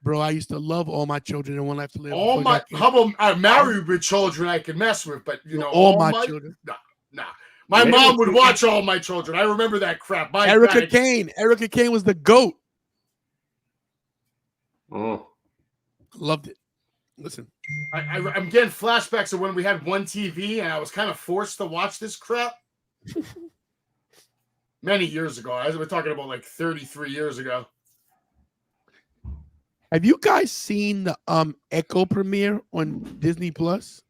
Speaker 2: Bro, I used to love All My Children and One Life to Live.
Speaker 1: How about Married with Children I could mess with, but
Speaker 2: All My Children.
Speaker 1: Nah. My mom would watch All My Children. I remember that crap.
Speaker 2: Erica Kane. Erica Kane was the GOAT.
Speaker 3: Oh.
Speaker 2: Loved it. Listen.
Speaker 1: I'm getting flashbacks of when we had one TV and I was kind of forced to watch this crap. Many years ago. We're talking about like 33 years ago.
Speaker 2: Have you guys seen the Echo premiere on Disney Plus?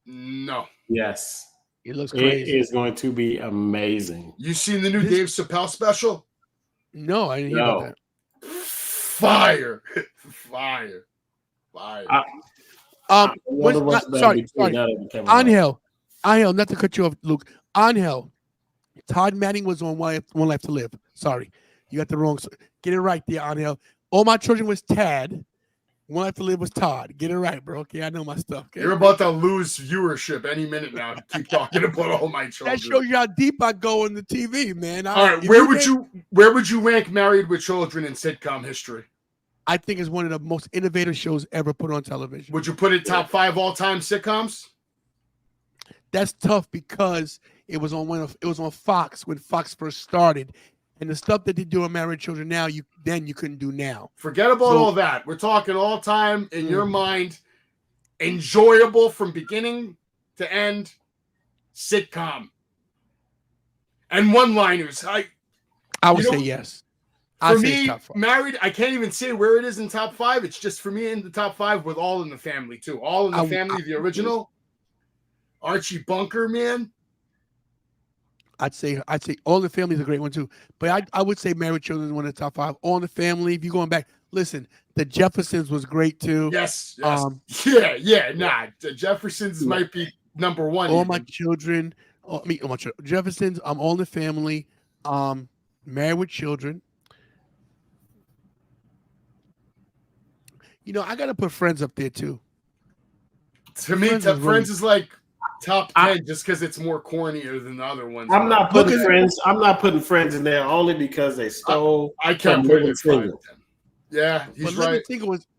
Speaker 1: No.
Speaker 3: Yes.
Speaker 2: It looks crazy.
Speaker 3: It is going to be amazing.
Speaker 1: You seen the new Dave Chappelle special?
Speaker 2: No, I didn't hear about that.
Speaker 1: Fire.
Speaker 2: Sorry. Angel, not to cut you off, Luke. Angel, Todd Manning was on One Life to Live. Sorry, you got the wrong. Get it right there, Angel. All My Children was Tad. One Life to Live was Todd. Get it right, bro. Okay, I know my stuff. Okay?
Speaker 1: You're about to lose viewership any minute now. Keep talking about All My Children.
Speaker 2: That shows you how deep I go in the TV, man.
Speaker 1: All right, where would you rank Married with Children in sitcom history?
Speaker 2: I think it's one of the most innovative shows ever put on television.
Speaker 1: Would you put it top 5 all-time sitcoms?
Speaker 2: That's tough because it was on Fox when Fox first started. And the stuff that they do on Married Children now, you couldn't do now.
Speaker 1: Forget about all that. We're talking all time in your mind, enjoyable from beginning to end, sitcom, and one-liners.
Speaker 2: I would say yes.
Speaker 1: For me, Married, I can't even say where it is in top 5. It's just for me in the top 5 with All in the Family too. All in the Family, the original. Archie Bunker, man.
Speaker 2: I'd say All in the Family is a great one too. But I would say Married Children is one of the top 5. All in the Family, if you're going back, listen, The Jeffersons was great too.
Speaker 1: Yes. The Jeffersons might be number 1.
Speaker 2: All My Children. All My Children. Jeffersons, All in the Family, Married with Children. I gotta put Friends up there too.
Speaker 1: To me, Friends is like top 10 just because it's more cornier than the other ones.
Speaker 3: I'm not putting Friends in there only because they stole.
Speaker 1: I can't put it in. Yeah, he's right.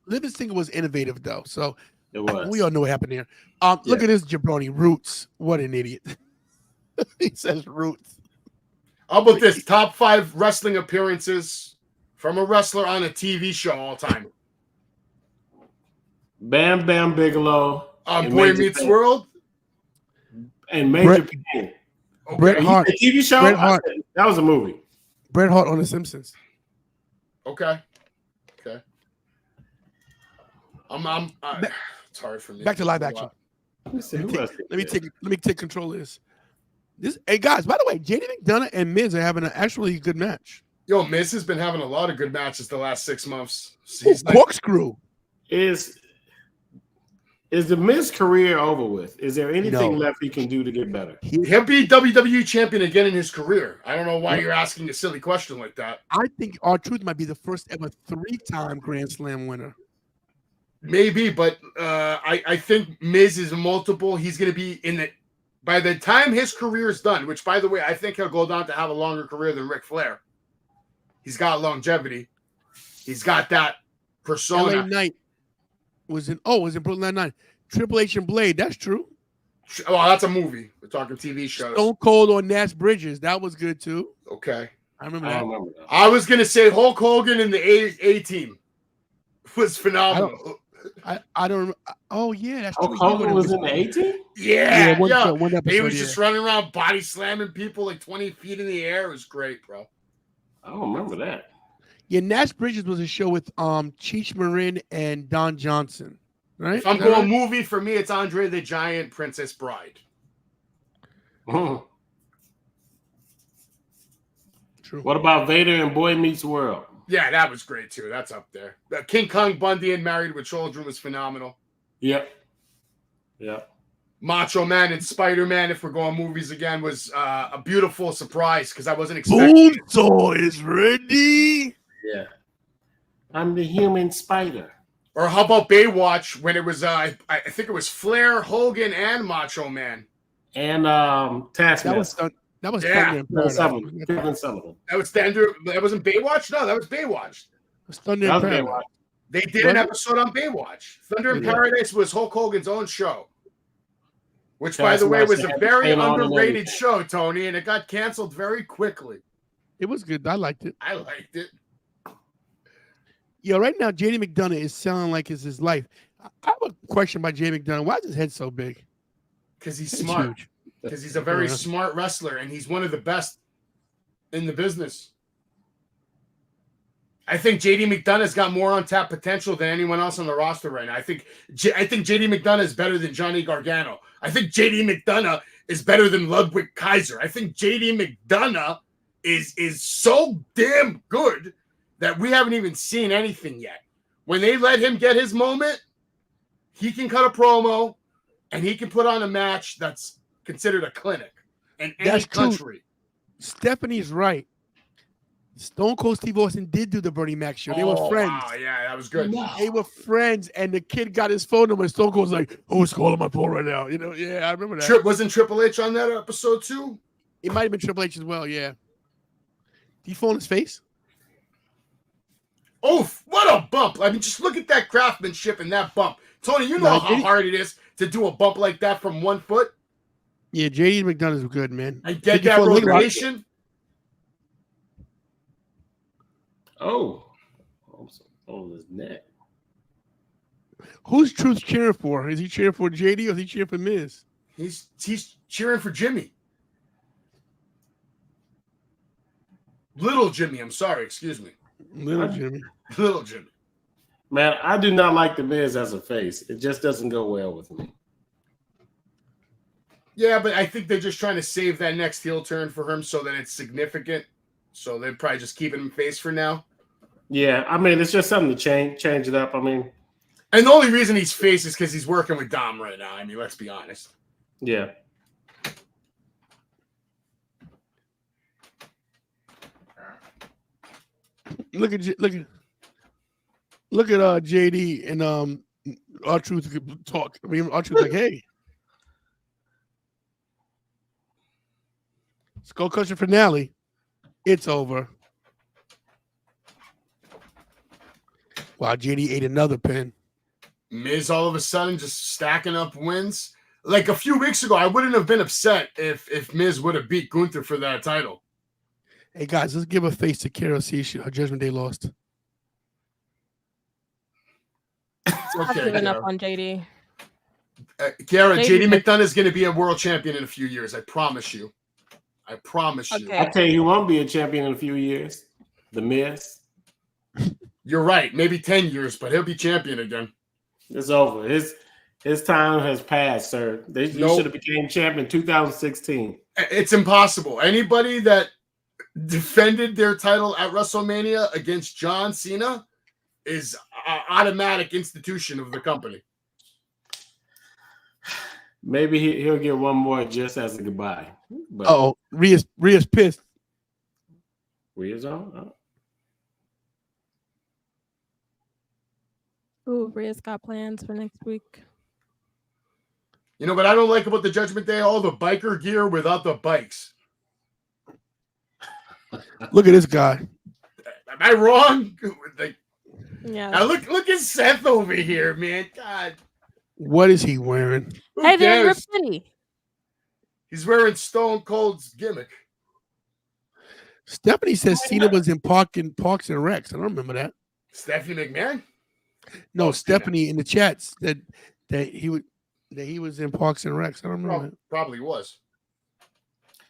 Speaker 2: Living Single was innovative though, so
Speaker 3: it was.
Speaker 2: We all know what happened there. Look at this jabroni, Roots. What an idiot. He says Roots.
Speaker 1: How about this? Top 5 wrestling appearances from a wrestler on a TV show all time.
Speaker 3: Bam Bam Bigelow.
Speaker 1: Boy Meets World.
Speaker 3: And Major Pain.
Speaker 2: Bret Hart.
Speaker 3: A TV show?
Speaker 2: Bret Hart.
Speaker 3: That was a movie.
Speaker 2: Bret Hart on The Simpsons.
Speaker 1: Okay. It's hard for me.
Speaker 2: Back to live action. Let me take control of this. Hey guys, by the way, JD McDonough and Miz are having an actually good match.
Speaker 1: Yo, Miz has been having a lot of good matches the last 6 months.
Speaker 2: Corkscrew.
Speaker 3: Is the Miz career over with? Is there anything left he can do to get better?
Speaker 1: He'll be WWE champion again in his career. I don't know why you're asking a silly question like that.
Speaker 2: I think R-Truth might be the first ever 3-time Grand Slam winner.
Speaker 1: Maybe, but I think Miz is multiple. He's going to be by the time his career is done, which, by the way, I think he'll go down to have a longer career than Ric Flair. He's got longevity. He's got that Persona.
Speaker 2: LA Knight was in Brooklyn Nine-Nine. Triple H and Blade, that's true.
Speaker 1: Well, that's a movie. We're talking TV shows.
Speaker 2: Stone Cold on Nash Bridges, that was good too.
Speaker 1: Okay.
Speaker 2: I remember
Speaker 3: I
Speaker 2: that.
Speaker 3: don't remember that.
Speaker 1: I was gonna say Hulk Hogan in the A-Team was phenomenal.
Speaker 2: I don't remember. Oh yeah, that's true.
Speaker 3: Hulk Hogan was in the 18?
Speaker 1: Yeah, yeah.
Speaker 2: One episode.
Speaker 1: He was just running around body slamming people like 20 feet in the air. It was great, bro.
Speaker 3: I don't remember that.
Speaker 2: Yeah, Nash Bridges was a show with Cheech Marin and Don Johnson, right?
Speaker 1: If I'm
Speaker 2: Is that
Speaker 1: going
Speaker 2: right?
Speaker 1: movie, for me, it's Andre the Giant, Princess Bride.
Speaker 3: Mhm.
Speaker 2: True.
Speaker 3: What about Vader and Boy Meets World?
Speaker 1: Yeah, that was great too. That's up there. King Kong Bundy and Married with Children was phenomenal.
Speaker 3: Yep. Yep.
Speaker 1: Macho Man and Spider-Man, if we're going movies again, was a beautiful surprise because I wasn't expecting it.
Speaker 2: Bonesaw is ready.
Speaker 3: Yeah. I'm the human spider.
Speaker 1: Or how about Baywatch when it was I think it was Flair, Hogan, and Macho Man.
Speaker 3: And Taskmaster.
Speaker 2: That was
Speaker 1: Yeah.
Speaker 2: Thunder in Paradise.
Speaker 3: Kevin Sullivan.
Speaker 1: That was Thunder. That wasn't Baywatch? No, that was Baywatch.
Speaker 2: It was Thunder
Speaker 3: That
Speaker 2: in
Speaker 3: was
Speaker 2: Paradise.
Speaker 3: Baywatch.
Speaker 1: They did
Speaker 2: Was
Speaker 1: an
Speaker 2: it?
Speaker 1: episode on Baywatch. Thunder in
Speaker 3: Yeah.
Speaker 1: Paradise was Hulk Hogan's own show. Which, by the way,
Speaker 3: Taskmaster
Speaker 1: was a
Speaker 3: had
Speaker 1: very
Speaker 3: the paint on and
Speaker 1: underrated
Speaker 3: everything.
Speaker 1: show, Tony, and it got canceled very quickly.
Speaker 2: It was good. I liked it.
Speaker 1: I liked it.
Speaker 2: Yo, right now, JD McDonough is selling like it's his life. I have a question about JD McDonough. Why is his head so big?
Speaker 1: Because he's
Speaker 2: It's
Speaker 1: smart.
Speaker 2: huge.
Speaker 1: Because he's a very
Speaker 2: Yeah.
Speaker 1: smart wrestler, and he's one of the best in the business. I think JD McDonough's got more untapped potential than anyone else on the roster right now. I think JD McDonough is better than Johnny Gargano. I think JD McDonough is better than Ludwig Kaiser. I think JD McDonough is so damn good that we haven't even seen anything yet. When they let him get his moment, he can cut a promo and he can put on a match that's considered a clinic in any
Speaker 2: That's true.
Speaker 1: country.
Speaker 2: Stephanie's right. Stone Cold Steve Austin did do the Bernie Mac show. They were friends.
Speaker 1: Wow, yeah, that was good.
Speaker 2: They were friends, and the kid got his phone number. And Stone Cold's like, "Who's calling my phone right now?" You know, yeah, I remember that.
Speaker 1: Wasn't Triple H on that episode too?
Speaker 2: It might have been Triple H as well. Yeah. Did he fall on his face?
Speaker 1: Oh, what a bump! I mean, just look at that craftsmanship and that bump. Tony, you know
Speaker 2: No,
Speaker 1: how
Speaker 2: JD
Speaker 1: hard it is to do a bump like that from 1 foot.
Speaker 2: Yeah, JD McDonough's good, man.
Speaker 1: I get
Speaker 2: Did you
Speaker 1: that
Speaker 2: fall- look at-
Speaker 1: rotation.
Speaker 3: Oh. On his neck.
Speaker 2: Who's Truth cheering for? Is he cheering for JD or is he cheering for Miz?
Speaker 1: He's cheering for Jimmy. Little Jimmy, I'm sorry, excuse me.
Speaker 2: Little Jimmy.
Speaker 1: Little Jimmy.
Speaker 3: Man, I do not like the Miz as a face. It just doesn't go well with me.
Speaker 1: Yeah, but I think they're just trying to save that next heel turn for him so that it's significant. So they're probably just keeping him face for now.
Speaker 3: Yeah, I mean, it's just something to change it up. I mean,
Speaker 1: And the only reason he's face is because he's working with Dom right now. I mean, let's be honest.
Speaker 3: yeah.
Speaker 2: Look at JD and R-Truth could talk. I mean, R-Truth's like, hey. Skull Crusher finale. It's over. Wow, JD ate another pin.
Speaker 1: Miz all of a sudden just stacking up wins. Like a few weeks ago, I wouldn't have been upset if Miz would have beat Gunther for that title.
Speaker 2: Hey guys, let's give a face to Carol C. Her Judgment Day lost.
Speaker 1: It's
Speaker 4: I've
Speaker 1: okay,
Speaker 4: given up
Speaker 1: Kiara.
Speaker 4: on JD.
Speaker 1: Kiara,
Speaker 4: JD
Speaker 1: JD McDonough is going to be a world champion in a few years. I promise you. I promise you.
Speaker 4: Okay.
Speaker 3: I tell you, who won't be a champion in a few years. The Miz.
Speaker 1: You're right. Maybe 10 years, but he'll be champion again.
Speaker 3: It's over. His time has passed, sir. You
Speaker 1: Nope.
Speaker 3: should have became champion in 2016.
Speaker 1: It's impossible. Anybody that defended their title at WrestleMania against John Cena is an automatic institution of the company.
Speaker 3: Maybe he'll get one more just as a goodbye. But
Speaker 2: Oh, Rhea's pissed.
Speaker 3: Rhea's on. Oh.
Speaker 4: Ooh, Rhea's got plans for next week.
Speaker 1: You know what I don't like about the Judgment Day? All the biker gear without the bikes.
Speaker 2: Look at this guy.
Speaker 1: Am I wrong? Like,
Speaker 4: Yeah.
Speaker 1: Now look at Seth over here, man. God,
Speaker 2: What is he wearing?
Speaker 1: who
Speaker 4: Hey, they're in Rip
Speaker 1: cares?
Speaker 4: City.
Speaker 1: He's wearing Stone Cold's gimmick.
Speaker 2: Stephanie says Cena was in Parks and Recs. I don't remember that.
Speaker 1: Stephanie McMahon?
Speaker 2: No,
Speaker 1: Oh, Cena.
Speaker 2: Stephanie in the chats that he was in Parks and Recs. I don't remember that.
Speaker 1: Probably was.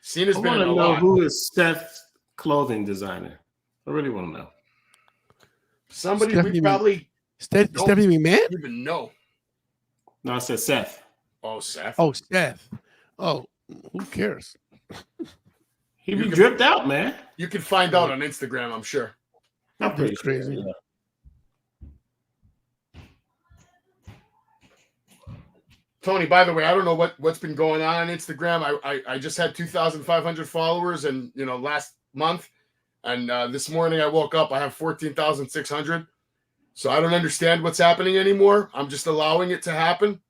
Speaker 1: Cena's
Speaker 3: I
Speaker 1: been
Speaker 3: want
Speaker 1: in
Speaker 3: to
Speaker 1: a
Speaker 3: know
Speaker 1: lot.
Speaker 3: who is Seth's clothing designer. I really want to know.
Speaker 1: Somebody
Speaker 2: Stephanie
Speaker 1: we probably don't
Speaker 2: Stephanie McMahon?
Speaker 1: even know.
Speaker 3: No, I said Seth.
Speaker 1: Oh, Seth.
Speaker 2: Oh, Seth. Oh, who cares?
Speaker 3: He
Speaker 1: You
Speaker 3: be
Speaker 1: can-
Speaker 3: dripped out, man.
Speaker 1: You can find out on Instagram, I'm sure.
Speaker 3: I'm pretty
Speaker 2: crazy.
Speaker 3: Sure, yeah.
Speaker 1: Tony, by the way, I don't know what's been going on Instagram. I just had 2,500 followers, and last month, and this morning I woke up, I have 14,600. So I don't understand what's happening anymore. I'm just allowing it to happen.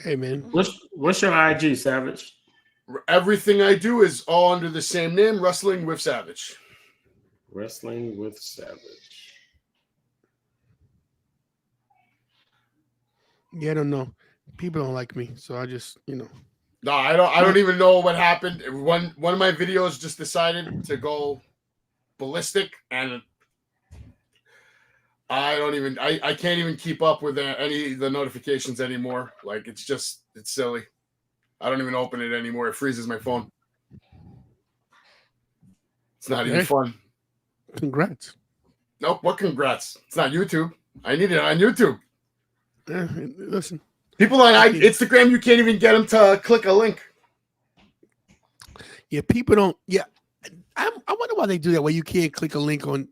Speaker 2: Hey, man.
Speaker 3: What's your IG, Savage?
Speaker 1: Everything I do is all under the same name, Wrestling with Savage.
Speaker 3: Wrestling with Savage.
Speaker 2: Yeah, I don't know. People don't like me, so I just,
Speaker 1: No, I don't even know what happened. One of my videos just decided to go ballistic, and I can't even keep up with any of the notifications anymore. Like it's silly. I don't even open it anymore. It freezes my phone. It's not even fun.
Speaker 2: Congrats.
Speaker 1: Nope. What congrats? It's not YouTube. I need it on YouTube.
Speaker 2: Listen.
Speaker 1: People on Instagram, you can't even get them to click a link.
Speaker 2: Yeah, people don't. Yeah, I wonder why they do that. Why you can't click a link on?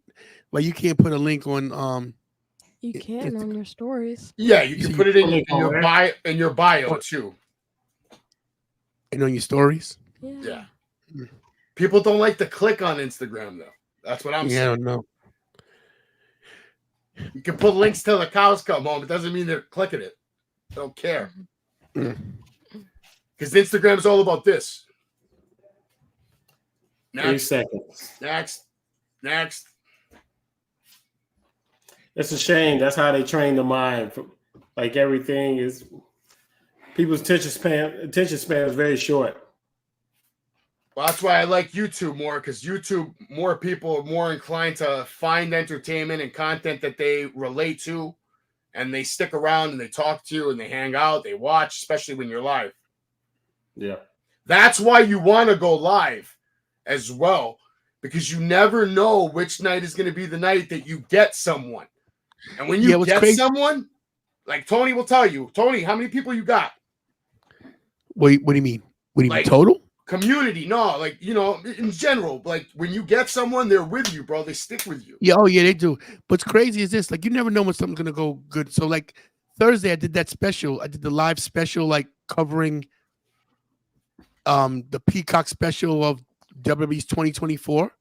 Speaker 2: Why you can't put a link on?
Speaker 4: You can on your stories.
Speaker 1: Yeah, you can put it in your bio too.
Speaker 2: And on your stories.
Speaker 1: Yeah. People don't like to click on Instagram though. That's what I'm saying.
Speaker 2: I don't know.
Speaker 1: You can put links till the cows come home. It doesn't mean they're clicking it. They don't care. Because Instagram is all about this.
Speaker 3: 3 seconds.
Speaker 1: Next.
Speaker 3: It's a shame. That's how they train the mind. Like everything is, people's attention span is very short.
Speaker 1: Well, that's why I like YouTube more, because YouTube, more people are more inclined to find entertainment and content that they relate to, and they stick around and they talk to you and they hang out, they watch, especially when you're live.
Speaker 3: Yeah.
Speaker 1: That's why you want to go live as well, because you never know which night is going to be the night that you get someone. And when you get someone, like Tony will tell you, Tony, how many people you got?
Speaker 2: What do you mean? What do you mean, total?
Speaker 1: Community, no, like, in general, like when you get someone, they're with you, bro. They stick with you.
Speaker 2: Yeah, they do. What's crazy is this, like, you never know when something's gonna go good. So, like, Thursday, I did that special. I did the live special, like, covering the Peacock special of WWE's 2024.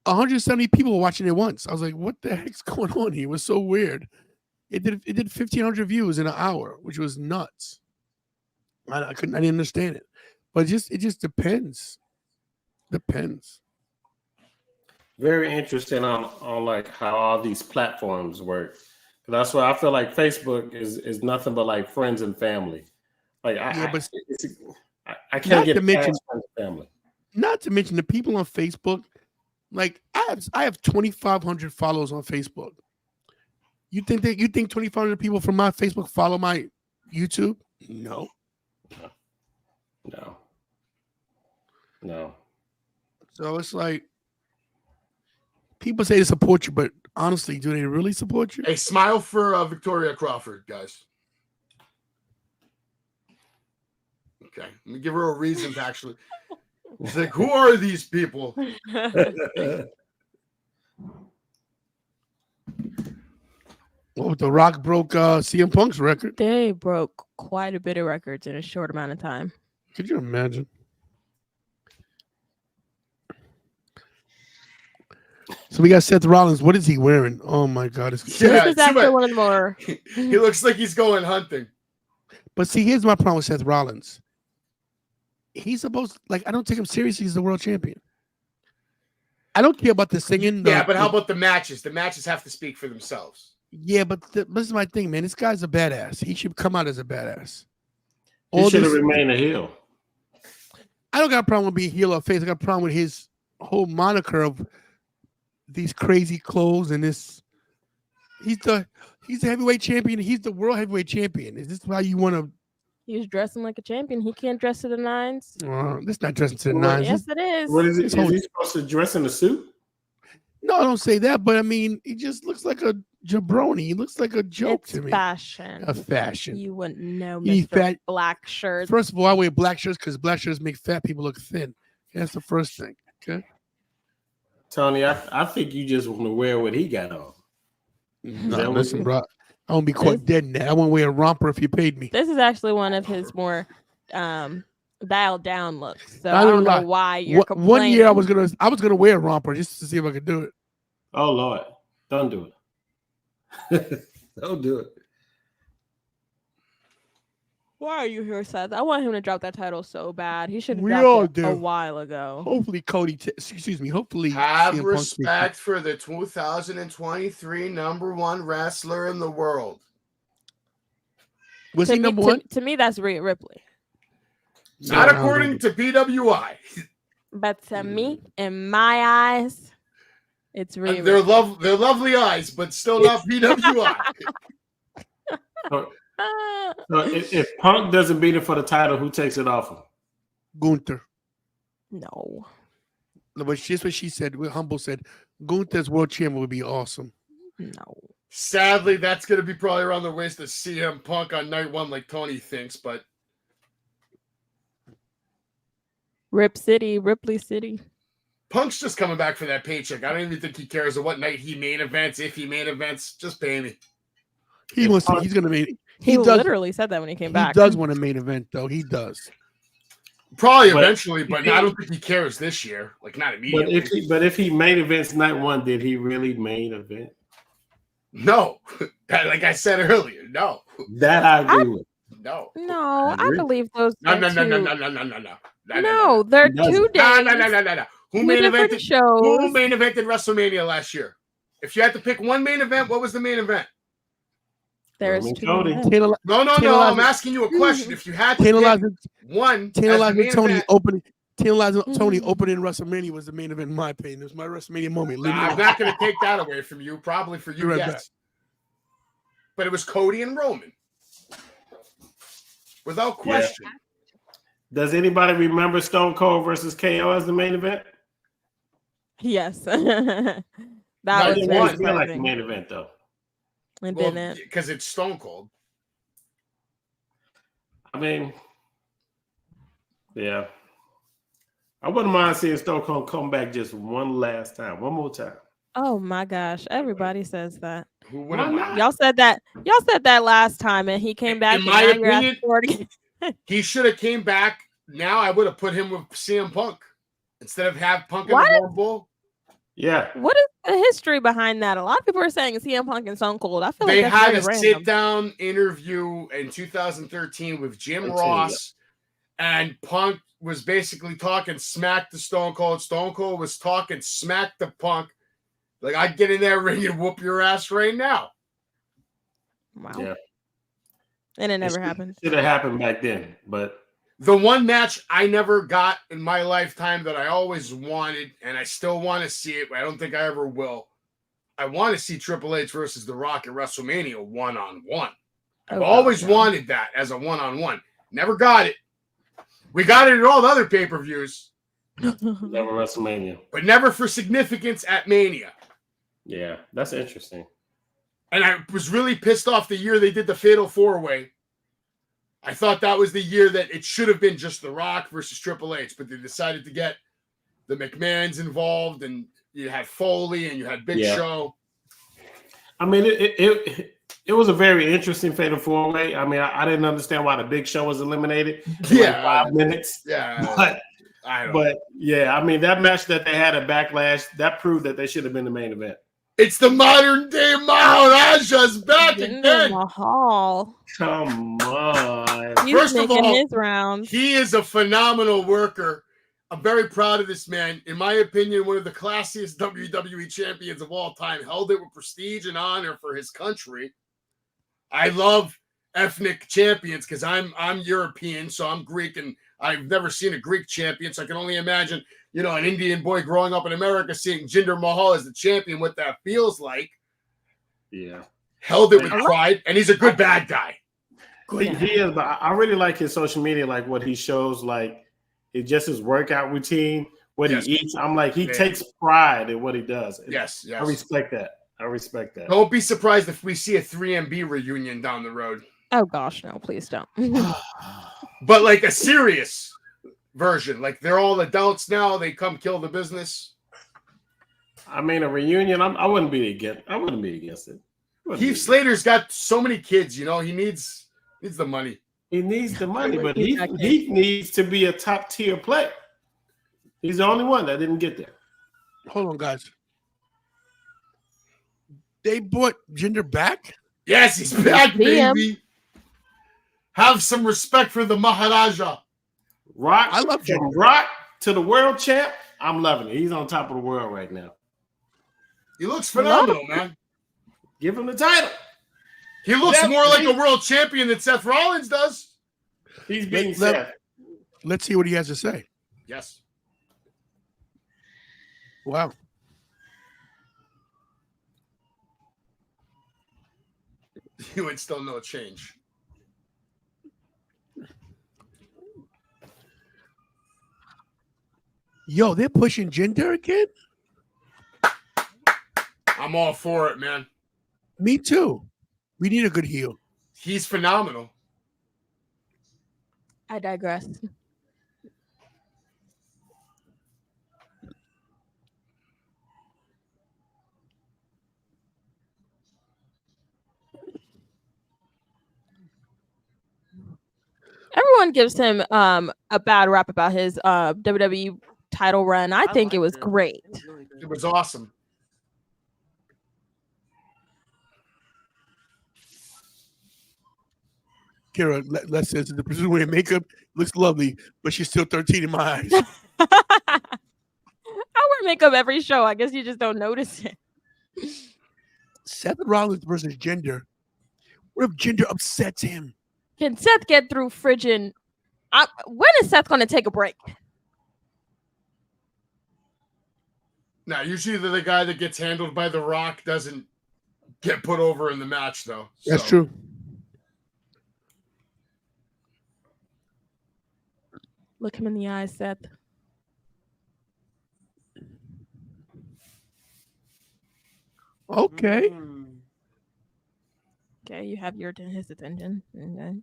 Speaker 2: 170 people were watching it once. I was like, what the heck's going on here? It was so weird. It did 1,500 views in an hour, which was nuts. I didn't understand it. But it just depends. Depends.
Speaker 3: Very interesting on like how all these platforms work. That's why I feel like Facebook is nothing but like friends and family. Like I can't get past friends and family.
Speaker 2: Not to mention the people on Facebook. Like I have 2,500 followers on Facebook. You think 2,500 people from my Facebook follow my YouTube? No. So it's like people say they support you, but honestly, do they really support you?
Speaker 1: Hey, smile for Victoria Crawford, guys. Okay, let me give her a reason to actually. It's like, who are these people?
Speaker 2: Well, The Rock broke CM Punk's record.
Speaker 4: They broke quite a bit of records in a short amount of time.
Speaker 2: Could you imagine? So we got Seth Rollins. What is he wearing? Oh my God!
Speaker 4: This is actually one of the more.
Speaker 1: He looks like he's going hunting.
Speaker 2: But see, here's my problem with Seth Rollins. He's supposed I don't take him seriously. He's the world champion. I don't care about the singing.
Speaker 1: Yeah, but how about the matches? The matches have to speak for themselves.
Speaker 2: Yeah, but this is my thing, man. This guy's a badass. He should come out as a badass.
Speaker 3: He should have remained a heel.
Speaker 2: I don't got a problem with being heel or face. I got a problem with his whole moniker of these crazy clothes and this. He's the heavyweight champion. He's the world heavyweight champion. Is this how you want to?
Speaker 4: He's dressing like a champion. He can't dress to the nines.
Speaker 2: This not dressing to the nines.
Speaker 4: Yes, it is.
Speaker 3: What is it? Is he supposed to dress in a suit?
Speaker 2: No, I don't say that. But I mean, he just looks like a jabroni. He looks like a joke to me.
Speaker 4: Fashion.
Speaker 2: A fashion.
Speaker 4: You wouldn't know,
Speaker 2: You need
Speaker 4: Mr.
Speaker 2: fat-
Speaker 4: Black Shirt.
Speaker 2: First of all, I wear black shirts because black shirts make fat people look thin. That's the first thing. Okay.
Speaker 3: Tony, I think you just want to wear what he got on.
Speaker 2: No, listen, bro. I won't be caught dead in that. I won't wear a romper if you paid me.
Speaker 4: This is actually one of his more dialed down looks. So
Speaker 2: I
Speaker 4: I don't
Speaker 2: don't
Speaker 4: know
Speaker 2: lie.
Speaker 4: why you're complaining.
Speaker 2: One year I was gonna wear a romper just to see if I could do it.
Speaker 3: Oh Lord, don't do it. Don't do it.
Speaker 4: Why are you here, Seth? I want him to drop that title so bad. He should have
Speaker 2: We all
Speaker 4: dropped it
Speaker 2: do.
Speaker 4: a while ago.
Speaker 2: Hopefully, hopefully
Speaker 1: Have
Speaker 2: CM Punk
Speaker 1: respect for the 2023 #1 wrestler in the world.
Speaker 2: was
Speaker 4: To
Speaker 2: he
Speaker 4: me-
Speaker 2: number
Speaker 4: to-
Speaker 2: one?
Speaker 4: To me, that's Rhea Ripley.
Speaker 1: Not
Speaker 2: No,
Speaker 1: according to BWI.
Speaker 4: But to me, in my eyes, it's Rhea
Speaker 1: They're
Speaker 4: Ripley.
Speaker 1: they're lovely eyes, but still not BWI.
Speaker 3: So if Punk doesn't beat him for the title, who takes it off him?
Speaker 2: Gunther.
Speaker 4: No.
Speaker 2: No, but just what she said. What Humble said. Gunther's world champion would be awesome.
Speaker 4: No.
Speaker 1: Sadly, that's going to be probably around the waist of CM Punk on night one, like Tony thinks. But
Speaker 4: Rip City, Ripley City.
Speaker 1: Punk's just coming back for that paycheck. I don't even think he cares what night he main events. If he main events, just pay me.
Speaker 2: He wants to. He's gonna make.
Speaker 4: He
Speaker 2: does.
Speaker 4: literally said that when he came back.
Speaker 2: He does want a main event, though. He does.
Speaker 1: Probably
Speaker 3: But-
Speaker 1: eventually, but I don't think he cares this year. Like not
Speaker 3: But
Speaker 1: immediately.
Speaker 3: if he main events night one, did he really main event?
Speaker 1: No, like I said earlier, no,
Speaker 3: That I agree with.
Speaker 1: no,
Speaker 4: No, I
Speaker 3: agree.
Speaker 4: believe those.
Speaker 1: no,
Speaker 4: are
Speaker 1: no, no,
Speaker 4: two-
Speaker 1: no, no, no, no, no, no.
Speaker 4: No, they're
Speaker 3: He doesn't.
Speaker 4: 2 days.
Speaker 1: No, no, no, no, no, no. Who
Speaker 4: Two
Speaker 1: main
Speaker 4: different
Speaker 1: evented?
Speaker 4: shows.
Speaker 1: Who main evented WrestleMania last year? If you had to pick one main event, what was the main event?
Speaker 4: There's
Speaker 3: Roman
Speaker 4: 2
Speaker 3: Cody.
Speaker 4: events.
Speaker 2: Tantalizing
Speaker 1: No, no, no.
Speaker 2: Tantalizing-
Speaker 1: I'm asking you a question. If you had to pick one, as the
Speaker 2: Tantalizing
Speaker 1: main
Speaker 2: Tony
Speaker 1: event,
Speaker 2: opening. Tantalizing Tony
Speaker 4: Mhm.
Speaker 2: opening WrestleMania was the main event in my opinion. It was my WrestleMania moment. Leave me
Speaker 1: I'm
Speaker 2: alone.
Speaker 1: not going to take that away from you. Probably for you,
Speaker 2: Be right
Speaker 1: yes. But it was Cody and Roman, without question.
Speaker 3: Does anybody remember Stone Cold versus KO as the main event?
Speaker 4: Yes. that
Speaker 1: No,
Speaker 4: was
Speaker 1: you
Speaker 3: It
Speaker 4: very
Speaker 1: won.
Speaker 3: didn't feel like the
Speaker 4: surprising.
Speaker 3: main event though.
Speaker 4: It
Speaker 1: Well,
Speaker 4: didn't.
Speaker 1: because it's Stone Cold.
Speaker 3: I mean, yeah. I wouldn't mind seeing Stone Cold come back just one last time, one more time.
Speaker 4: Oh my gosh. Everybody says that.
Speaker 1: Who
Speaker 3: Why
Speaker 1: wouldn't
Speaker 3: not?
Speaker 1: mind?
Speaker 4: Y'all said that. Y'all said that last time, and he came back.
Speaker 1: In
Speaker 4: and
Speaker 1: my
Speaker 4: now you're asking
Speaker 1: opinion-
Speaker 4: for it again.
Speaker 1: He should have came back. Now I would have put him with CM Punk instead of have Punk in
Speaker 4: What?
Speaker 1: the World Bowl.
Speaker 3: Yeah.
Speaker 4: What is the history behind that? A lot of people are saying CM Punk and Stone Cold. I feel
Speaker 1: They
Speaker 4: like that's
Speaker 1: had
Speaker 4: very
Speaker 1: a
Speaker 4: random.
Speaker 1: sit-down interview in 2013 with Jim
Speaker 3: I'll tell you
Speaker 1: Ross, and Punk was basically talking smack to Stone Cold. Stone Cold was talking smack to Punk. Like, I'd get in that ring and whoop your ass right now.
Speaker 4: Wow.
Speaker 3: Yeah.
Speaker 4: And it never happened.
Speaker 3: Should have happened back then, but
Speaker 1: The one match I never got in my lifetime that I always wanted, and I still want to see it, but I don't think I ever will. I want to see Triple H versus The Rock at WrestleMania one-on-one. I've
Speaker 4: Oh,
Speaker 1: always
Speaker 4: God.
Speaker 1: wanted that as a one-on-one. Never got it. We got it at all the other pay-per-views,
Speaker 3: never WrestleMania.
Speaker 1: but never for significance at Mania.
Speaker 3: Yeah, that's interesting.
Speaker 1: And I was really pissed off the year they did the Fatal 4-Way. I thought that was the year that it should have been just The Rock versus Triple H, but they decided to get the McMahons involved, and you had Foley and you had Big
Speaker 3: Yeah.
Speaker 1: Show.
Speaker 3: I mean, it was a very interesting Fatal 4-Way. I mean, I didn't understand why the Big Show was eliminated. in like 5 minutes.
Speaker 1: Yeah,
Speaker 3: But
Speaker 1: I don't.
Speaker 3: But yeah, I mean that match that they had at Backlash that proved that they should have been the main event.
Speaker 1: It's the modern day Maharaja's back
Speaker 4: Jinder
Speaker 1: again.
Speaker 4: Mahal.
Speaker 3: Come on,
Speaker 4: He's
Speaker 1: First of
Speaker 4: making
Speaker 1: all,
Speaker 4: his rounds.
Speaker 1: He is a phenomenal worker. I'm very proud of this man. In my opinion, one of the classiest WWE champions of all time. Held it with prestige and honor for his country. I love ethnic champions because I'm European, so I'm Greek, and I've never seen a Greek champion. So I can only imagine, an Indian boy growing up in America seeing Jinder Mahal as the champion, what that feels like.
Speaker 3: Yeah.
Speaker 1: Held it with pride, and he's a good bad guy.
Speaker 3: He is, but I really like his social media, like what he shows, like it's just his workout routine, what he eats. I'm like, he takes pride in what he does.
Speaker 1: Yes.
Speaker 3: I respect that.
Speaker 1: Don't be surprised if we see a 3MB reunion down the road.
Speaker 4: Oh gosh, no, please don't.
Speaker 1: But like a serious version, like they're all adults now. They come kill the business.
Speaker 3: I mean, a reunion. I wouldn't be against it.
Speaker 1: Heath Slater's got so many kids. He needs the money.
Speaker 3: He needs the money, but he needs to be a top tier player. He's the only one that didn't get there.
Speaker 2: Hold on, guys. They brought Jinder back?
Speaker 1: Yes, he's back, baby. Have some respect for the Maharaja.
Speaker 3: Rock,
Speaker 2: I love Jinder.
Speaker 3: Rock to the world champ. I'm loving it. He's on top of the world right now.
Speaker 1: He looks phenomenal, man.
Speaker 3: Give him the title.
Speaker 1: He looks more like a world champion than Seth Rollins does.
Speaker 3: He's being Seth.
Speaker 2: Let's see what he has to say.
Speaker 1: Yes.
Speaker 2: Wow.
Speaker 1: You would still no change.
Speaker 2: Yo, they're pushing Jinder again?
Speaker 1: I'm all for it, man.
Speaker 2: Me too. We need a good heel.
Speaker 1: He's phenomenal.
Speaker 4: I digress. Everyone gives him a bad rap about his WWE title run. I think it was great.
Speaker 1: It was awesome.
Speaker 2: Kira, let's say the person wearing makeup looks lovely, but she's still 13 in my eyes.
Speaker 4: I wear makeup every show. I guess you just don't notice it.
Speaker 2: Seth Rollins versus Jinder. What if Jinder upsets him?
Speaker 4: Can Seth get through friggin'? When is Seth going to take a break?
Speaker 1: Now, usually the guy that gets handled by The Rock doesn't get put over in the match, though.
Speaker 2: That's true.
Speaker 4: Look him in the eyes, Seth.
Speaker 2: Okay.
Speaker 4: Okay, you have his attention. Okay.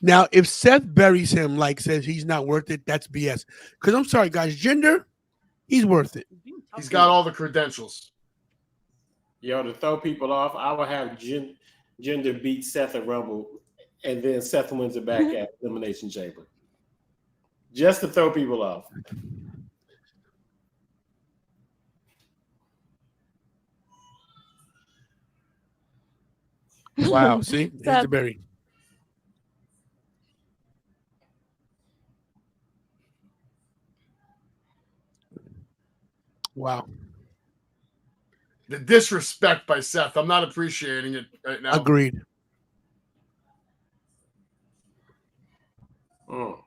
Speaker 2: Now, if Seth buries him, like says he's not worth it, that's BS. Because I'm sorry, guys, Jinder, he's worth it.
Speaker 1: He's got all the credentials.
Speaker 3: Yo, to throw people off, I would have Jinder beat Seth at Rumble, and then Seth wins it back at Elimination Chamber. Just to throw people off.
Speaker 2: Wow, see? There's the berry. Wow.
Speaker 1: The disrespect by Seth, I'm not appreciating it right now.
Speaker 2: Agreed.
Speaker 3: Oh.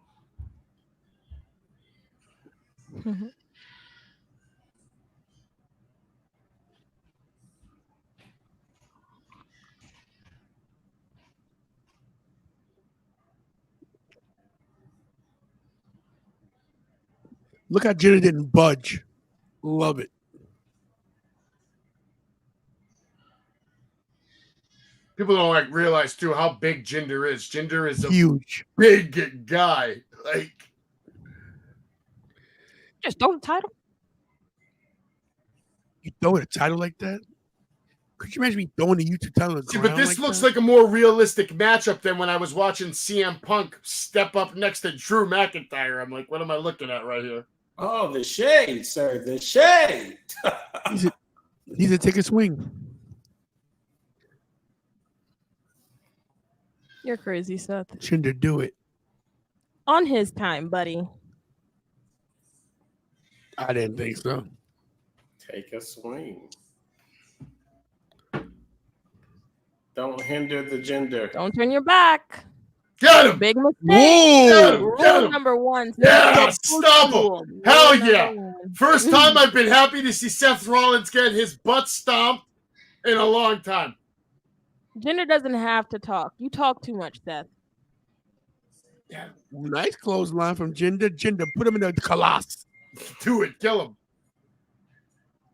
Speaker 2: Look how Jinder didn't budge. Love it.
Speaker 1: People don't realize too how big Jinder is. Jinder is a
Speaker 2: huge,
Speaker 1: big guy.
Speaker 4: Just throw the title.
Speaker 2: You throw a title like that? Could you imagine me throwing the YouTube title? On the
Speaker 1: See, but this
Speaker 2: like
Speaker 1: looks
Speaker 2: that?
Speaker 1: like a more realistic matchup than when I was watching CM Punk step up next to Drew McIntyre. I'm like, what am I looking at right here?
Speaker 3: Oh, the shade, sir. The shade.
Speaker 2: He's a take a swing.
Speaker 4: You're crazy, Seth.
Speaker 2: Jinder, do it.
Speaker 4: On his time, buddy.
Speaker 2: I didn't think so.
Speaker 3: Take a swing. Don't hinder the gender.
Speaker 4: Don't turn your back.
Speaker 1: Get him!
Speaker 4: Big mistake.
Speaker 2: Whoa!
Speaker 1: Get
Speaker 4: Rule
Speaker 1: him!
Speaker 4: number one.
Speaker 1: Yeah,
Speaker 4: Simple
Speaker 1: stop
Speaker 4: rule.
Speaker 1: him! Hell
Speaker 4: Rule number
Speaker 1: yeah!
Speaker 4: one.
Speaker 1: First time I've been happy to see Seth Rollins get his butt stomped in a long time.
Speaker 4: Jinder doesn't have to talk. You talk too much, Seth.
Speaker 1: Yeah,
Speaker 2: Nice clothesline from Jinder. Jinder, put him in the Colossus.
Speaker 1: do it, kill him.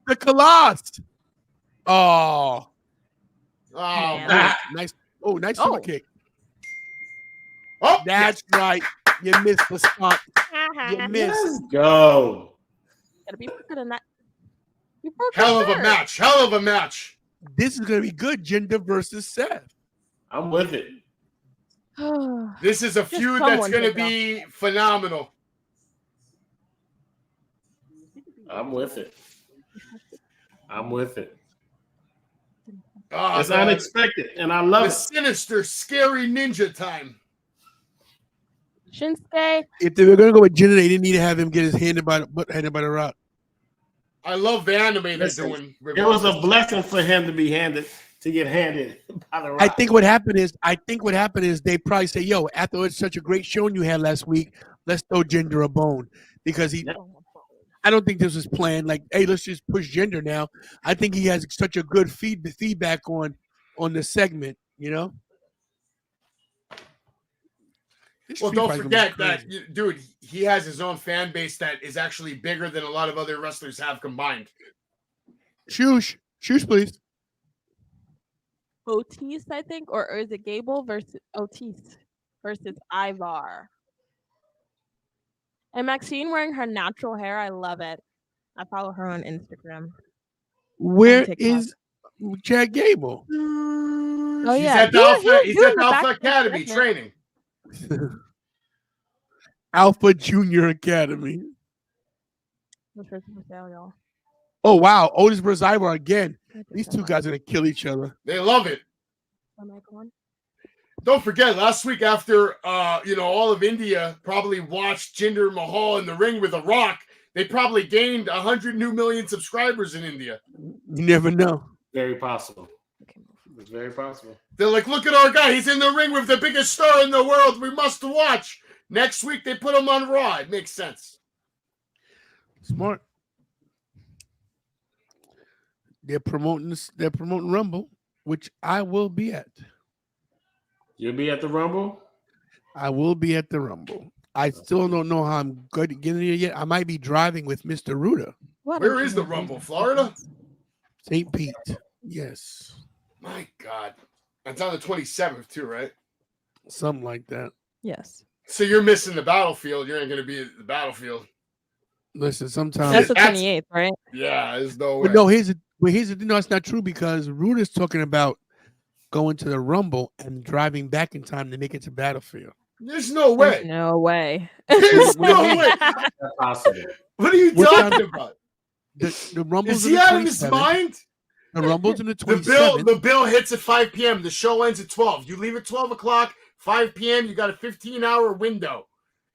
Speaker 2: The Colossus. Oh,
Speaker 4: Man.
Speaker 2: nice. Oh, nice super
Speaker 4: Oh.
Speaker 2: kick.
Speaker 1: Oh,
Speaker 2: That's right. You missed the spot. You missed.
Speaker 3: Let's go.
Speaker 4: Gotta be quicker than that. You broke
Speaker 1: hell
Speaker 4: your
Speaker 1: of a
Speaker 4: shirt.
Speaker 1: match. Hell of a match.
Speaker 2: This is gonna be good. Jinder versus Seth.
Speaker 3: I'm with it.
Speaker 1: This is a
Speaker 4: Just
Speaker 1: feud that's
Speaker 4: someone
Speaker 1: going to
Speaker 4: take it off.
Speaker 1: be phenomenal.
Speaker 3: I'm with it. I'm with it.
Speaker 1: Oh,
Speaker 3: It's
Speaker 1: the
Speaker 3: unexpected, and I love it.
Speaker 1: sinister, scary ninja time.
Speaker 4: Shinsuke,
Speaker 2: If they were gonna go with Jinder, they didn't need to have him get his handed by the rock.
Speaker 1: I love the anime they're
Speaker 3: Listen,
Speaker 1: doing.
Speaker 3: It was a blessing for him to get handed by the Rock.
Speaker 2: I think what happened is they probably say, "Yo, after it's such a great showing you had last week, let's throw Jinder a bone," because he.
Speaker 3: Yep.
Speaker 2: I don't think this was planned. Like, hey, let's just push Jinder now. I think he has such a good feedback on the segment. You know. This
Speaker 1: Well,
Speaker 2: street
Speaker 1: don't
Speaker 2: fight's gonna be
Speaker 1: forget that,
Speaker 2: crazy.
Speaker 1: dude, he has his own fan base that is actually bigger than a lot of other wrestlers have combined.
Speaker 2: Shoosh, please.
Speaker 4: Otis, I think, or is it Gable versus Otis versus Ivar? And Maxine wearing her natural hair, I love it. I follow her on Instagram.
Speaker 2: Where
Speaker 4: TikTok.
Speaker 2: is Chad Gable?
Speaker 4: Oh
Speaker 1: He's
Speaker 4: yeah,
Speaker 1: at the
Speaker 4: he was
Speaker 1: Alpha
Speaker 4: backstage
Speaker 1: Academy
Speaker 4: segment.
Speaker 1: training.
Speaker 2: Alpha Junior Academy.
Speaker 4: What's for sale, y'all?
Speaker 2: Oh wow, Otis versus Ivar again. These two guys are gonna kill each other.
Speaker 1: They love it.
Speaker 4: Am I going?
Speaker 1: Don't forget, last week after all of India probably watched Jinder Mahal in the ring with a Rock, they probably gained 100 million subscribers in India.
Speaker 2: You never know.
Speaker 3: Very possible. It's very possible.
Speaker 1: They're like, look at our guy. He's in the ring with the biggest star in the world. We must watch. Next week, they put him on Raw. It makes sense.
Speaker 2: Smart. They're promoting this. They're promoting Rumble, which I will be at.
Speaker 3: You'll be at the Rumble?
Speaker 2: I will be at the Rumble. I still don't know how I'm going to get in here yet. I might be driving with Mr. Ruda.
Speaker 1: Where is the Rumble? Florida?
Speaker 2: St. Pete. Yes.
Speaker 1: My God. That's on the 27th, too, right?
Speaker 2: Something like that.
Speaker 4: Yes.
Speaker 1: So you're missing the battlefield. You ain't going to be at the battlefield.
Speaker 2: Listen, sometimes.
Speaker 4: That's the
Speaker 1: That's-
Speaker 4: 28th, right?
Speaker 1: Yeah, there's no way.
Speaker 2: But no, here's the no, it's not true because Ruda's talking about going to the Rumble and driving back in time to make it to Battlefield.
Speaker 1: There's no
Speaker 4: There's
Speaker 1: way.
Speaker 4: no way.
Speaker 1: There's no way.
Speaker 3: That's possible.
Speaker 1: What are you
Speaker 2: What
Speaker 1: talking about?
Speaker 2: The Rumble's
Speaker 1: Is
Speaker 2: in
Speaker 1: he
Speaker 2: the
Speaker 1: out of his
Speaker 2: 27th.
Speaker 1: mind?
Speaker 2: The Rumble's in the
Speaker 1: The
Speaker 2: 27th.
Speaker 1: bill hits at 5 p.m. The show ends at 12. You leave at 12 o'clock, 5 p.m. You got a 15-hour window.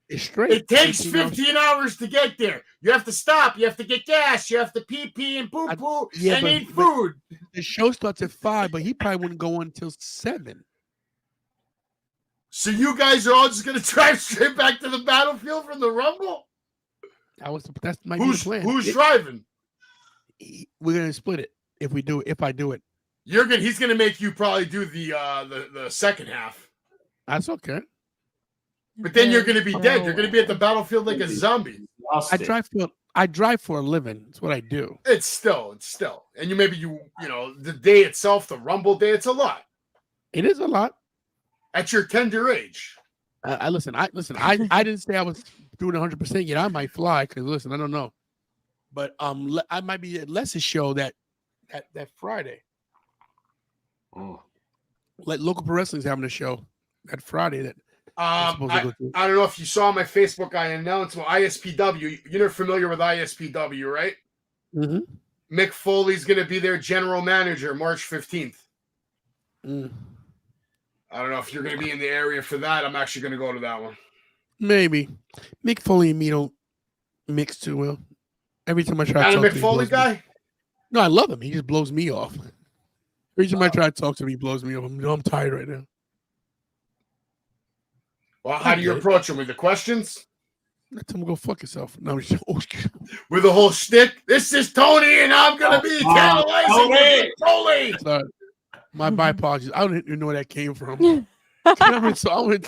Speaker 2: It's straight.
Speaker 1: It takes
Speaker 2: 15 hours.
Speaker 1: 15 hours to get there. You have to stop. You have to get gas. You have to pee and poo
Speaker 2: yeah,
Speaker 1: and
Speaker 2: but-
Speaker 1: eat food.
Speaker 2: The show starts at 5, but he probably wouldn't go on until 7.
Speaker 1: So you guys are all just going to drive straight back to the battlefield from the Rumble?
Speaker 2: That might be the plan.
Speaker 1: Who's driving?
Speaker 2: We're gonna split it if we do it. If I do it,
Speaker 1: He's going to make you probably do the second half.
Speaker 2: that's okay.
Speaker 1: But then you're going to be dead. You're going to be at the battlefield like a zombie.
Speaker 3: Lost it.
Speaker 2: I drive for a living. That's what I do.
Speaker 1: It's still. And the day itself, the Rumble day, it's a lot.
Speaker 2: It is a lot.
Speaker 1: At your tender age.
Speaker 2: I listen. I didn't say I was doing 100% yet. I might fly because listen, I don't know. But I might be at Les's show that Friday.
Speaker 3: Oh.
Speaker 2: Like local pro wrestling's having a show that Friday. That
Speaker 1: I don't know if you saw on my Facebook. I announced ISPW. You're familiar with ISPW, right?
Speaker 2: Mm-hmm.
Speaker 1: Mick Foley's going to be their general manager March 15th.
Speaker 2: Mm.
Speaker 1: I don't know if you're going to be in the area for that. I'm actually going to go to that one.
Speaker 2: Maybe Mick Foley and me don't mix too well. Every time I try to
Speaker 1: Not a
Speaker 2: talk to him,
Speaker 1: Mick
Speaker 2: he
Speaker 1: Foley
Speaker 2: blows me.
Speaker 1: guy?
Speaker 2: No, I love him. He just blows me off. Every time I try to talk to him, he blows me off. I'm tired right now.
Speaker 1: Well, how do you approach him? With the questions?
Speaker 2: I tell him go fuck yourself. No, I'm just,
Speaker 1: With the whole shtick? This is Tony, and I'm going to be tantalizing Mick Foley.
Speaker 2: sorry. My apologies. I don't even know where that came from. I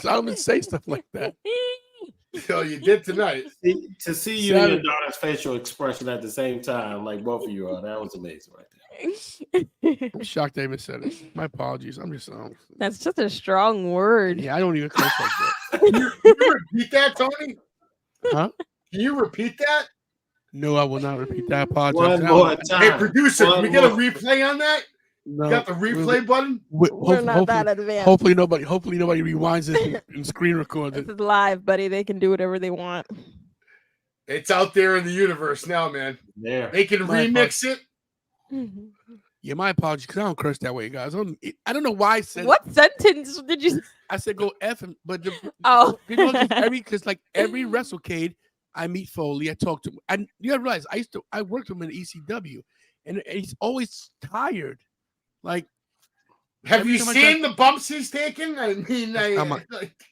Speaker 2: don't say stuff like that.
Speaker 1: So you did tonight.
Speaker 3: To see you and your daughter's facial expression at the same time, like both of you are, that was amazing right there.
Speaker 2: I'm shocked I even said it. My apologies. I'm just
Speaker 4: That's just a strong word.
Speaker 2: yeah, I don't even curse like that.
Speaker 1: Can you repeat that, Tony?
Speaker 2: Huh?
Speaker 1: Can you repeat that?
Speaker 2: No, I will not repeat that. I apologize.
Speaker 3: One more time.
Speaker 1: Hey, producer, can we get a replay on that?
Speaker 2: No,
Speaker 1: You got the replay button?
Speaker 4: We're not that advanced.
Speaker 2: Hopefully nobody rewinds it and screen records
Speaker 4: This
Speaker 2: it.
Speaker 4: is live, buddy. They can do whatever they want.
Speaker 1: It's out there in the universe now, man.
Speaker 3: There.
Speaker 1: They can remix it.
Speaker 2: Yeah, my apologies because I don't curse that way, guys. I don't know why I said
Speaker 4: What sentence did you?
Speaker 2: I said go F him, but
Speaker 4: Oh,
Speaker 2: because every WrestleCade I meet Foley, I talk to him, and you gotta realize I worked with him in ECW, and he's always tired. Like,
Speaker 1: Have you seen the bumps he's taken? I mean,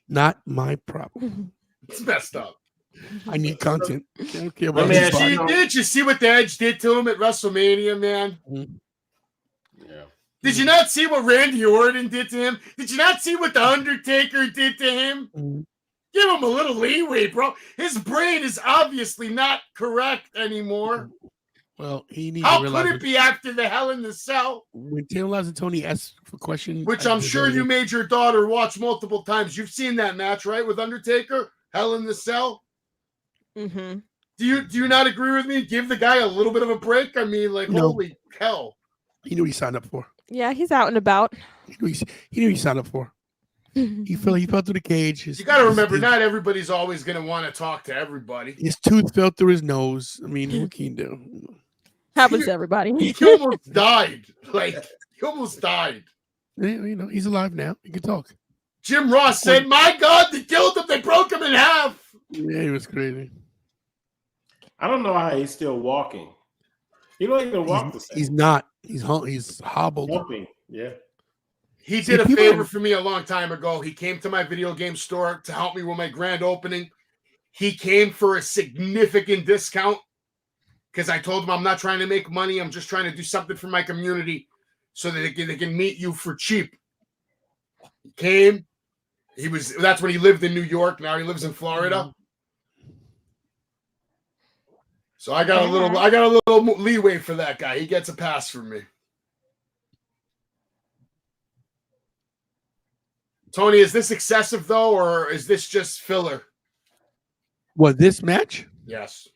Speaker 2: not my problem.
Speaker 1: It's messed up.
Speaker 2: I need content. I don't care about
Speaker 3: Let me
Speaker 2: his body.
Speaker 1: Did you see what the Edge did to him at WrestleMania, man?
Speaker 3: Yeah.
Speaker 1: Did you not see what Randy Orton did to him? Did you not see what The Undertaker did to him? Give him a little leeway, bro. His brain is obviously not correct anymore.
Speaker 2: Well, he needs
Speaker 1: How
Speaker 2: to realize
Speaker 1: could it be after the Hell in the Cell?
Speaker 2: when Taylor and Tony asked for questions,
Speaker 1: Which I'm sure you made your daughter watch multiple times. You've seen that match, right, with Undertaker? Hell in the Cell?
Speaker 4: mm-hmm.
Speaker 1: Do you not agree with me? Give the guy a little bit of a break? I mean, like,
Speaker 2: No.
Speaker 1: holy hell.
Speaker 2: He knew what he signed up for.
Speaker 4: Yeah, he's out and about.
Speaker 2: He knew what he signed up for. He fell through the cage.
Speaker 1: You got to remember, not everybody's always going to want to talk to everybody.
Speaker 2: His tooth fell through his nose. I mean, what can you do?
Speaker 4: Happens to everybody.
Speaker 1: He almost died. Like, he almost died.
Speaker 2: Yeah, you know, he's alive now. He can talk.
Speaker 1: Jim Ross said, my God, they killed him. They broke him in half.
Speaker 2: Yeah, he was crazy.
Speaker 3: I don't know how he's still walking. He don't even walk the same.
Speaker 2: He's not. He's hobbled.
Speaker 3: Humping. Yeah.
Speaker 1: He did a favor for me a long time ago. He came to my video game store to help me with my grand opening. He came for a significant discount because I told him I'm not trying to make money. I'm just trying to do something for my community so that they can meet you for cheap. He came. That's when he lived in New York. Now he lives in Florida. So I got a little leeway for that guy. He gets a pass from me. Tony, is this excessive though, or is this just filler?
Speaker 2: What, this match?
Speaker 1: Yes.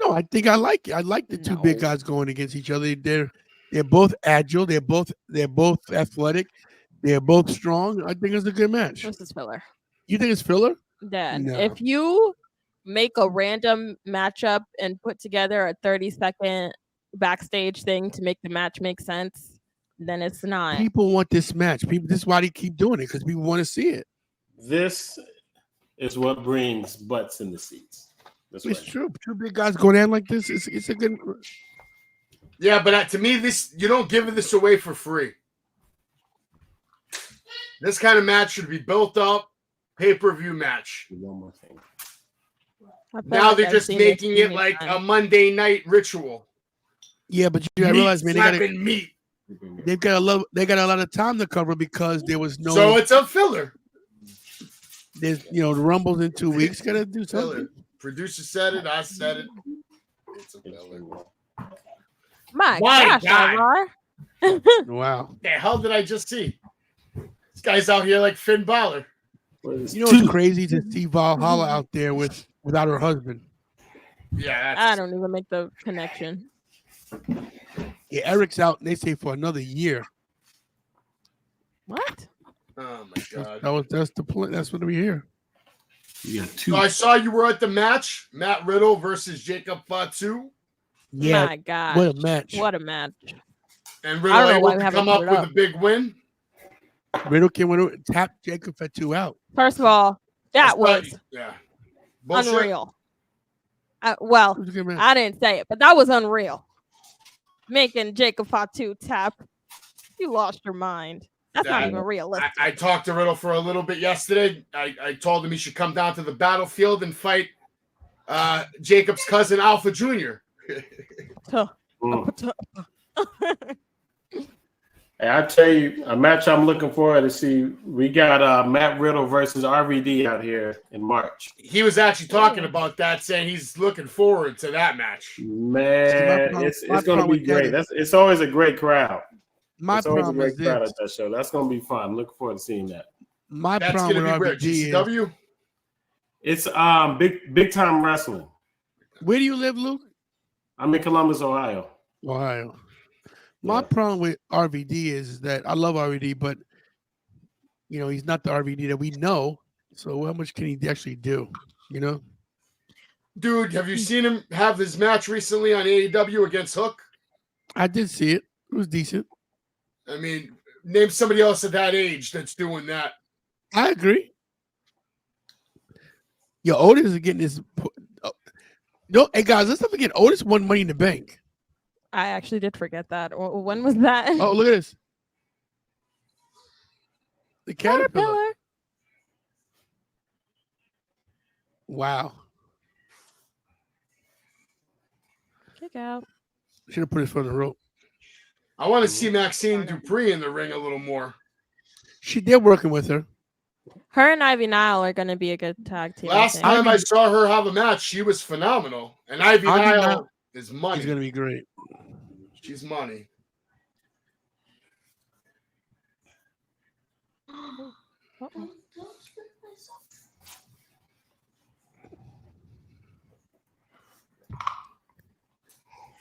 Speaker 2: No, I think I like it. I like the two big guys going against each other. They're both agile. They're both athletic. They're both strong. I think it's a good match.
Speaker 4: This is filler.
Speaker 2: You think it's filler?
Speaker 4: Then
Speaker 2: No.
Speaker 4: if you make a random matchup and put together a 30-second backstage thing to make the match make sense, then it's not.
Speaker 2: People want this match. This is why they keep doing it, because people want to see it.
Speaker 3: This is what brings butts in the seats. That's
Speaker 2: It's
Speaker 3: right.
Speaker 2: true. Two big guys go down like this. It's a good.
Speaker 1: Yeah, but to me, you don't give this away for free. This kind of match should be built up, pay-per-view match.
Speaker 3: One more thing.
Speaker 1: Now they're just making it like a Monday night ritual.
Speaker 2: Yeah, but you gotta realize, man,
Speaker 1: meat.
Speaker 2: They got a lot of time to cover because there was no.
Speaker 1: So it's a filler.
Speaker 2: There's the Rumble's in 2 weeks. Gotta do something.
Speaker 1: Filler. Producer said it. I said it. It's a filler.
Speaker 4: My
Speaker 1: God.
Speaker 4: gosh,
Speaker 2: Wow.
Speaker 1: The hell did I just see? This guy's out here like Finn Bálor.
Speaker 2: You know it's crazy to see Valhalla out there without her husband.
Speaker 1: Yeah,
Speaker 4: I don't even make the connection.
Speaker 2: Yeah, Eric's out, and they say for another year.
Speaker 4: What?
Speaker 1: Oh my God.
Speaker 2: That's the plan. That's what we hear.
Speaker 3: Yeah,
Speaker 1: So I saw you were at the match, Matt Riddle versus Jacob Fatu.
Speaker 2: Yeah.
Speaker 4: My God.
Speaker 2: What a match.
Speaker 4: What a match.
Speaker 1: And
Speaker 4: I
Speaker 1: Riddle
Speaker 4: don't know why
Speaker 1: able
Speaker 4: we
Speaker 1: to
Speaker 4: haven't
Speaker 1: come up
Speaker 4: put it
Speaker 1: with
Speaker 4: up.
Speaker 1: a big win.
Speaker 2: Riddle came and tapped Jacob Fatu out.
Speaker 4: First of all, that was
Speaker 1: Yeah. Bullshit.
Speaker 4: unreal. Well,
Speaker 2: It was a good match.
Speaker 4: I didn't say it, but that was unreal. Making Jacob Fatu tap. You lost your mind. That's not
Speaker 1: Yeah,
Speaker 4: even realistic.
Speaker 1: I talked to Riddle for a little bit yesterday. I told him he should come down to the battlefield and fight Jacob's cousin Alpha Jr.
Speaker 3: Hey, I tell you, a match I'm looking forward to see. We got Matt Riddle versus RVD out here in March.
Speaker 1: He was actually talking about that, saying he's looking forward to that match.
Speaker 3: Man, it's going to be great. It's always a great crowd.
Speaker 2: My problem is
Speaker 3: crowd at that show. That's going to be fun. Looking forward to seeing that.
Speaker 1: That's going to be where GCW.
Speaker 3: It's big time wrestling.
Speaker 2: Where do you live, Luke?
Speaker 3: I'm in Columbus, Ohio.
Speaker 2: Ohio. My problem with RVD is that I love RVD, but he's not the RVD that we know. So how much can he actually do?
Speaker 1: Dude, have you seen him have his match recently on AEW against Hook?
Speaker 2: I did see it. It was decent.
Speaker 1: I mean, name somebody else at that age that's doing that.
Speaker 2: I agree. Yo, Otis is getting his. Hey guys, let's not forget Otis won Money in the Bank.
Speaker 4: I actually did forget that. When was that?
Speaker 2: Oh, look at this. The Caterpillar. Wow.
Speaker 4: Kick out.
Speaker 2: Should have put his foot on the rope.
Speaker 1: I want to see Maxine Dupree in the ring a little more.
Speaker 2: They're working with her.
Speaker 4: Her and Ivy Nile are going to be a good tag team.
Speaker 1: Last time I saw her have a match, she was phenomenal. And Ivy Nile is money.
Speaker 2: She's going to be great.
Speaker 1: She's money.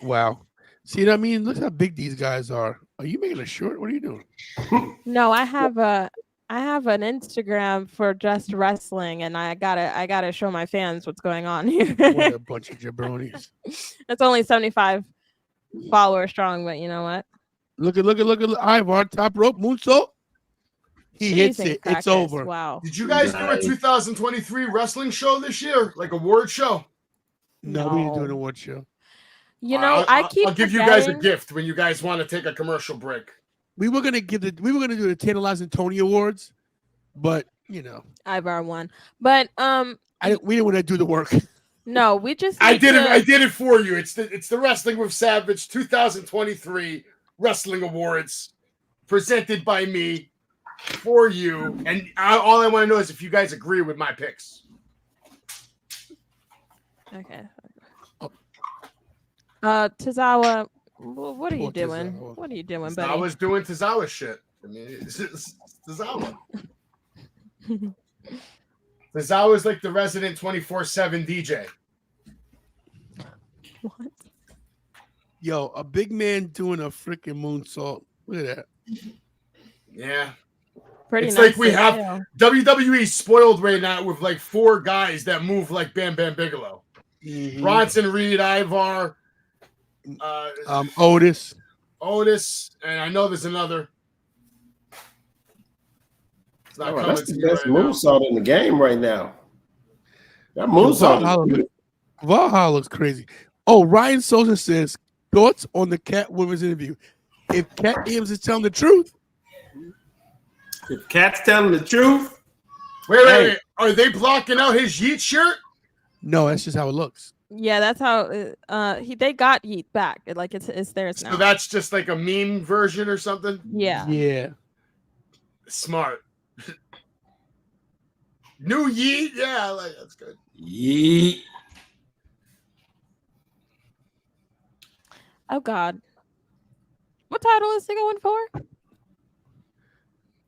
Speaker 2: Wow. See what I mean? Look how big these guys are. Are you making a short? What are you doing?
Speaker 4: No, I have an Instagram for just wrestling, and I gotta show my fans what's going on here.
Speaker 2: What a bunch of jabronis.
Speaker 4: It's only 75 followers strong, but you know what?
Speaker 2: Look at Ivar, top rope, moonsault. He hits it.
Speaker 4: Practice.
Speaker 2: It's over.
Speaker 4: Wow.
Speaker 1: Did you guys do a 2023 wrestling show this year? Like award show?
Speaker 2: No, we didn't do an award show.
Speaker 1: I'll give you guys a gift when you guys want to take a commercial break.
Speaker 2: We were gonna do the Tantalizing Tony Awards, but
Speaker 4: Ivar won. But
Speaker 2: we didn't want to do the work.
Speaker 4: No, we just
Speaker 1: I did it for you. It's the Wrestling with Savage 2023 Wrestling Awards presented by me for you. And all I want to know is if you guys agree with my picks.
Speaker 4: Okay. Tozawa, what are you doing?
Speaker 2: Tozawa.
Speaker 4: What are you doing, buddy?
Speaker 1: I was doing Tozawa shit. I mean, it's Tozawa. Tozawa is like the resident 24/7 DJ.
Speaker 4: What?
Speaker 2: Yo, a big man doing a freaking moonsault. Look at that.
Speaker 1: Yeah.
Speaker 4: Pretty
Speaker 1: it's
Speaker 4: nice.
Speaker 1: like we have WWE spoiled right now with like 4 guys that move like Bam Bam Bigelow.
Speaker 2: Mm-hmm.
Speaker 1: Bronson Reed, Ivar,
Speaker 2: Otis,
Speaker 1: and I know there's another. It's not coming
Speaker 3: that's
Speaker 1: to
Speaker 3: the
Speaker 1: me
Speaker 3: best
Speaker 1: right now.
Speaker 3: moonsault in the game right now. That moonsault.
Speaker 2: Valhalla looks crazy. Oh, Ryan Sosa says thoughts on the Cat Williams interview. If Cat Williams is telling the truth,
Speaker 3: If Cat's telling the truth,
Speaker 1: wait. Are they blocking out his Yeet shirt?
Speaker 2: no, that's just how it looks.
Speaker 4: Yeah, that's how they got Yeet back. Like it's theirs now.
Speaker 1: So that's just like a meme version or something?
Speaker 4: Yeah.
Speaker 2: Yeah.
Speaker 1: Smart. New Yeet? Yeah, like that's good.
Speaker 3: yeet.
Speaker 4: Oh God. What title is he going for?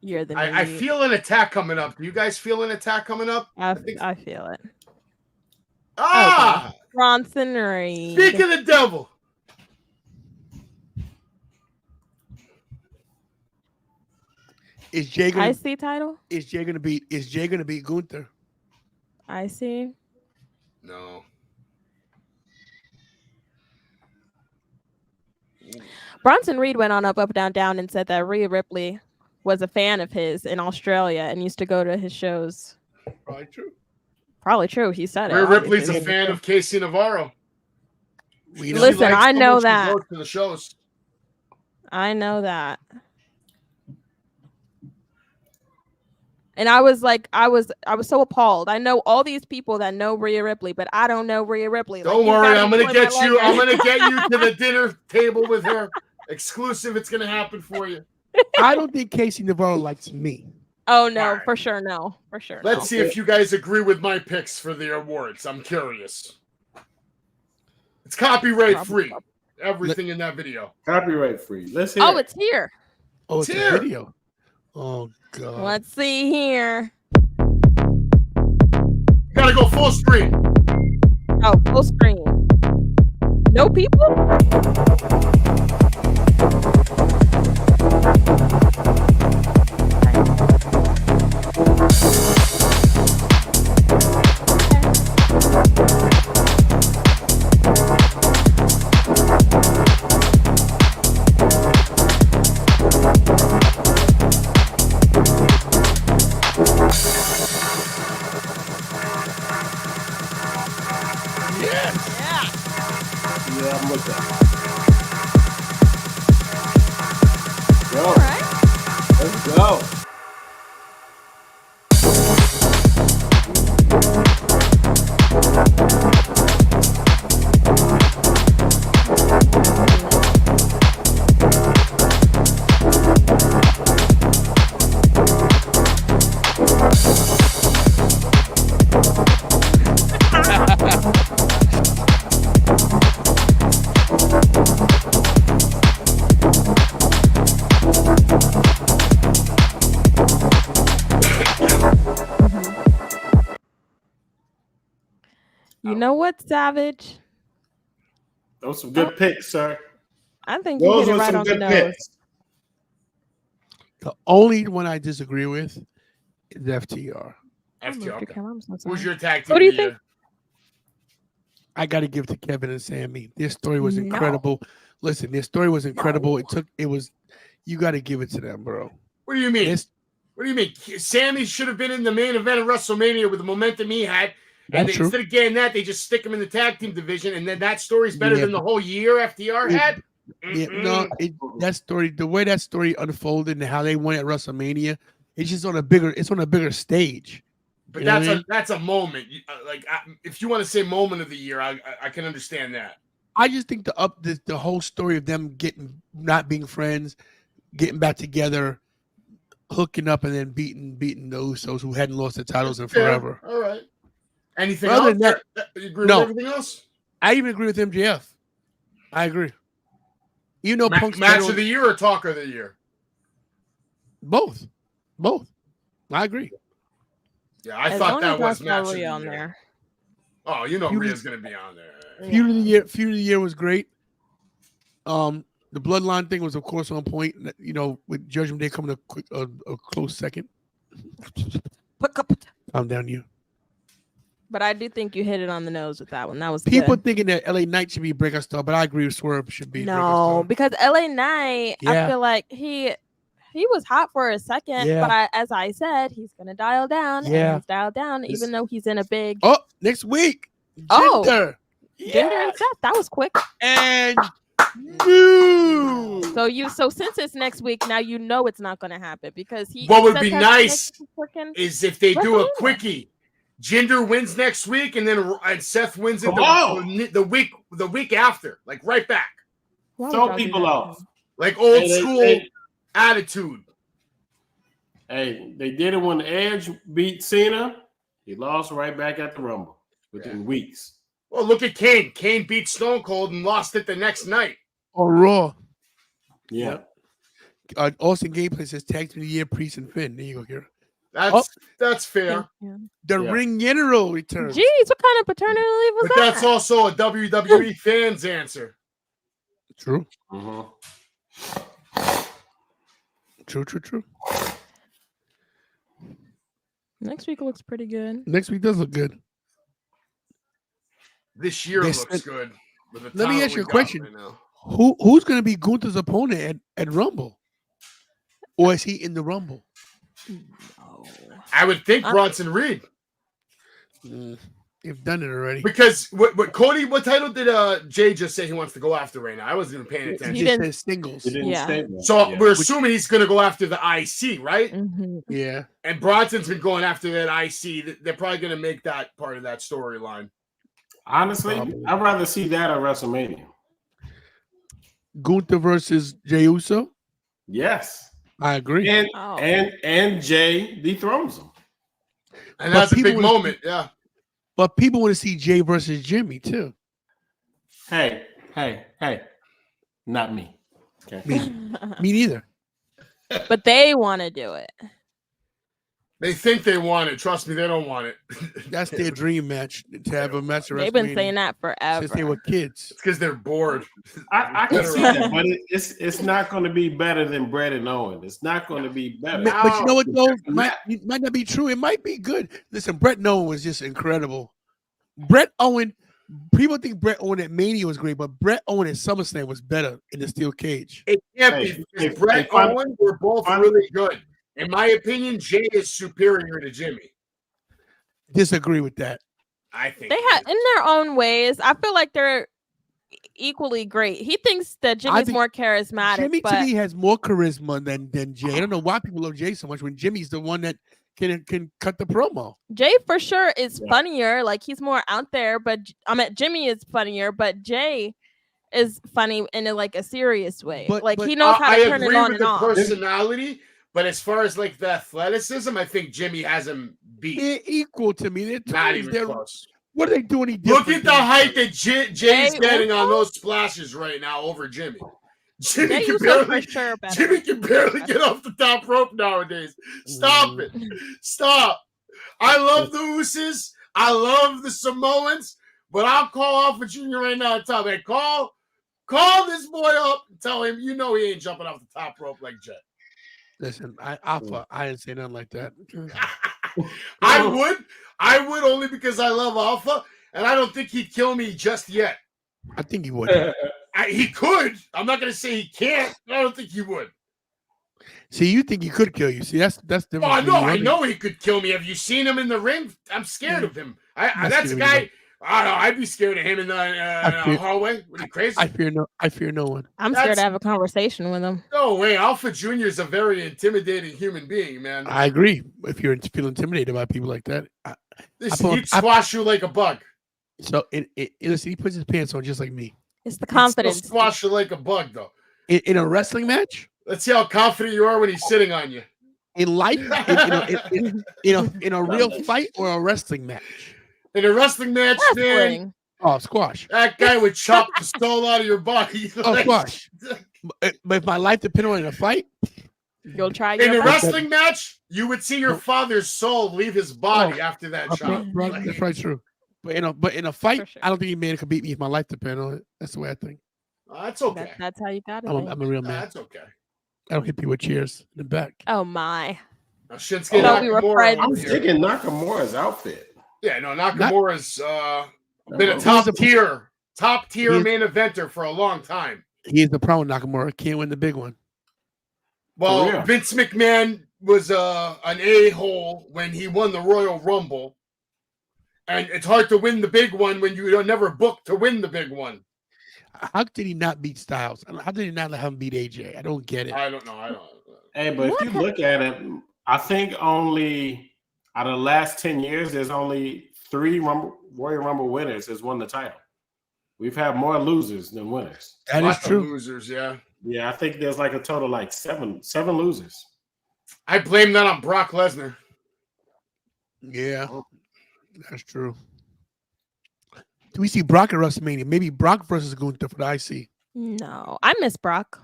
Speaker 4: You're the
Speaker 1: I feel an attack coming up. Do you guys feel an attack coming up?
Speaker 4: I feel it.
Speaker 1: Ah!
Speaker 4: Okay. Bronson Reed.
Speaker 1: Speak of the devil.
Speaker 2: Is Jay gonna
Speaker 4: IC title?
Speaker 2: Is Jay gonna beat Gunther?
Speaker 4: IC.
Speaker 1: No.
Speaker 4: Bronson Reed went on Up, Down, Down and said that Rhea Ripley was a fan of his in Australia and used to go to his shows.
Speaker 2: Probably true.
Speaker 4: Probably true. He said it.
Speaker 1: Rhea Ripley's a
Speaker 4: obviously.
Speaker 1: fan of Casey Navarro.
Speaker 2: We know.
Speaker 4: Listen,
Speaker 1: She likes
Speaker 4: I
Speaker 1: so
Speaker 4: know
Speaker 1: much she
Speaker 4: that.
Speaker 1: goes to the shows.
Speaker 4: I know that. And I was like, I was so appalled. I know all these people that know Rhea Ripley, but I don't know Rhea Ripley.
Speaker 1: Don't worry, I'm gonna get you. I'm gonna get you to the dinner table with her. Exclusive. It's gonna happen for you.
Speaker 2: I don't think Casey Navarro likes me.
Speaker 4: Oh no,
Speaker 1: All right.
Speaker 4: for sure, no, for sure.
Speaker 1: Let's see if you guys agree with my picks for the awards. I'm curious. It's copyright free. Everything in that video.
Speaker 3: Copyright free. Let's hear.
Speaker 4: Oh, it's here.
Speaker 2: Oh, it's
Speaker 1: Here.
Speaker 2: a video. Oh God.
Speaker 4: Let's see here.
Speaker 1: You gotta go full screen.
Speaker 4: Oh, full screen. No people?
Speaker 3: Yeah, I'm with that. Go.
Speaker 4: All right.
Speaker 3: Let's go.
Speaker 4: You know what, Savage?
Speaker 3: Those some good picks, sir.
Speaker 4: I think you
Speaker 3: Those
Speaker 4: hit it
Speaker 3: were
Speaker 4: right
Speaker 3: some
Speaker 4: on the
Speaker 3: good
Speaker 4: nose.
Speaker 3: picks.
Speaker 2: The only one I disagree with is FTR.
Speaker 4: I moved your
Speaker 1: FTR.
Speaker 4: camera, I'm so
Speaker 1: Who's
Speaker 4: sorry.
Speaker 1: your tag team?
Speaker 4: Who do you
Speaker 1: of the
Speaker 4: think?
Speaker 1: year?
Speaker 2: I got to give it to Kevin and Sammy. Their story was
Speaker 4: No.
Speaker 2: incredible. Listen, their story was incredible. You got to give it to them, bro.
Speaker 1: What do you mean?
Speaker 2: This,
Speaker 1: What do you mean? Sammy should have been in the main event of WrestleMania with the momentum he had. And
Speaker 2: That's true.
Speaker 1: instead of getting that, they just stick him in the tag team division, and then that story's better
Speaker 2: Yeah,
Speaker 1: than the whole year FTR had.
Speaker 2: yeah, no, that story, the way that story unfolded and how they won at WrestleMania, it's just on a bigger stage.
Speaker 1: But
Speaker 2: You know what I mean?
Speaker 1: that's a moment. If you want to say moment of the year, I can understand that.
Speaker 2: I just think the whole story of them not being friends, getting back together, hooking up, and then beating the Usos who hadn't lost the titles in forever.
Speaker 1: Yeah, all right. Anything
Speaker 2: Other
Speaker 1: else?
Speaker 2: than
Speaker 1: You agree
Speaker 2: no.
Speaker 1: with everything else?
Speaker 2: I even agree with MJF. I agree. Even though Punk's
Speaker 1: Match
Speaker 2: better
Speaker 1: of the year or talk of the year?
Speaker 2: both. I agree.
Speaker 1: Yeah, I
Speaker 4: As
Speaker 1: thought
Speaker 4: long
Speaker 1: that
Speaker 4: as
Speaker 1: was
Speaker 4: that's
Speaker 1: match of the
Speaker 4: Rhea on
Speaker 1: year.
Speaker 4: there.
Speaker 1: Oh, you know
Speaker 2: Feud
Speaker 1: Rhea's
Speaker 2: is-
Speaker 1: going to be on there.
Speaker 2: Feud of the year was great. The bloodline thing was, of course, on point. You know, with Judgment Day coming a close second. Calm down, you.
Speaker 4: But I do think you hit it on the nose with that one. That was
Speaker 2: People
Speaker 4: good.
Speaker 2: thinking that LA Knight should be breakout star, but I agree with Swerve should be. breakout
Speaker 4: No,
Speaker 2: star.
Speaker 4: because LA Knight,
Speaker 2: Yeah.
Speaker 4: I feel like he was hot for a second,
Speaker 2: Yeah.
Speaker 4: but as I said, he's gonna dial down.
Speaker 2: Yeah.
Speaker 4: And he's dialed down, even though he's in a big
Speaker 2: Oh, next week.
Speaker 4: Oh.
Speaker 2: Jinder.
Speaker 4: Jinder and Seth. That was quick.
Speaker 2: And you.
Speaker 4: So since it's next week, now you know it's not gonna happen because he.
Speaker 1: What would
Speaker 4: Seth
Speaker 1: be
Speaker 4: has
Speaker 1: nice
Speaker 4: next freaking-
Speaker 1: Is if they do a
Speaker 4: WrestleMania.
Speaker 1: quickie. Jinder wins next week, and then Seth wins it the week after, like right back,
Speaker 4: Why would
Speaker 3: Throw
Speaker 4: y'all do
Speaker 3: people
Speaker 4: that?
Speaker 3: off.
Speaker 1: like old
Speaker 3: Hey,
Speaker 1: school attitude.
Speaker 3: Hey, they did it when Edge beat Cena. He lost right back at the Rumble within weeks.
Speaker 1: Well, look at Kane. Kane beat Stone Cold and lost it the next night.
Speaker 2: Or Raw.
Speaker 3: Yeah.
Speaker 2: Austin Gameplay says tag team of the year, Priest and Finn. There you go, Kira.
Speaker 1: That's fair.
Speaker 4: Yeah.
Speaker 2: The
Speaker 3: Yeah.
Speaker 2: Ring General returns.
Speaker 4: Jeez, what kind of paternity leave was
Speaker 1: But
Speaker 4: that?
Speaker 1: that's also a WWE fan's answer.
Speaker 2: True.
Speaker 3: Mhm.
Speaker 2: True.
Speaker 4: Next week looks pretty good.
Speaker 2: Next week does look good.
Speaker 1: This year
Speaker 2: They
Speaker 1: looks
Speaker 2: spent-
Speaker 1: good. with the
Speaker 2: Let me
Speaker 1: talent
Speaker 2: ask you
Speaker 1: we
Speaker 2: a
Speaker 1: got
Speaker 2: question.
Speaker 1: right now.
Speaker 2: Who's going to be Gunther's opponent at Rumble? Or is he in the Rumble?
Speaker 4: No.
Speaker 1: I would think Bronson Reed.
Speaker 2: You've done it already.
Speaker 1: Because what Cody, what title did Jay just say he wants to go after right now? I wasn't even paying attention.
Speaker 2: He
Speaker 4: He
Speaker 2: just
Speaker 4: didn't-
Speaker 2: says singles.
Speaker 3: It didn't
Speaker 4: Yeah.
Speaker 3: say that.
Speaker 1: So
Speaker 3: Yeah.
Speaker 1: we're assuming he's going to go after the IC, right?
Speaker 4: Mhm.
Speaker 2: Yeah.
Speaker 1: And Bronson's been going after that IC. They're probably going to make that part of that storyline.
Speaker 3: Honestly,
Speaker 2: Probably.
Speaker 3: I'd rather see that at WrestleMania.
Speaker 2: Gunther versus Jey Uso.
Speaker 3: Yes.
Speaker 2: I agree.
Speaker 3: And
Speaker 4: Oh.
Speaker 3: and Jay dethrones him.
Speaker 1: And
Speaker 2: But
Speaker 1: that's a
Speaker 2: people
Speaker 1: big
Speaker 2: wanna-
Speaker 1: moment. Yeah.
Speaker 2: But people want to see Jay versus Jimmy too.
Speaker 3: Hey. Not me. Okay.
Speaker 2: Me neither.
Speaker 4: But they want to do it.
Speaker 1: They think they want it. Trust me, they don't want it.
Speaker 2: That's their dream match to have a match. At
Speaker 4: They've been
Speaker 2: WrestleMania
Speaker 4: saying that
Speaker 2: since they
Speaker 4: forever.
Speaker 2: were kids.
Speaker 1: It's because they're bored.
Speaker 3: I can see that, but it's not going to be better than Bret and Owen. It's not going to be better.
Speaker 2: But you know what though?
Speaker 3: Matt-
Speaker 2: It might not be true. It might be good. Listen, Bret Owen was just incredible. Bret Owen, people think Bret Owen at Mania was great, but Bret Owen at SummerSlam was better in the steel cage.
Speaker 1: It can't
Speaker 3: Hey,
Speaker 1: be
Speaker 3: hey,
Speaker 1: because Brett
Speaker 3: hey, fun-
Speaker 1: Owen were both
Speaker 3: fun-
Speaker 1: really good. In my opinion, Jay is superior to Jimmy.
Speaker 2: Disagree with that.
Speaker 1: I think
Speaker 4: They have in their own ways. I feel like they're equally great. He thinks that Jimmy's
Speaker 2: think
Speaker 4: more charismatic,
Speaker 2: Jimmy
Speaker 4: but
Speaker 2: to me has more charisma than Jay. I don't know why people love Jay so much when Jimmy's the one that can cut the promo.
Speaker 4: Jay for sure is
Speaker 3: Yeah.
Speaker 4: funnier. Like he's more out there, but Jimmy is funnier, but Jay is funny in a serious way.
Speaker 2: But-
Speaker 4: like
Speaker 2: but
Speaker 4: he knows how
Speaker 1: I
Speaker 4: to turn it
Speaker 1: agree
Speaker 4: on
Speaker 1: with
Speaker 4: and
Speaker 1: the
Speaker 4: off.
Speaker 1: personality, but as far as like the athleticism, I think Jimmy has him beat.
Speaker 2: They're equal to me. They're
Speaker 1: Not
Speaker 2: twins.
Speaker 1: even
Speaker 2: They're-
Speaker 1: close.
Speaker 2: What are they doing? Any
Speaker 1: Look
Speaker 2: different
Speaker 1: at the
Speaker 2: than-
Speaker 1: height that Jay's
Speaker 4: Jay
Speaker 1: getting on
Speaker 4: Uso?
Speaker 1: those splashes right now over Jimmy. Jimmy
Speaker 4: Jay
Speaker 1: can
Speaker 4: Uso
Speaker 1: barely,
Speaker 4: for sure better.
Speaker 1: Jimmy can barely get off the top rope nowadays. Stop it. Stop. I love the Usos. I love the Samoans, but I'll call Alpha Jr. right now and tell him, hey, call this boy up and tell him he ain't jumping off the top rope like Jet.
Speaker 2: Listen, Alpha, I didn't say nothing like that.
Speaker 1: I would only because I love Alpha, and I don't think he'd kill me just yet.
Speaker 2: I think he would.
Speaker 1: He could. I'm not going to say he can't. But I don't think he would.
Speaker 2: See, you think he could kill you. See, that's different.
Speaker 1: Oh,
Speaker 2: from
Speaker 1: no,
Speaker 2: you.
Speaker 1: I know he could kill me. Have you seen him in the ring? I'm scared of him.
Speaker 2: Not
Speaker 1: That's a
Speaker 2: scared of
Speaker 1: guy.
Speaker 2: him.
Speaker 1: I don't know. I'd be scared of him in the hallway. What are you crazy?
Speaker 2: I fear no one.
Speaker 4: I'm scared
Speaker 1: That's-
Speaker 4: to have a conversation with him.
Speaker 1: No way. Alpha Jr. is a very intimidating human being, man.
Speaker 2: I agree. If you're feel intimidated by people like that,
Speaker 1: He'd squash you like a bug.
Speaker 2: listen, he puts his pants on just like me.
Speaker 4: It's the
Speaker 1: He'd still
Speaker 4: confidence.
Speaker 1: squash you like a bug, though.
Speaker 2: In a wrestling match,
Speaker 1: Let's see how confident you are when he's sitting on you.
Speaker 2: in life, in a real fight or a wrestling match.
Speaker 1: In a wrestling match, man,
Speaker 4: Wrestling.
Speaker 2: Oh, squash.
Speaker 1: that guy would chop the soul out of your body.
Speaker 2: Oh,
Speaker 1: Like,
Speaker 2: squash. But if my life depended on it in a fight,
Speaker 4: You'll try
Speaker 1: in
Speaker 4: your
Speaker 1: a
Speaker 4: best.
Speaker 1: wrestling match, you would see your father's soul leave his body after that chop. Like,
Speaker 2: that's right, true. But in a fight,
Speaker 4: For sure.
Speaker 2: I don't think any man could beat me if my life depended on it. That's the way I think.
Speaker 1: that's okay.
Speaker 4: That's how you got it.
Speaker 2: I'm a real man.
Speaker 1: That's okay.
Speaker 2: I don't hit people with chairs in the back.
Speaker 4: Oh my.
Speaker 1: Now, Shinsuke
Speaker 4: thought we were
Speaker 1: Nakamura
Speaker 4: friends.
Speaker 3: I'm
Speaker 1: over here.
Speaker 3: thinking Nakamura's outfit.
Speaker 1: Yeah, no, Nakamura's been a
Speaker 3: He's
Speaker 1: top tier
Speaker 2: He's-
Speaker 1: main eventer for a long time.
Speaker 2: He is the problem. Nakamura can't win the big one.
Speaker 1: Well,
Speaker 3: real.
Speaker 1: Vince McMahon was an a-hole when he won the Royal Rumble. And it's hard to win the big one when you don't never book to win the big one.
Speaker 2: How did he not beat Styles? How did he not let him beat AJ? I don't get it.
Speaker 1: I don't know.
Speaker 3: Hey, but if you look at it, I think only out of the last 10 years, there's only 3 Royal Rumble winners has won the title. We've had more losers than winners.
Speaker 2: That is
Speaker 1: Lots of
Speaker 2: true.
Speaker 1: losers, yeah.
Speaker 3: Yeah, I think there's like a total like seven losers.
Speaker 1: I blame that on Brock Lesnar.
Speaker 2: Yeah, that's true. Do we see Brock at WrestleMania? Maybe Brock versus Gunther for the IC.
Speaker 4: No. I miss Brock.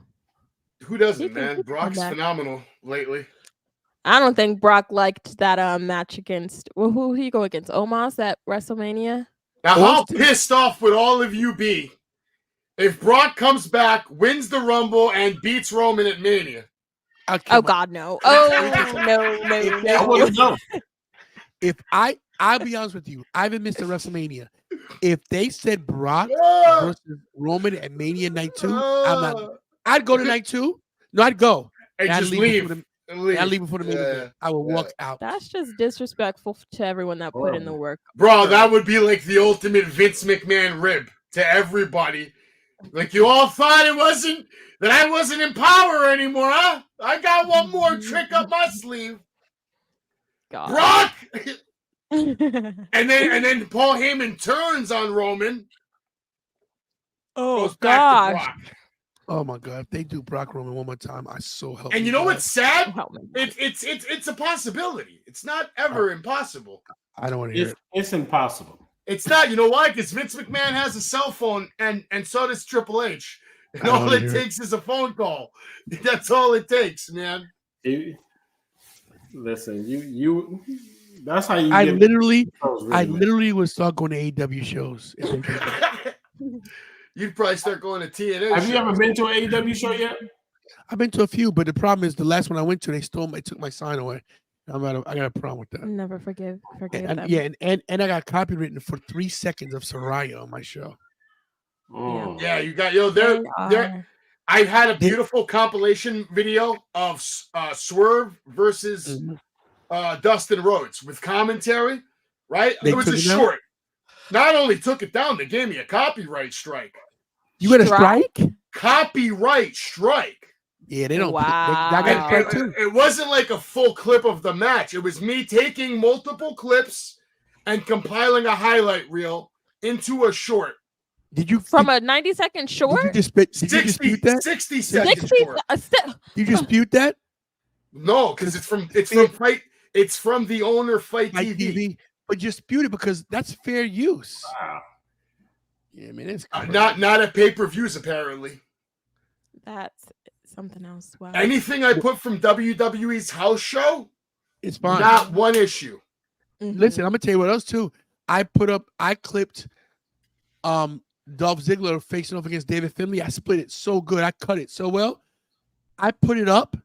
Speaker 1: Who
Speaker 4: He
Speaker 1: doesn't,
Speaker 4: can- he
Speaker 1: man?
Speaker 4: can
Speaker 1: Brock's
Speaker 4: come back.
Speaker 1: phenomenal lately.
Speaker 4: I don't think Brock liked that match against who he go against? Omos at WrestleMania?
Speaker 1: Now, how
Speaker 2: Austin-
Speaker 1: pissed off would all of you be if Brock comes back, wins the Rumble, and beats Roman at Mania?
Speaker 2: I'll kill
Speaker 4: Oh
Speaker 2: my-
Speaker 4: God, no. Oh no,
Speaker 3: I
Speaker 4: no.
Speaker 3: wouldn't know.
Speaker 2: If I'll be honest with you, I haven't missed a WrestleMania. If they said Brock
Speaker 1: Ah,
Speaker 2: versus Roman at Mania night 2, I'm
Speaker 1: ah.
Speaker 2: not. I'd go to night 2. No, I'd go.
Speaker 1: Hey,
Speaker 2: And I'd
Speaker 1: just
Speaker 2: leave
Speaker 1: leave.
Speaker 2: before the- I leave before the main event. I will walk out.
Speaker 4: That's just disrespectful to everyone that put in the work.
Speaker 1: Bro, that would be like the ultimate Vince McMahon rib to everybody. Like, you all thought that I wasn't in power anymore, huh? I got one more trick up my sleeve.
Speaker 4: God.
Speaker 1: Brock! and then Paul Heyman turns on Roman. Goes back to Brock.
Speaker 2: Oh my God! If they do Brock Roman one more time, I so help.
Speaker 1: And you know what's sad?
Speaker 4: Help me.
Speaker 1: It's a possibility. It's not ever impossible.
Speaker 2: I don't want to hear it.
Speaker 3: It's impossible.
Speaker 1: It's not. You know why? Because Vince McMahon has a cell phone, and so does Triple H. And all it takes is a phone call. That's all it takes, man.
Speaker 3: Listen, you. That's how you.
Speaker 2: I literally would start going to AEW shows.
Speaker 1: You'd probably start going to TNA.
Speaker 3: Have you ever been to an AEW show yet?
Speaker 2: I've been to a few, but the problem is the last one I went to, they took my sign away. I got a problem with that.
Speaker 4: Never forgive them.
Speaker 2: Yeah, and I got copywritten for 3 seconds of Soraya on my show.
Speaker 1: Yeah, you got there. I had a beautiful compilation video of Swerve versus Dustin Rhodes with commentary. Right, it was a short. Not only took it down, they gave me a copyright strike.
Speaker 2: You got a strike?
Speaker 1: Copyright strike.
Speaker 2: Yeah, they don't.
Speaker 4: Wow.
Speaker 1: It wasn't like a full clip of the match. It was me taking multiple clips and compiling a highlight reel into a short.
Speaker 2: Did you
Speaker 4: from a 90-second short?
Speaker 2: Did you dispute that?
Speaker 1: 60 seconds short.
Speaker 2: Did you dispute that?
Speaker 1: No, because it's from the owner Fight TV.
Speaker 2: But dispute it because that's fair use. Wow. Yeah, man, it's
Speaker 1: not at pay-per-views apparently.
Speaker 4: That's something else. Wow.
Speaker 1: Anything I put from WWE's house show,
Speaker 2: it's fine.
Speaker 1: Not one issue.
Speaker 4: Mm-hmm.
Speaker 2: Listen, I'm gonna tell you what else too. I clipped Dolph Ziggler facing off against David Finlay. I split it so good. I cut it so well. I put it up.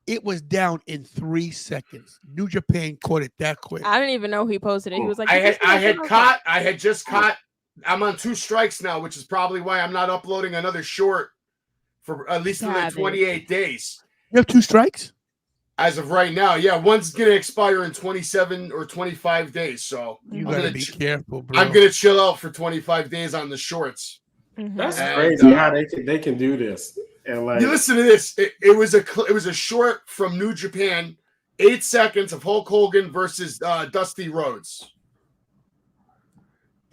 Speaker 2: It was down in 3 seconds. New Japan caught it that quick.
Speaker 4: I didn't even know he posted it. He was like,
Speaker 1: I had just caught. I'm on 2 strikes now, which is probably why I'm not uploading another short for at least another 28 days.
Speaker 2: You have 2 strikes?
Speaker 1: As of right now, yeah. One's going to expire in 27 or 25 days. So
Speaker 2: you got to be careful, bro.
Speaker 1: I'm going to chill out for 25 days on the shorts.
Speaker 4: Mm-hmm.
Speaker 3: That's crazy how they can do this. And like,
Speaker 1: you listen to this. It was a short from New Japan, 8 seconds of Hulk Hogan versus Dusty Rhodes.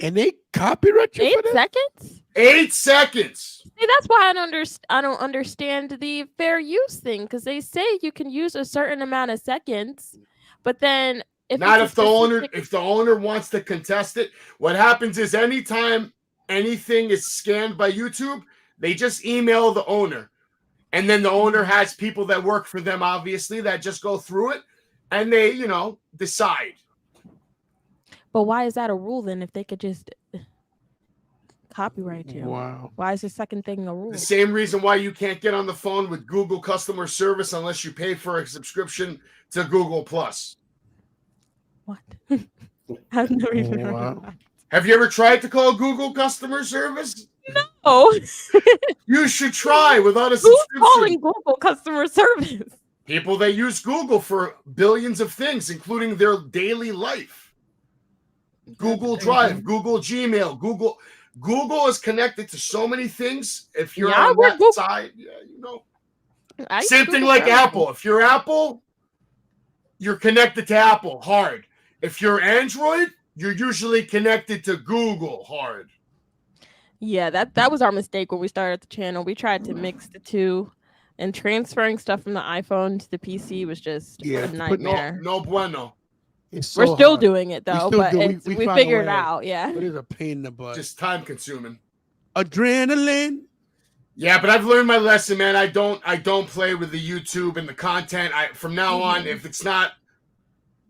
Speaker 2: And they copyright you
Speaker 4: 8 seconds?
Speaker 1: 8 seconds.
Speaker 4: See, that's why I don't understand the fair use thing, because they say you can use a certain amount of seconds, but then if
Speaker 1: the owner wants to contest it, what happens is anytime anything is scanned by YouTube, they just email the owner. And then the owner has people that work for them, obviously, that just go through it and they, decide.
Speaker 4: But why is that a rule then if they could just copyright you?
Speaker 2: Wow.
Speaker 4: Why is the second thing a rule?
Speaker 1: The same reason why you can't get on the phone with Google customer service unless you pay for a subscription to Google Plus.
Speaker 4: What? I've never even heard of that.
Speaker 1: Have you ever tried to call Google customer service?
Speaker 4: No.
Speaker 1: You should try without a subscription.
Speaker 4: Who's calling Google customer service?
Speaker 1: People that use Google for billions of things, including their daily life. Google Drive, Google Gmail, Google is connected to so many things. If you're on that side, same thing like Apple. If you're Apple, you're connected to Apple hard. If you're Android, you're usually connected to Google hard.
Speaker 4: Yeah, that was our mistake when we started the channel. We tried to mix the two, and transferring stuff from the iPhone to the PC was just a nightmare.
Speaker 1: No bueno.
Speaker 4: We're still doing it though, but we figured it out. Yeah,
Speaker 2: it is a pain in the butt.
Speaker 1: Just time consuming.
Speaker 2: Adrenaline.
Speaker 1: Yeah, but I've learned my lesson, man. I don't play with the YouTube and the content. From now on, if it's not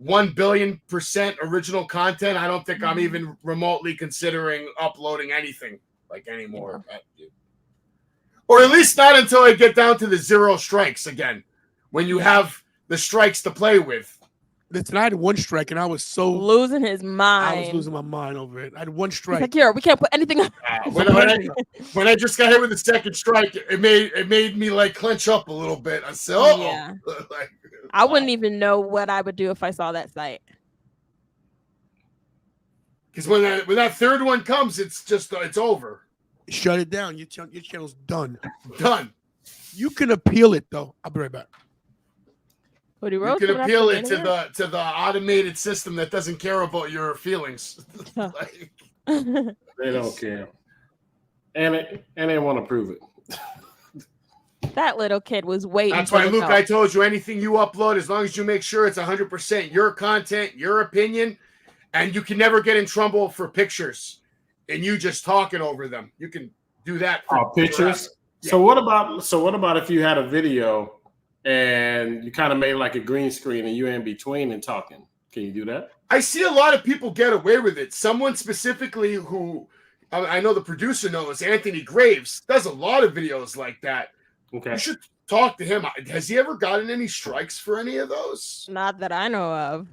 Speaker 1: 1,000,000,000% original content, I don't think I'm even remotely considering uploading anything anymore. Yeah. Or at least not until I get down to the 0 strikes again, when you have the strikes to play with.
Speaker 2: Listen, I had 1 strike and I was so
Speaker 4: losing his mind.
Speaker 2: I was losing my mind over it. I had 1 strike.
Speaker 4: He's like, here, we can't put anything up.
Speaker 1: When I just got hit with the second strike, it made me clench up a little bit. I said,
Speaker 4: I wouldn't even know what I would do if I saw that site.
Speaker 1: Because when that third one comes, it's over.
Speaker 2: Shut it down. Your channel's done.
Speaker 1: Done.
Speaker 2: You can appeal it though. I'll be right back.
Speaker 4: Cody
Speaker 1: You
Speaker 4: Rhodes
Speaker 1: can
Speaker 4: coming after
Speaker 1: appeal it
Speaker 4: Mania?
Speaker 1: to the automated system that doesn't care about your feelings. Like,
Speaker 3: They don't care, and they want to prove it.
Speaker 4: That little kid was waiting.
Speaker 1: that's
Speaker 4: for
Speaker 1: why,
Speaker 4: the
Speaker 1: Luke,
Speaker 4: belt.
Speaker 1: I told you anything you upload, as long as you make sure it's 100% your content, your opinion, and you can never get in trouble for pictures and you just talking over them. You can do that.
Speaker 3: Pictures.
Speaker 1: Yeah.
Speaker 3: So what about if you had a video and you kind of made like a green screen and you're in between and talking? Can you do that?
Speaker 1: I see a lot of people get away with it. Someone specifically who I know the producer knows, Anthony Graves, does a lot of videos like that.
Speaker 3: Okay.
Speaker 1: You should talk to him. Has he ever gotten any strikes for any of those?
Speaker 4: Not that I know of.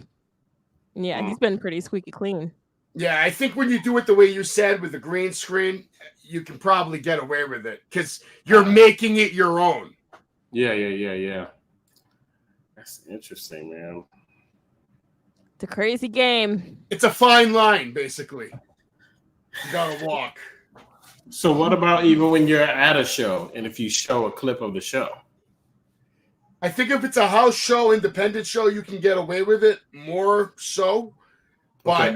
Speaker 4: Yeah, he's been pretty squeaky clean.
Speaker 1: Yeah, I think when you do it the way you said with the green screen, you can probably get away with it because you're making it your own.
Speaker 3: Yeah. That's interesting, man.
Speaker 4: It's a crazy game.
Speaker 1: It's a fine line, basically. You gotta walk.
Speaker 3: So what about even when you're at a show and if you show a clip of the show?
Speaker 1: I think if it's a house show, independent show, you can get away with it more so. But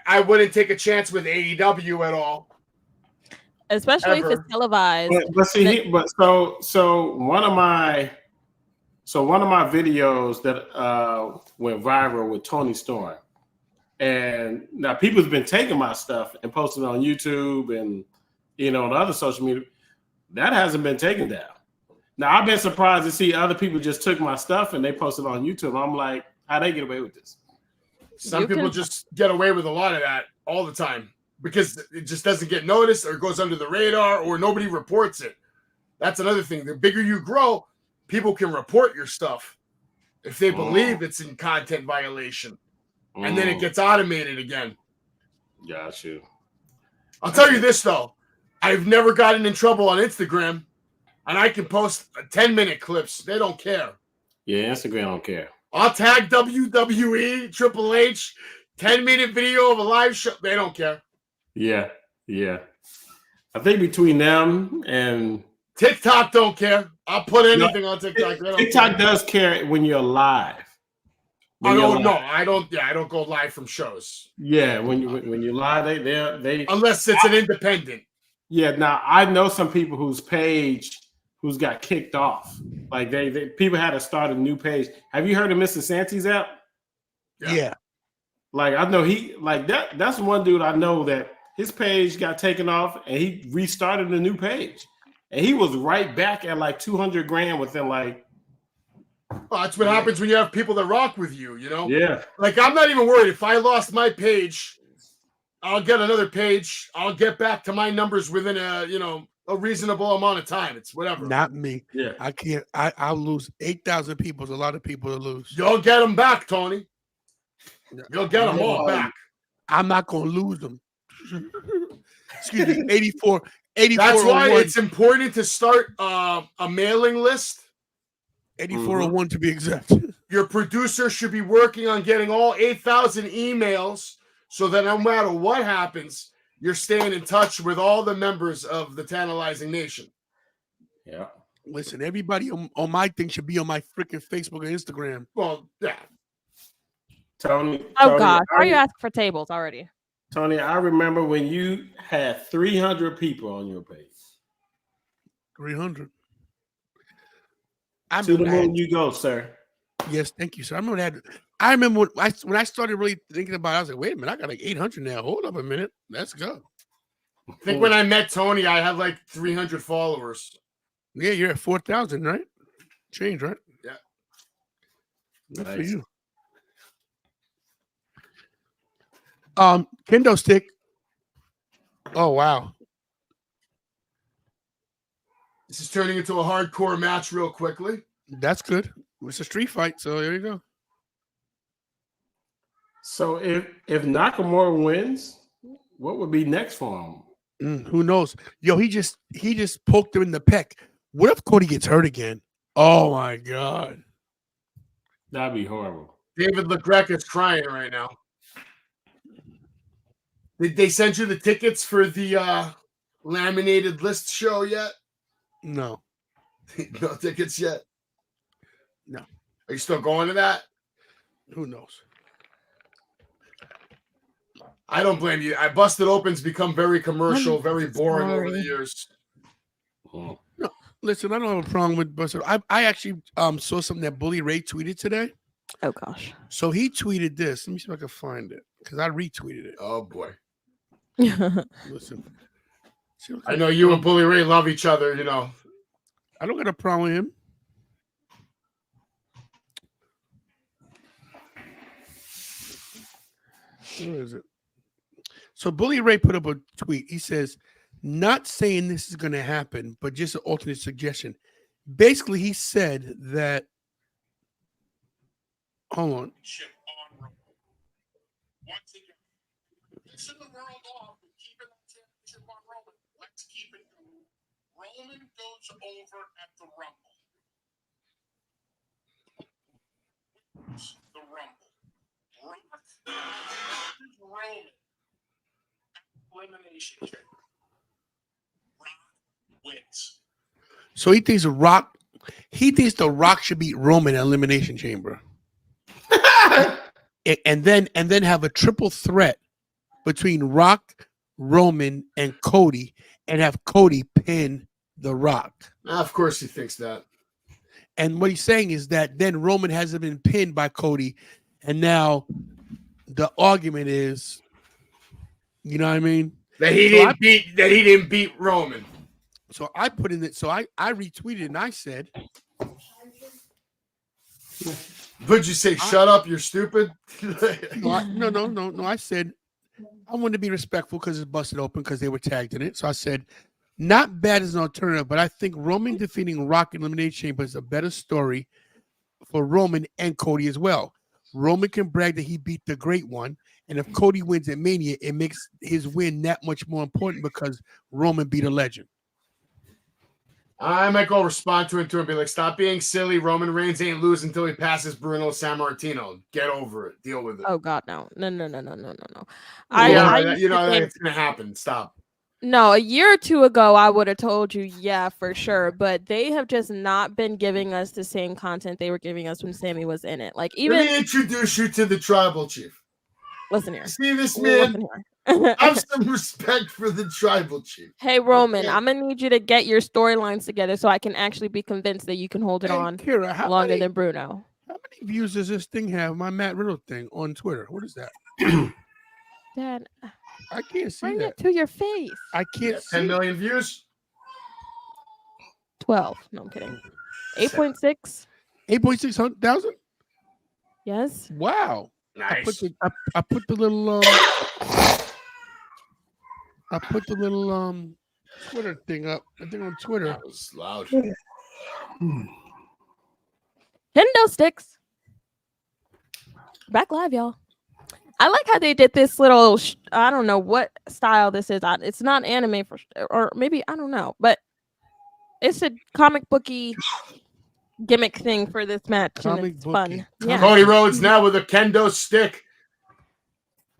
Speaker 1: I wouldn't take a chance with AEW at all.
Speaker 4: Especially if it's televised.
Speaker 3: So one of my videos that went viral with Tony Storm, and now people's been taking my stuff and posting it on YouTube and the other social media. That hasn't been taken down. Now I've been surprised to see other people just took my stuff and they posted it on YouTube. I'm like, how they get away with this?
Speaker 1: Some people just get away with a lot of that all the time because it just doesn't get noticed or goes under the radar or nobody reports it. That's another thing. The bigger you grow, people can report your stuff if they believe it's in content violation. And then it gets automated again.
Speaker 3: Got you.
Speaker 1: I'll tell you this, though. I've never gotten in trouble on Instagram, and I can post 10-minute clips. They don't care.
Speaker 3: Yeah, Instagram don't care.
Speaker 1: I'll tag WWE, Triple H, 10-minute video of a live show. They don't care.
Speaker 3: Yeah. I think between them and
Speaker 1: TikTok don't care. I'll put anything on TikTok.
Speaker 3: TikTok does care when you're live.
Speaker 1: I don't go live from shows.
Speaker 3: Yeah, when you live, they
Speaker 1: unless it's an independent.
Speaker 3: Yeah, now I know some people whose got kicked off. Like they people had to start a new page. Have you heard of Mr. Santi's app?
Speaker 2: Yeah.
Speaker 3: Like I know that's one dude I know that his page got taken off and he restarted a new page. And he was right back at like 200 grand within like.
Speaker 1: Well, that's what happens when you have people that rock with you,
Speaker 3: Yeah.
Speaker 1: Like, I'm not even worried. If I lost my page, I'll get another page. I'll get back to my numbers within a reasonable amount of time. It's whatever.
Speaker 2: Not me.
Speaker 3: Yeah.
Speaker 2: I can't. I'll lose 8,000 people. It's a lot of people to lose.
Speaker 1: You'll get them back, Tony. You'll get them all back.
Speaker 2: I'm not going to lose them. Excuse me. 84.
Speaker 1: That's why it's important to start a mailing list.
Speaker 2: 8401 to be exact.
Speaker 1: Your producer should be working on getting all 8,000 emails so that no matter what happens, you're staying in touch with all the members of the Tantalizing Nation.
Speaker 3: Yeah.
Speaker 2: Listen, everybody on my thing should be on my freaking Facebook and Instagram.
Speaker 1: Well, yeah.
Speaker 3: Tony.
Speaker 4: Oh, God. Why are you asking for tables already?
Speaker 3: Tony, I remember when you had 300 people on your page.
Speaker 2: 300.
Speaker 3: To the moon you go, sir.
Speaker 2: Yes, thank you, sir. I remember when I started really thinking about it, I was like, wait a minute, I got like 800 now. Hold up a minute. Let's go.
Speaker 1: I think when I met Tony, I had like 300 followers.
Speaker 2: Yeah, you're at 4,000, right? Change, right?
Speaker 1: Yeah.
Speaker 2: Good for you. Kendo stick. Oh, wow.
Speaker 1: This is turning into a hardcore match real quickly.
Speaker 2: That's good. It's a street fight, so there you go.
Speaker 3: So if Nakamura wins, what would be next for him?
Speaker 2: Who knows? Yo, he just poked him in the pec. What if Cody gets hurt again? Oh my God.
Speaker 3: That'd be horrible.
Speaker 1: David LaGreca is crying right now. Did they send you the tickets for the laminated list show yet?
Speaker 2: No.
Speaker 1: No tickets yet?
Speaker 2: No.
Speaker 1: Are you still going to that?
Speaker 2: Who knows?
Speaker 1: I don't blame you. I Busted Open's become very commercial, very boring over the
Speaker 4: sorry.
Speaker 1: years.
Speaker 2: No, listen, I don't have a problem with Buster. I actually saw something that Bully Ray tweeted today.
Speaker 4: Oh gosh.
Speaker 2: So he tweeted this. Let me see if I can find it because I retweeted it.
Speaker 1: Oh boy.
Speaker 2: Listen.
Speaker 1: I know you and Bully Ray love each other, you know.
Speaker 2: I don't got a problem with him. Where is it? So Bully Ray put up a tweet. He says, not saying this is going to happen, but just an alternate suggestion. Basically, he said that, hold on. Let's keep it going. Roman goes over at the Rumble. The Rumble. Roman. Elimination chamber. Rock wins. So he thinks the Rock should beat Roman in Elimination Chamber. and then have a triple threat between Rock, Roman, and Cody, and have Cody pin the Rock.
Speaker 1: Of course he thinks that.
Speaker 2: And what he's saying is that then Roman hasn't been pinned by Cody, and now the argument is, you know what I mean?
Speaker 1: That he didn't beat Roman.
Speaker 2: So I put in it. So I retweeted and I said,
Speaker 1: Would you say, shut up, you're stupid?
Speaker 2: No. I said, I wanted to be respectful because it's Busted Open because they were tagged in it. So I said, not bad as an alternative, but I think Roman defeating Rock in Elimination Chamber is a better story for Roman and Cody as well. Roman can brag that he beat the Great One. And if Cody wins at Mania, it makes his win that much more important because Roman beat a legend.
Speaker 1: I might go respond to it and be like, stop being silly. Roman Reigns ain't losing until he passes Bruno Sammartino. Get over it. Deal with it.
Speaker 4: Oh God, no.
Speaker 1: You know
Speaker 4: think,
Speaker 1: it's gonna happen. Stop.
Speaker 4: No, a year or two ago, I would have told you, yeah, for sure. But they have just not been giving us the same content they were giving us when Sammy was in it. Like, even
Speaker 1: let me introduce you to the Tribal Chief.
Speaker 4: Listen here.
Speaker 1: See this man? Have some respect for the Tribal Chief.
Speaker 4: Hey Roman,
Speaker 1: Okay.
Speaker 4: I'm gonna need you to get your storylines together so I can actually be convinced that you can hold it on
Speaker 2: Kira,
Speaker 4: longer than Bruno.
Speaker 2: How many views does this thing have? My Matt Riddle thing on Twitter. What is that?
Speaker 4: Dad,
Speaker 2: I can't see
Speaker 4: bring
Speaker 2: that.
Speaker 4: it to your face.
Speaker 2: I can't see
Speaker 1: 10 million views.
Speaker 4: 12. No, I'm kidding. 8.6.
Speaker 2: 8,600,000?
Speaker 4: Yes.
Speaker 2: Wow.
Speaker 1: Nice.
Speaker 2: I put the little Twitter thing up. I think on Twitter.
Speaker 1: That was loud.
Speaker 4: Kendo sticks. Back live, y'all. I like how they did this little. I don't know what style this is. It's not anime or maybe I don't know, but it's a comic booky gimmick thing for this match, and it's fun. Yeah.
Speaker 1: Cody Rhodes now with a kendo stick.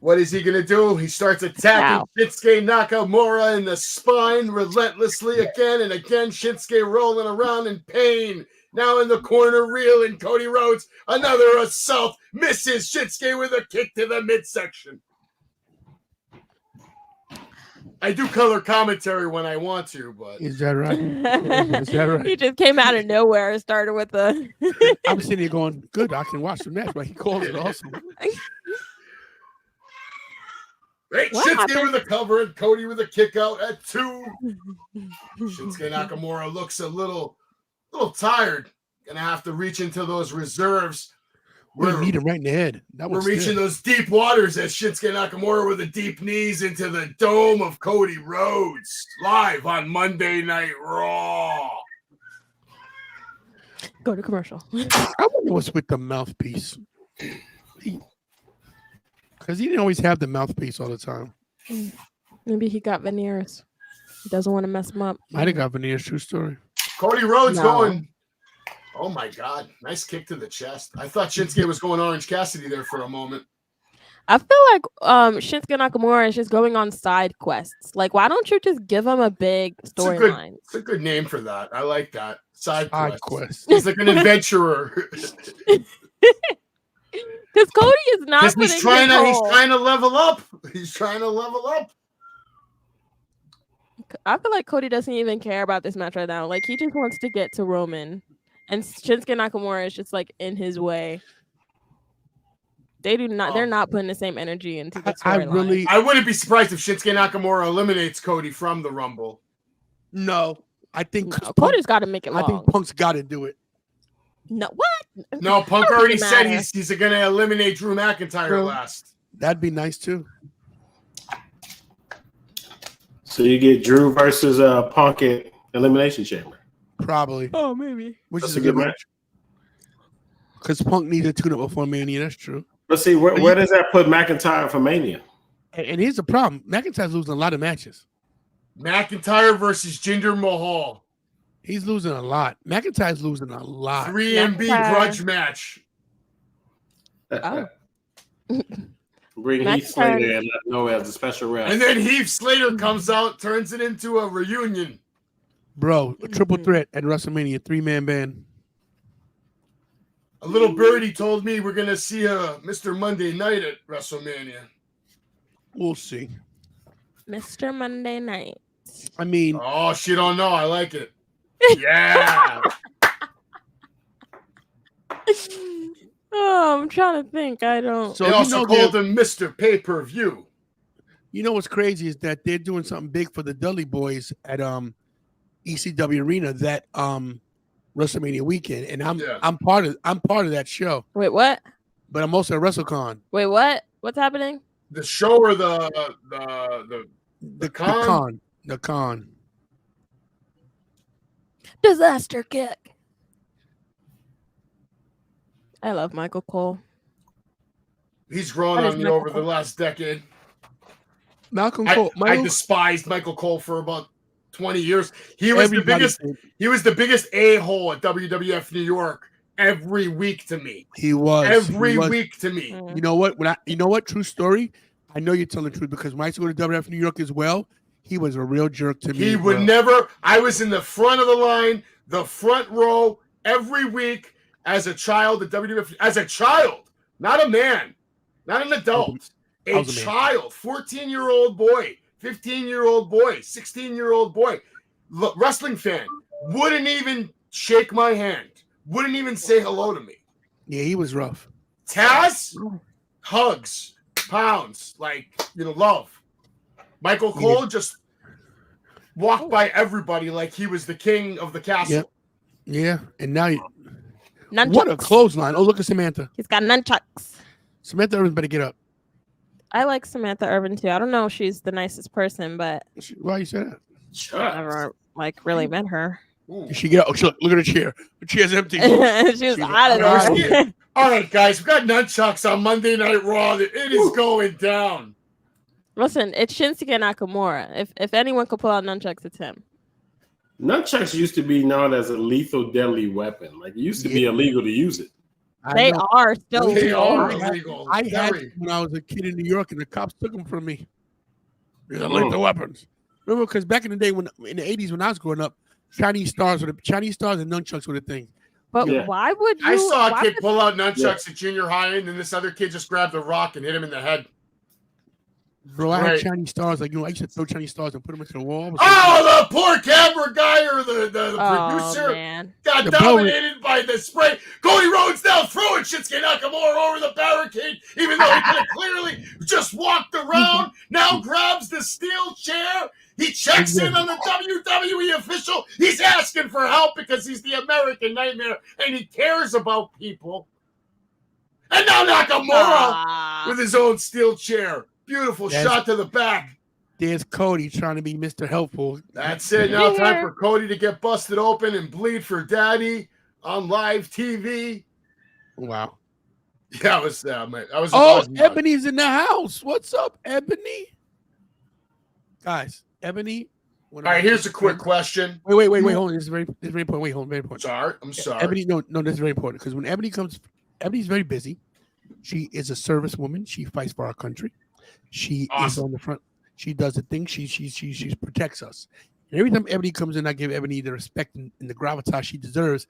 Speaker 1: What is he gonna do? He starts attacking Shinsuke Nakamura in the spine relentlessly again and again. Shinsuke rolling around in pain. Now in the corner, reeling. Cody Rhodes, another assault, misses Shinsuke with a kick to the midsection. I do color commentary when I want to, but
Speaker 2: is that right? Is that right?
Speaker 4: He just came out of nowhere and started with a.
Speaker 2: I'm sitting here going, good. I can watch the match, but he called it awesome.
Speaker 1: Right, Shinsuke with a cover and Cody with a kick out at 2. Shinsuke Nakamura looks a little tired. Gonna have to reach into those reserves.
Speaker 2: We're meet him right in the head.
Speaker 1: We're reaching those deep waters as Shinsuke Nakamura with the deep knees into the dome of Cody Rhodes. Live on Monday Night Raw.
Speaker 4: Go to commercial.
Speaker 2: I wonder what's with the mouthpiece. Because he didn't always have the mouthpiece all the time.
Speaker 4: Maybe he got veneers. He doesn't want to mess them up.
Speaker 2: I think got veneers. True story.
Speaker 1: Cody Rhodes going Oh my God! Nice kick to the chest. I thought Shinsuke was going Orange Cassidy there for a moment.
Speaker 4: I feel like Shinsuke Nakamura is just going on side quests. Like, why don't you just give him a big storyline?
Speaker 1: It's a good name for that. I like that. Side quest.
Speaker 2: quest.
Speaker 1: He's like an adventurer.
Speaker 4: Because Cody is not.
Speaker 1: He's
Speaker 4: putting
Speaker 1: trying
Speaker 4: his
Speaker 1: to level up. He's trying to level up.
Speaker 4: I feel like Cody doesn't even care about this match right now. Like, he just wants to get to Roman, and Shinsuke Nakamura is just like in his way. They do not. They're not putting the same energy into the storyline.
Speaker 1: I wouldn't be surprised if Shinsuke Nakamura eliminates Cody from the Rumble.
Speaker 2: No, I think
Speaker 4: Cody's got to make it long.
Speaker 2: I think Punk's got to do it.
Speaker 4: No, what?
Speaker 1: No, Punk already said he's going to eliminate Drew McIntyre last.
Speaker 2: That'd be nice too.
Speaker 3: So you get Drew versus Punk at Elimination Chamber.
Speaker 2: Probably.
Speaker 4: Oh, maybe.
Speaker 2: Which
Speaker 3: That's
Speaker 2: is a good match. Because Punk needs a tune-up before Mania. That's true.
Speaker 3: Let's see, where does that put McIntyre for Mania?
Speaker 2: And here's the problem. McIntyre's losing a lot of matches.
Speaker 1: McIntyre versus Jinder Mahal.
Speaker 2: He's losing a lot. McIntyre's losing a lot.
Speaker 1: 3MB grudge match.
Speaker 4: Oh.
Speaker 3: Bring Heath Slater and let know as a special rep.
Speaker 1: And then Heath Slater comes out, turns it into a reunion.
Speaker 2: Bro, a triple threat at WrestleMania, 3-man band.
Speaker 1: A little birdie told me we're going to see Mr. Monday Night at WrestleMania.
Speaker 2: We'll see.
Speaker 4: Mr. Monday Night.
Speaker 2: I mean...
Speaker 1: Oh, she don't know. I like it. Yeah.
Speaker 4: Oh, I'm trying to think. I don't.
Speaker 1: So they also called him Mr. Pay-Per-View.
Speaker 2: You know what's crazy is that they're doing something big for the Dudley Boys at ECW Arena that WrestleMania weekend, and I'm part of that show.
Speaker 4: Wait, what?
Speaker 2: But I'm also at WrestleCon.
Speaker 4: Wait, what? What's happening?
Speaker 1: The show or the con?
Speaker 2: The con.
Speaker 4: Disaster kick. I love Michael Cole.
Speaker 1: He's grown on me over the last decade.
Speaker 2: Malcolm Cole.
Speaker 1: I despised Michael Cole for about 20 years. He was the biggest a-hole at WWF New York every week to me.
Speaker 2: He was
Speaker 1: every week to me.
Speaker 2: You know what? True story. I know you're telling the truth because when I used to go to WWF New York as well, he was a real jerk to me.
Speaker 1: He would never. I was in the front of the line, the front row every week as a child at WWF. As a child, not a man, not an adult, a child, 14-year-old boy, 15-year-old boy, 16-year-old boy, wrestling fan. Wouldn't even shake my hand. Wouldn't even say hello to me.
Speaker 2: Yeah, he was rough.
Speaker 1: Taz, hugs, pounds, love. Michael Cole just walked by everybody like he was the king of the castle.
Speaker 2: Yeah, and now
Speaker 4: nunchucks.
Speaker 2: What a clothesline. Oh, look at Samantha.
Speaker 4: He's got nunchucks.
Speaker 2: Samantha Irvin better get up.
Speaker 4: I like Samantha Irvin too. I don't know if she's the nicest person, but
Speaker 2: why you say that?
Speaker 4: I never really met her.
Speaker 2: She get up. Oh, look at her chair. The chair's empty.
Speaker 4: She's out of there.
Speaker 1: All right, guys, we got nunchucks on Monday Night Raw. It is going down.
Speaker 4: Listen, it's Shinsuke Nakamura. If anyone could pull out nunchucks, it's him.
Speaker 3: Nunchucks used to be known as a lethal, deadly weapon. Like, it used to be illegal to use it.
Speaker 4: They are still
Speaker 1: illegal.
Speaker 2: I had when I was a kid in New York, and the cops took them from me. They're lethal weapons. Remember, because back in the day, in the 80s, when I was growing up, Chinese stars and nunchucks were the thing.
Speaker 4: But why would you?
Speaker 1: I saw a kid pull out nunchucks at junior high, and then this other kid just grabbed a rock and hit him in the head.
Speaker 2: Bro, I had Chinese stars. I used to throw Chinese stars and put them into the wall.
Speaker 1: The poor camera guy or the producer got dominated by the spray. Cody Rhodes now throwing Shinsuke Nakamura over the barricade, even though he could have clearly just walked around. Now grabs the steel chair. He checks in on the WWE official. He's asking for help because he's the American Nightmare and he cares about people. And now Nakamura with his own steel chair. Beautiful shot to the back.
Speaker 2: There's Cody trying to be Mr. Helpful.
Speaker 1: That's it. Now time for Cody to get busted open and bleed for daddy on live TV.
Speaker 2: Wow.
Speaker 1: That was that was
Speaker 2: Ebony's in the house. What's up, Ebony? Guys, Ebony
Speaker 1: All right, here's a quick question.
Speaker 2: Wait, hold on. This is very important. Wait, hold on, very important.
Speaker 1: I'm sorry.
Speaker 2: Ebony, no, this is very important because when Ebony comes, Ebony's very busy. She is a service woman. She fights for our country. She is on the front. She does the thing. She protects us. And every time Ebony comes in, I give Ebony the respect and the gravitas she deserves.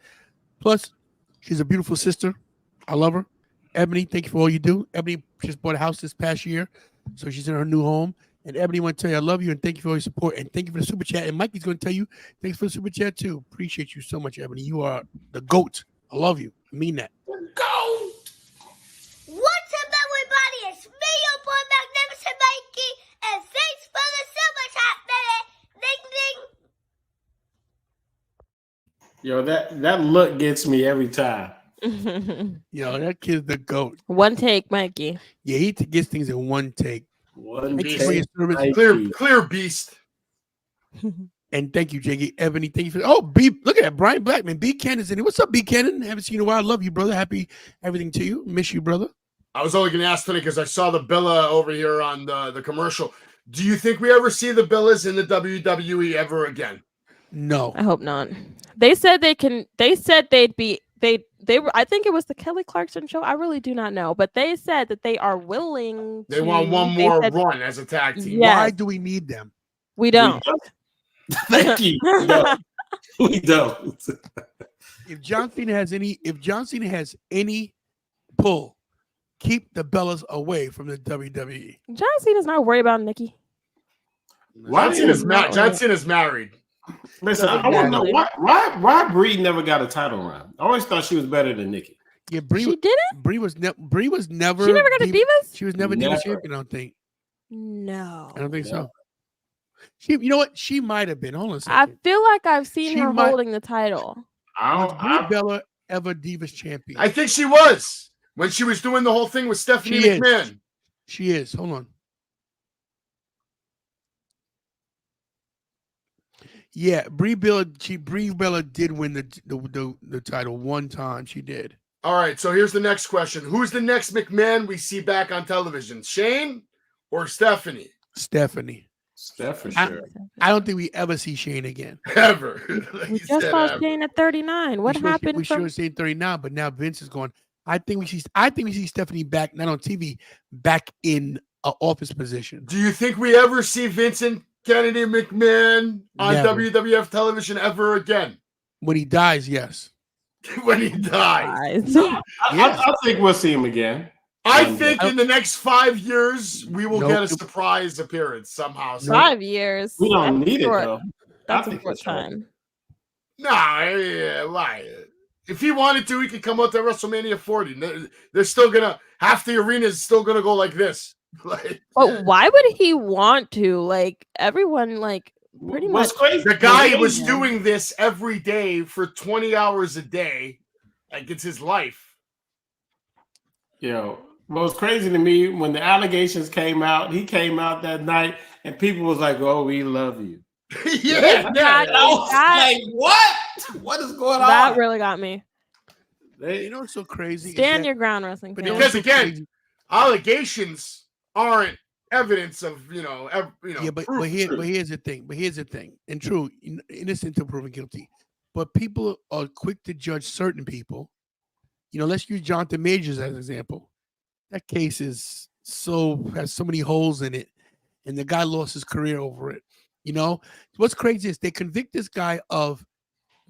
Speaker 2: Plus, she's a beautiful sister. I love her. Ebony, thank you for all you do. Ebony just bought a house this past year, so she's in her new home. And Ebony want to tell you I love you and thank you for all your support and thank you for the super chat. And Mikey's going to tell you thanks for the super chat too. Appreciate you so much, Ebony. You are the GOAT. I love you. I mean that.
Speaker 3: Go.
Speaker 5: What's up, everybody? It's me, your boy, Magnificent Mikey, and thanks for the super chat, baby. Ding, ding.
Speaker 3: Yo, that look gets me every time.
Speaker 2: Yo, that kid's the GOAT.
Speaker 4: One take, Mikey.
Speaker 2: Yeah, he gets things in one take.
Speaker 3: One
Speaker 2: Thank you for your service.
Speaker 1: Clear beast.
Speaker 2: And thank you, Jiggy. Ebony, thank you for B. Look at that, Brian Blackman. B. Cannon's in it. What's up, B. Cannon? Haven't seen you in a while. Love you, brother. Happy everything to you. Miss you, brother.
Speaker 1: I was only going to ask today because I saw the Billa over here on the commercial. Do you think we ever see the Billas in the WWE ever again?
Speaker 2: No.
Speaker 4: I hope not. They said they can. They said they'd be. They were. I think it was the Kelly Clarkson show. I really do not know, but they said that they are willing.
Speaker 1: They want one more run as a tag team.
Speaker 4: Yes.
Speaker 2: Why do we need them?
Speaker 4: We don't.
Speaker 3: Thank you. We don't.
Speaker 2: If John Cena has any pull, keep the Bellas away from the WWE.
Speaker 4: John Cena's not worried about Nikki.
Speaker 1: John Cena's married.
Speaker 3: Listen, I want to know why Brie never got a title run. I always thought she was better than Nikki.
Speaker 2: Yeah, Brie.
Speaker 4: She didn't.
Speaker 2: Brie was never.
Speaker 4: She never got a Divas.
Speaker 2: She was never Divas champion. I don't think.
Speaker 4: No.
Speaker 2: I don't think so. You know what? She might have been. Hold on a second.
Speaker 4: I feel like I've seen her holding the title.
Speaker 2: Was Brie Bella ever Divas champion?
Speaker 1: I think she was when she was doing the whole thing with Stephanie McMahon.
Speaker 2: She is. Hold on. Yeah, Brie Bella did win the title one time. She did.
Speaker 1: All right, so here's the next question: who's the next McMahon we see back on television? Shane or Stephanie?
Speaker 2: Stephanie.
Speaker 3: Steph for sure.
Speaker 2: I don't think we ever see Shane again.
Speaker 1: Ever.
Speaker 4: We just saw Shane at 39. What happened?
Speaker 2: We sure Shane 39, but now Vince is going. I think we see Stephanie back, not on TV, back in an office position.
Speaker 1: Do you think we ever see Vincent Kennedy McMahon on WWF television ever again?
Speaker 2: When he dies, yes.
Speaker 1: When he dies.
Speaker 3: I think we'll see him again.
Speaker 1: I think in the next 5 years, we will get a surprise appearance somehow.
Speaker 4: 5 years.
Speaker 3: We don't need it, though.
Speaker 4: That's a short time.
Speaker 1: Why? If he wanted to, he could come out to WrestleMania 40. They're still gonna, half the arena is still gonna go like this.
Speaker 4: But why would he want to? Like, everyone, like, pretty much.
Speaker 3: Crazy?
Speaker 1: The guy was doing this every day for 20 hours a day. Like, it's his life.
Speaker 3: Yo, what was crazy to me when the allegations came out, he came out that night and people was like, "Oh, we love you."
Speaker 1: Yeah.
Speaker 3: Like, what? What is going on?
Speaker 4: That really got me.
Speaker 2: You know what's so crazy?
Speaker 4: Stand your ground, wrestling.
Speaker 1: Because again, allegations aren't evidence of
Speaker 2: Yeah, but here's the thing. And true, innocent until proven guilty. But people are quick to judge certain people. Let's use Jonathan Majors as an example. That case has so many holes in it, and the guy lost his career over it. What's crazy is they convict this guy of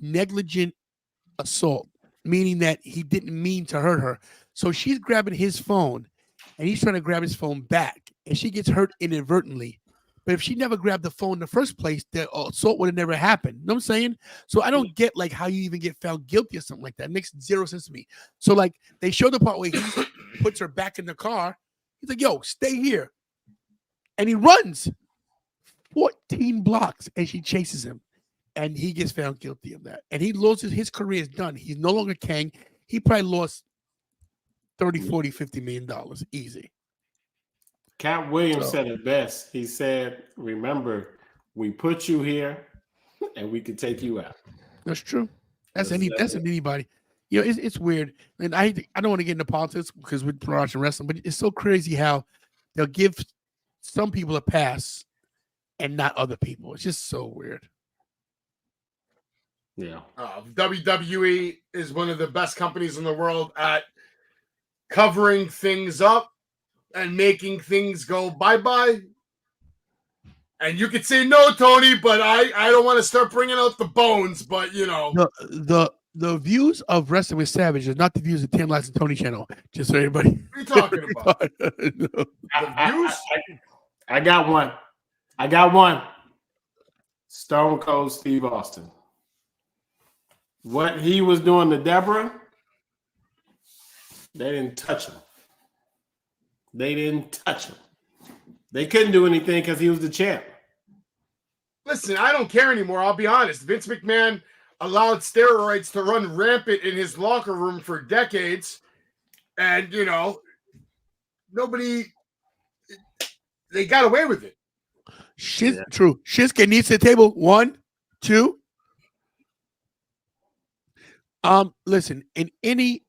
Speaker 2: negligent assault, meaning that he didn't mean to hurt her. So she's grabbing his phone, and he's trying to grab his phone back, and she gets hurt inadvertently. But if she never grabbed the phone in the first place, the assault would have never happened. You know what I'm saying? So I don't get like how you even get found guilty or something like that. It makes zero sense to me. So like they show the part where he puts her back in the car. He's like, "Yo, stay here," and he runs 14 blocks, and she chases him, and he gets found guilty of that. And he loses his career is done. He's no longer Kang. He probably lost $30, $40, $50 million easy.
Speaker 3: Cat Williams said it best. He said, "Remember, we put you here, and we can take you out."
Speaker 2: That's true. That's anybody. It's weird, and I don't want to get into politics because we're watching wrestling, but it's so crazy how they'll give some people a pass and not other people. It's just so weird.
Speaker 3: Yeah.
Speaker 1: WWE is one of the best companies in the world at covering things up and making things go bye-bye. And you could say no, Tony, but I don't want to start bringing out the bones, but you know.
Speaker 2: The views of Wrestling with Savage is not the views of Tantalization Tony channel. Just so everybody.
Speaker 1: What are you talking about?
Speaker 2: No.
Speaker 1: The views?
Speaker 3: I got one. I got one. Stone Cold Steve Austin. What he was doing to Deborah, they didn't touch him. They didn't touch him. They couldn't do anything because he was the champ.
Speaker 1: Listen, I don't care anymore. I'll be honest. Vince McMahon allowed steroids to run rampant in his locker room for decades. And, you know, they got away with it.
Speaker 2: True. Shinsuke needs to the table. 1, 2. Listen, in any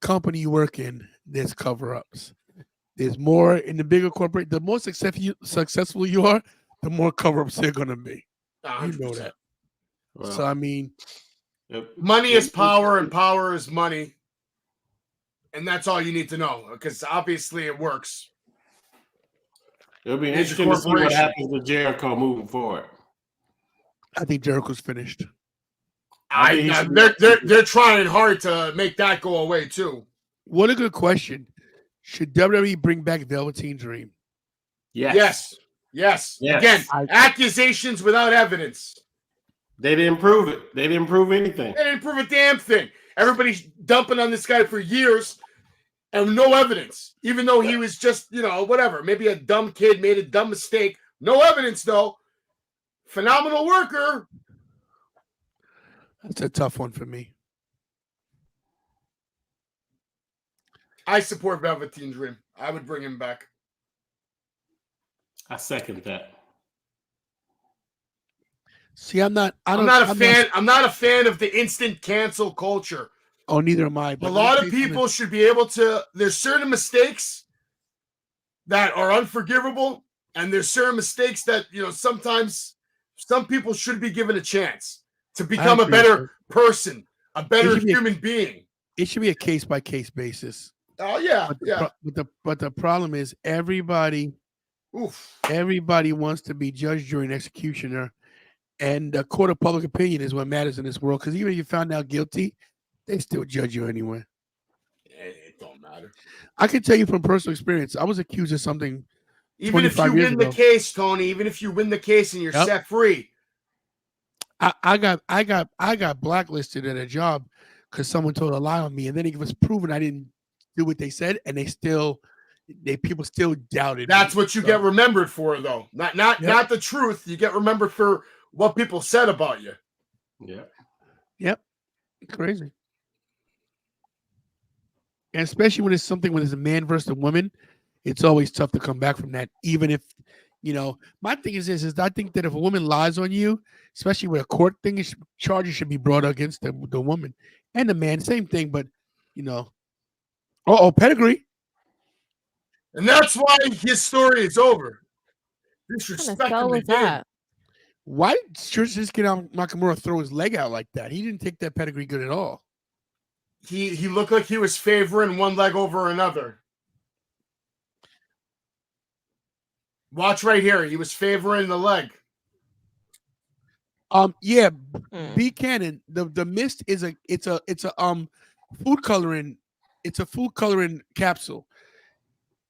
Speaker 2: company you work in, there's cover-ups. There's more in the bigger corporate. The more successful you are, the more cover-ups they're gonna be.
Speaker 1: 100%.
Speaker 2: You know that.
Speaker 3: Well,
Speaker 2: So I mean,
Speaker 1: money is power, and power is money, and that's all you need to know. Because obviously, it works.
Speaker 3: it'll be
Speaker 1: It's a
Speaker 3: interesting to see what
Speaker 1: corporation.
Speaker 3: happens with Jericho moving forward.
Speaker 2: I think Jericho's finished.
Speaker 1: They're trying hard to make that go away too.
Speaker 2: What a good question. Should WWE bring back Velveteen Dream?
Speaker 1: Yes. Again, accusations without evidence.
Speaker 3: They didn't prove it. They didn't prove anything.
Speaker 1: They didn't prove a damn thing. Everybody's dumping on this guy for years and no evidence. Even though he was just, you know, whatever. Maybe a dumb kid made a dumb mistake. No evidence, though. Phenomenal worker.
Speaker 2: That's a tough one for me.
Speaker 1: I support Velveteen Dream. I would bring him back.
Speaker 3: I second that.
Speaker 2: See, I'm not a
Speaker 1: fan of the instant cancel culture.
Speaker 2: Oh, neither am I.
Speaker 1: A lot of people should be able to. There's certain mistakes that are unforgivable, and there's certain mistakes that, you know, sometimes some people should be given a chance to become a better person, a better human being.
Speaker 2: It should be a case by case basis.
Speaker 1: Oh yeah,
Speaker 2: But the problem is everybody wants to be judge, jury, and executioner, and the court of public opinion is what matters in this world. Because even if you found out guilty, they still judge you anyway.
Speaker 1: It don't matter.
Speaker 2: I can tell you from personal experience. I was accused of something.
Speaker 1: Even if you win the case, Tony. Even if you win the case and you're set free.
Speaker 2: I got blacklisted at a job because someone told a lie on me, and then it was proven I didn't do what they said, and people still doubted.
Speaker 1: That's what you get remembered for, though. Not the truth. You get remembered for what people said about you.
Speaker 3: Yeah.
Speaker 2: Yep. Crazy. And especially when it's a man versus a woman, it's always tough to come back from that. Even if, you know, my thing is I think that if a woman lies on you, especially with a court thing, charges should be brought against the woman and the man. Same thing, but, you know. Pedigree.
Speaker 1: And that's why his story is over. Disrespect him again.
Speaker 2: Why did Shinsuke Nakamura throw his leg out like that? He didn't take that pedigree good at all.
Speaker 1: He looked like he was favoring one leg over another. Watch right here. He was favoring the leg.
Speaker 2: Yeah. B Cannon. The mist is a food coloring. It's a food coloring capsule,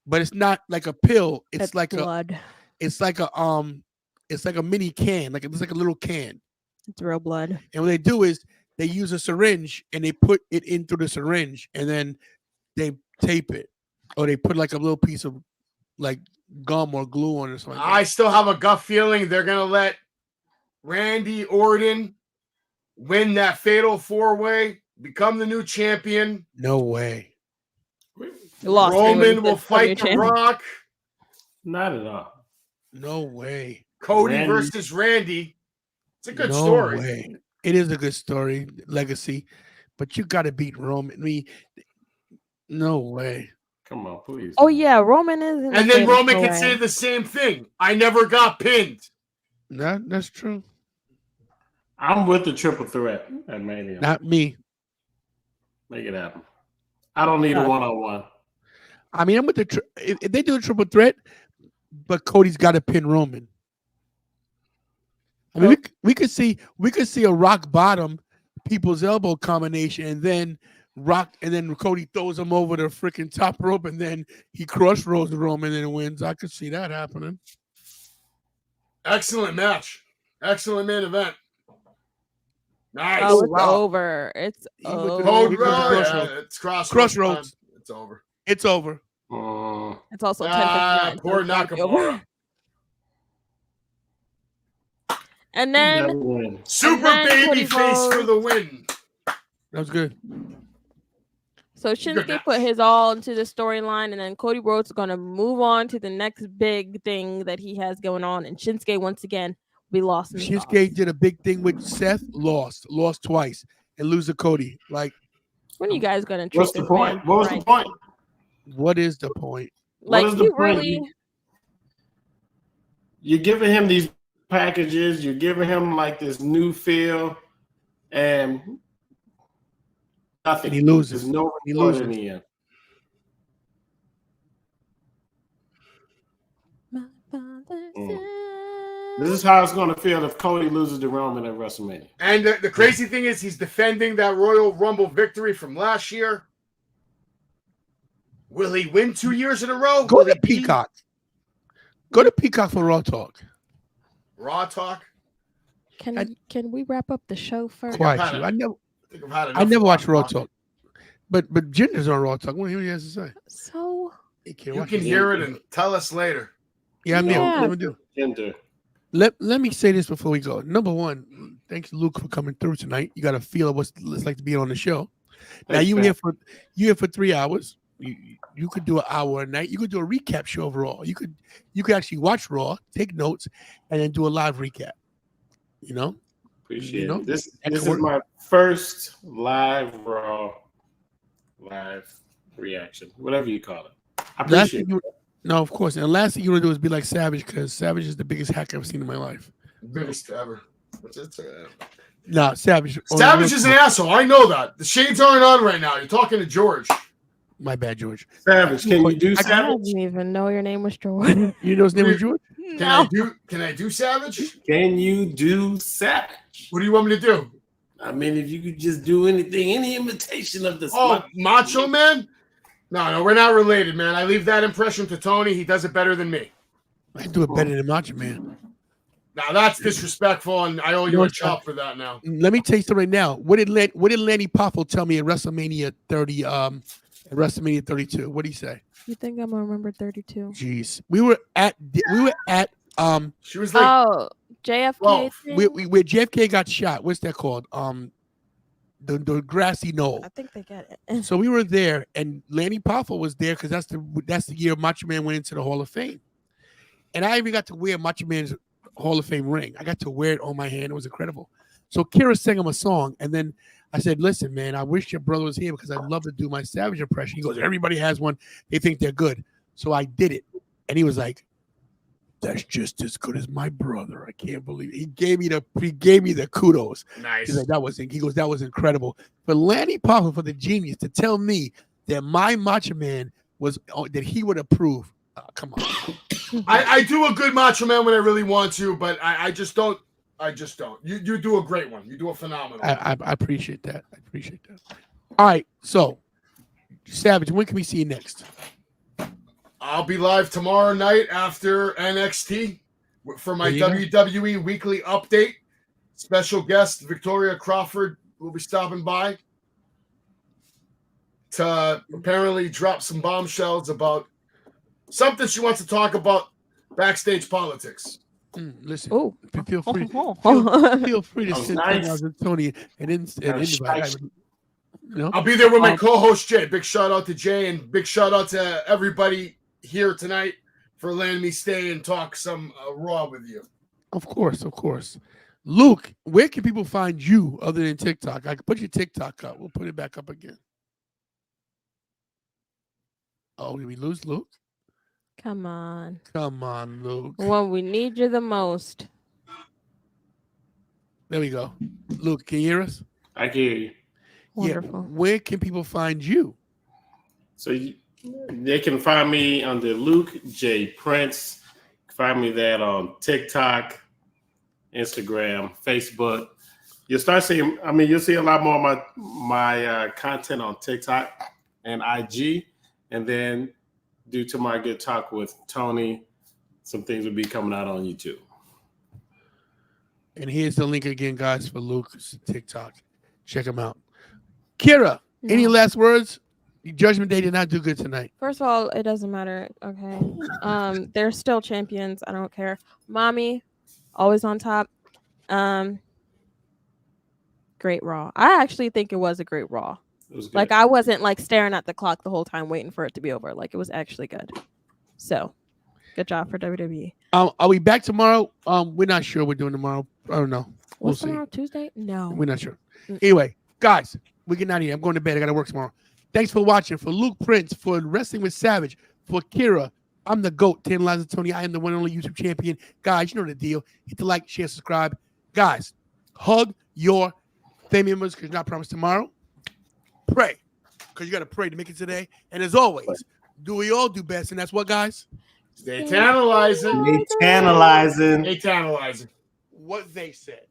Speaker 2: but it's not like a pill. It's like blood. It's like a mini can. It's like a little can.
Speaker 4: It's real blood.
Speaker 2: And what they do is they use a syringe and they put it in through the syringe, and then they tape it, or they put like a little piece of like gum or glue on it or something.
Speaker 1: I still have a gut feeling they're gonna let Randy Orton win that fatal 4-way, become the new champion.
Speaker 2: No way.
Speaker 1: Roman will fight The Rock.
Speaker 3: Not at all.
Speaker 2: No way.
Speaker 1: Cody versus Randy. It's a good story.
Speaker 2: No way. It is a good story, legacy, but you got to beat Roman. I mean, no way.
Speaker 3: Come on, please.
Speaker 4: Oh yeah, Roman is.
Speaker 1: And then Roman can say the same thing. I never got pinned.
Speaker 2: That's true.
Speaker 3: I'm with the triple threat at Mania.
Speaker 2: Not me.
Speaker 3: Make it happen. I don't need a one-on-one.
Speaker 2: I mean, I'm with the if they do a triple threat, but Cody's got to pin Roman. I mean, we could see a rock bottom people's elbow combination, and then Cody throws him over the freaking top rope, and then he crossroads Roman and wins. I could see that happening.
Speaker 1: Excellent match. Excellent main event. Nice.
Speaker 4: Oh, it's over. It's over.
Speaker 1: Code it's crossroads. It's over.
Speaker 2: It's over.
Speaker 4: It's also 10:59.
Speaker 1: Poor Nakamura.
Speaker 4: And then
Speaker 1: Super baby face for the win.
Speaker 2: That was good.
Speaker 4: So Shinsuke put his all into the storyline, and then Cody Rhodes is going to move on to the next big thing that he has going on. And Shinsuke, once again, we lost.
Speaker 2: Shinsuke did a big thing with Seth, lost twice, and lose to Cody. Like,
Speaker 4: when are you guys going to?
Speaker 3: What's the point? What was the point?
Speaker 2: What is the point?
Speaker 4: Like,
Speaker 3: what is the
Speaker 4: you
Speaker 3: point?
Speaker 4: really?
Speaker 3: You're giving him these packages. You're giving him like this new feel, and nothing.
Speaker 2: And he loses.
Speaker 3: There's no
Speaker 2: He
Speaker 3: result
Speaker 2: loses.
Speaker 3: in the end. This is how it's going to feel if Cody loses to Roman at WrestleMania.
Speaker 1: And the crazy thing is, he's defending that Royal Rumble victory from last year. Will he win 2 years in a row?
Speaker 2: Go to Peacock. Go to Peacock for Raw Talk.
Speaker 1: Raw Talk.
Speaker 4: Can we wrap up the show first?
Speaker 2: Quiet you. I never watch Raw Talk. But Jinder's on Raw Talk. I want to hear what he has to say.
Speaker 4: So
Speaker 1: you can hear it and tell us later.
Speaker 2: Yeah, I'm
Speaker 4: Yeah.
Speaker 2: Let me do.
Speaker 3: Jinder.
Speaker 2: Let me say this before we go. Number one, thanks Luke for coming through tonight. You got a feel of what it's like to be on the show. Now
Speaker 3: Thanks,
Speaker 2: you
Speaker 3: man.
Speaker 2: here for 3 hours. You could do an hour a night. You could do a recap show of Raw. You could actually watch Raw, take notes, and then do a live recap. You know?
Speaker 3: Appreciate it. This is my first live Raw reaction, whatever you call it. I appreciate it.
Speaker 2: No, of course. And the last thing you want to do is be like Savage, because Savage is the biggest hack I've seen in my life.
Speaker 1: Biggest ever.
Speaker 2: No, Savage.
Speaker 1: Savage is an asshole. I know that. The shades aren't on right now. You're talking to George.
Speaker 2: My bad, George.
Speaker 3: Savage, can you do
Speaker 4: I
Speaker 3: Savage?
Speaker 4: didn't even know your name was George.
Speaker 2: You know his name was George?
Speaker 1: Can I do Savage?
Speaker 3: Can you do Savage?
Speaker 1: What do you want me to do?
Speaker 3: I mean, if you could just do anything, any imitation of this.
Speaker 1: Oh, Macho Man? No, we're not related, man. I leave that impression to Tony. He does it better than me.
Speaker 2: I do it better than Macho Man.
Speaker 1: Now that's disrespectful, and I owe you a chop for that now.
Speaker 2: Let me tell you something right now. What did Lanny Poffo tell me at WrestleMania 30? At WrestleMania 32. What did he say?
Speaker 4: You think I'm gonna remember 32?
Speaker 2: Jeez, we were at
Speaker 1: She was like,
Speaker 4: JFK.
Speaker 2: where JFK got shot. What's that called? The grassy knoll.
Speaker 4: I think they got it.
Speaker 2: So we were there, and Lanny Poffo was there because that's the year Macho Man went into the Hall of Fame, and I even got to wear Macho Man's Hall of Fame ring. I got to wear it on my hand. It was incredible. So Kira sang him a song, and then I said, "Listen, man, I wish your brother was here because I'd love to do my Savage impression." He goes, "Everybody has one. They think they're good." So I did it, and he was like, "That's just as good as my brother." I can't believe it. He gave me the kudos.
Speaker 1: Nice.
Speaker 2: He's like, that was incredible. For Lanny Poffo, for the genius, to tell me that my Macho Man that he would approve. Come on.
Speaker 1: I do a good Macho Man when I really want to, but I just don't. You do a great one. You do a phenomenal one.
Speaker 2: I appreciate that. All right, so Savage, when can we see you next?
Speaker 1: I'll be live tomorrow night after NXT for my WWE weekly update. Special guest Victoria Crawford will be stopping by to apparently drop some bombshells about something she wants to talk about backstage politics.
Speaker 2: Listen,
Speaker 4: Oh,
Speaker 2: feel free. Feel free to send
Speaker 3: nice.
Speaker 2: Tony and invite.
Speaker 1: I'll be there with my co-host Jay. Big shout out to Jay and big shout out to everybody here tonight for letting me stay and talk some Raw with you.
Speaker 2: Of course. Luke, where can people find you other than TikTok? I can put your TikTok up. We'll put it back up again. Oh, did we lose Luke?
Speaker 4: Come on,
Speaker 2: Luke.
Speaker 4: when we need you the most.
Speaker 2: There we go. Luke, can you hear us?
Speaker 3: I can hear you.
Speaker 4: Wonderful.
Speaker 2: Yeah. Where can people find you?
Speaker 3: So they can find me under Luke J. Prince. Find me that on TikTok, Instagram, Facebook. You'll start seeing, you'll see a lot more of my content on TikTok and IG. And then due to my good talk with Tony, some things will be coming out on YouTube.
Speaker 2: And here's the link again, guys, for Luke's TikTok. Check him out. Kira, any
Speaker 4: No.
Speaker 2: last words? The Judgment Day did not do good tonight.
Speaker 4: First of all, it doesn't matter. Okay. They're still champions. I don't care. Mommy, always on top. Great Raw. I actually think it was a great Raw.
Speaker 3: It was good.
Speaker 4: Like I wasn't like staring at the clock the whole time waiting for it to be over. Like it was actually good. So good job for WWE.
Speaker 2: Are we back tomorrow? We're not sure we're doing tomorrow. I don't know. We'll
Speaker 4: What's
Speaker 2: see.
Speaker 4: tomorrow? Tuesday? No.
Speaker 2: We're not sure. Anyway, guys, we're getting out of here. I'm going to bed. I got to work tomorrow. Thanks for watching. For Luke Prince, for Wrestling with Savage, for Kira, I'm the GOAT, Tantalization Tony. I am the one and only YouTube champion. Guys, you know the deal. Hit the like, share, subscribe. Guys, hug your family members because you're not promised tomorrow. Pray because you got to pray to make it today. And as always, do we all do best? And that's what, guys?
Speaker 1: Stay tantalizing.
Speaker 3: They tantalizing.
Speaker 1: Stay tantalizing.
Speaker 2: What they said.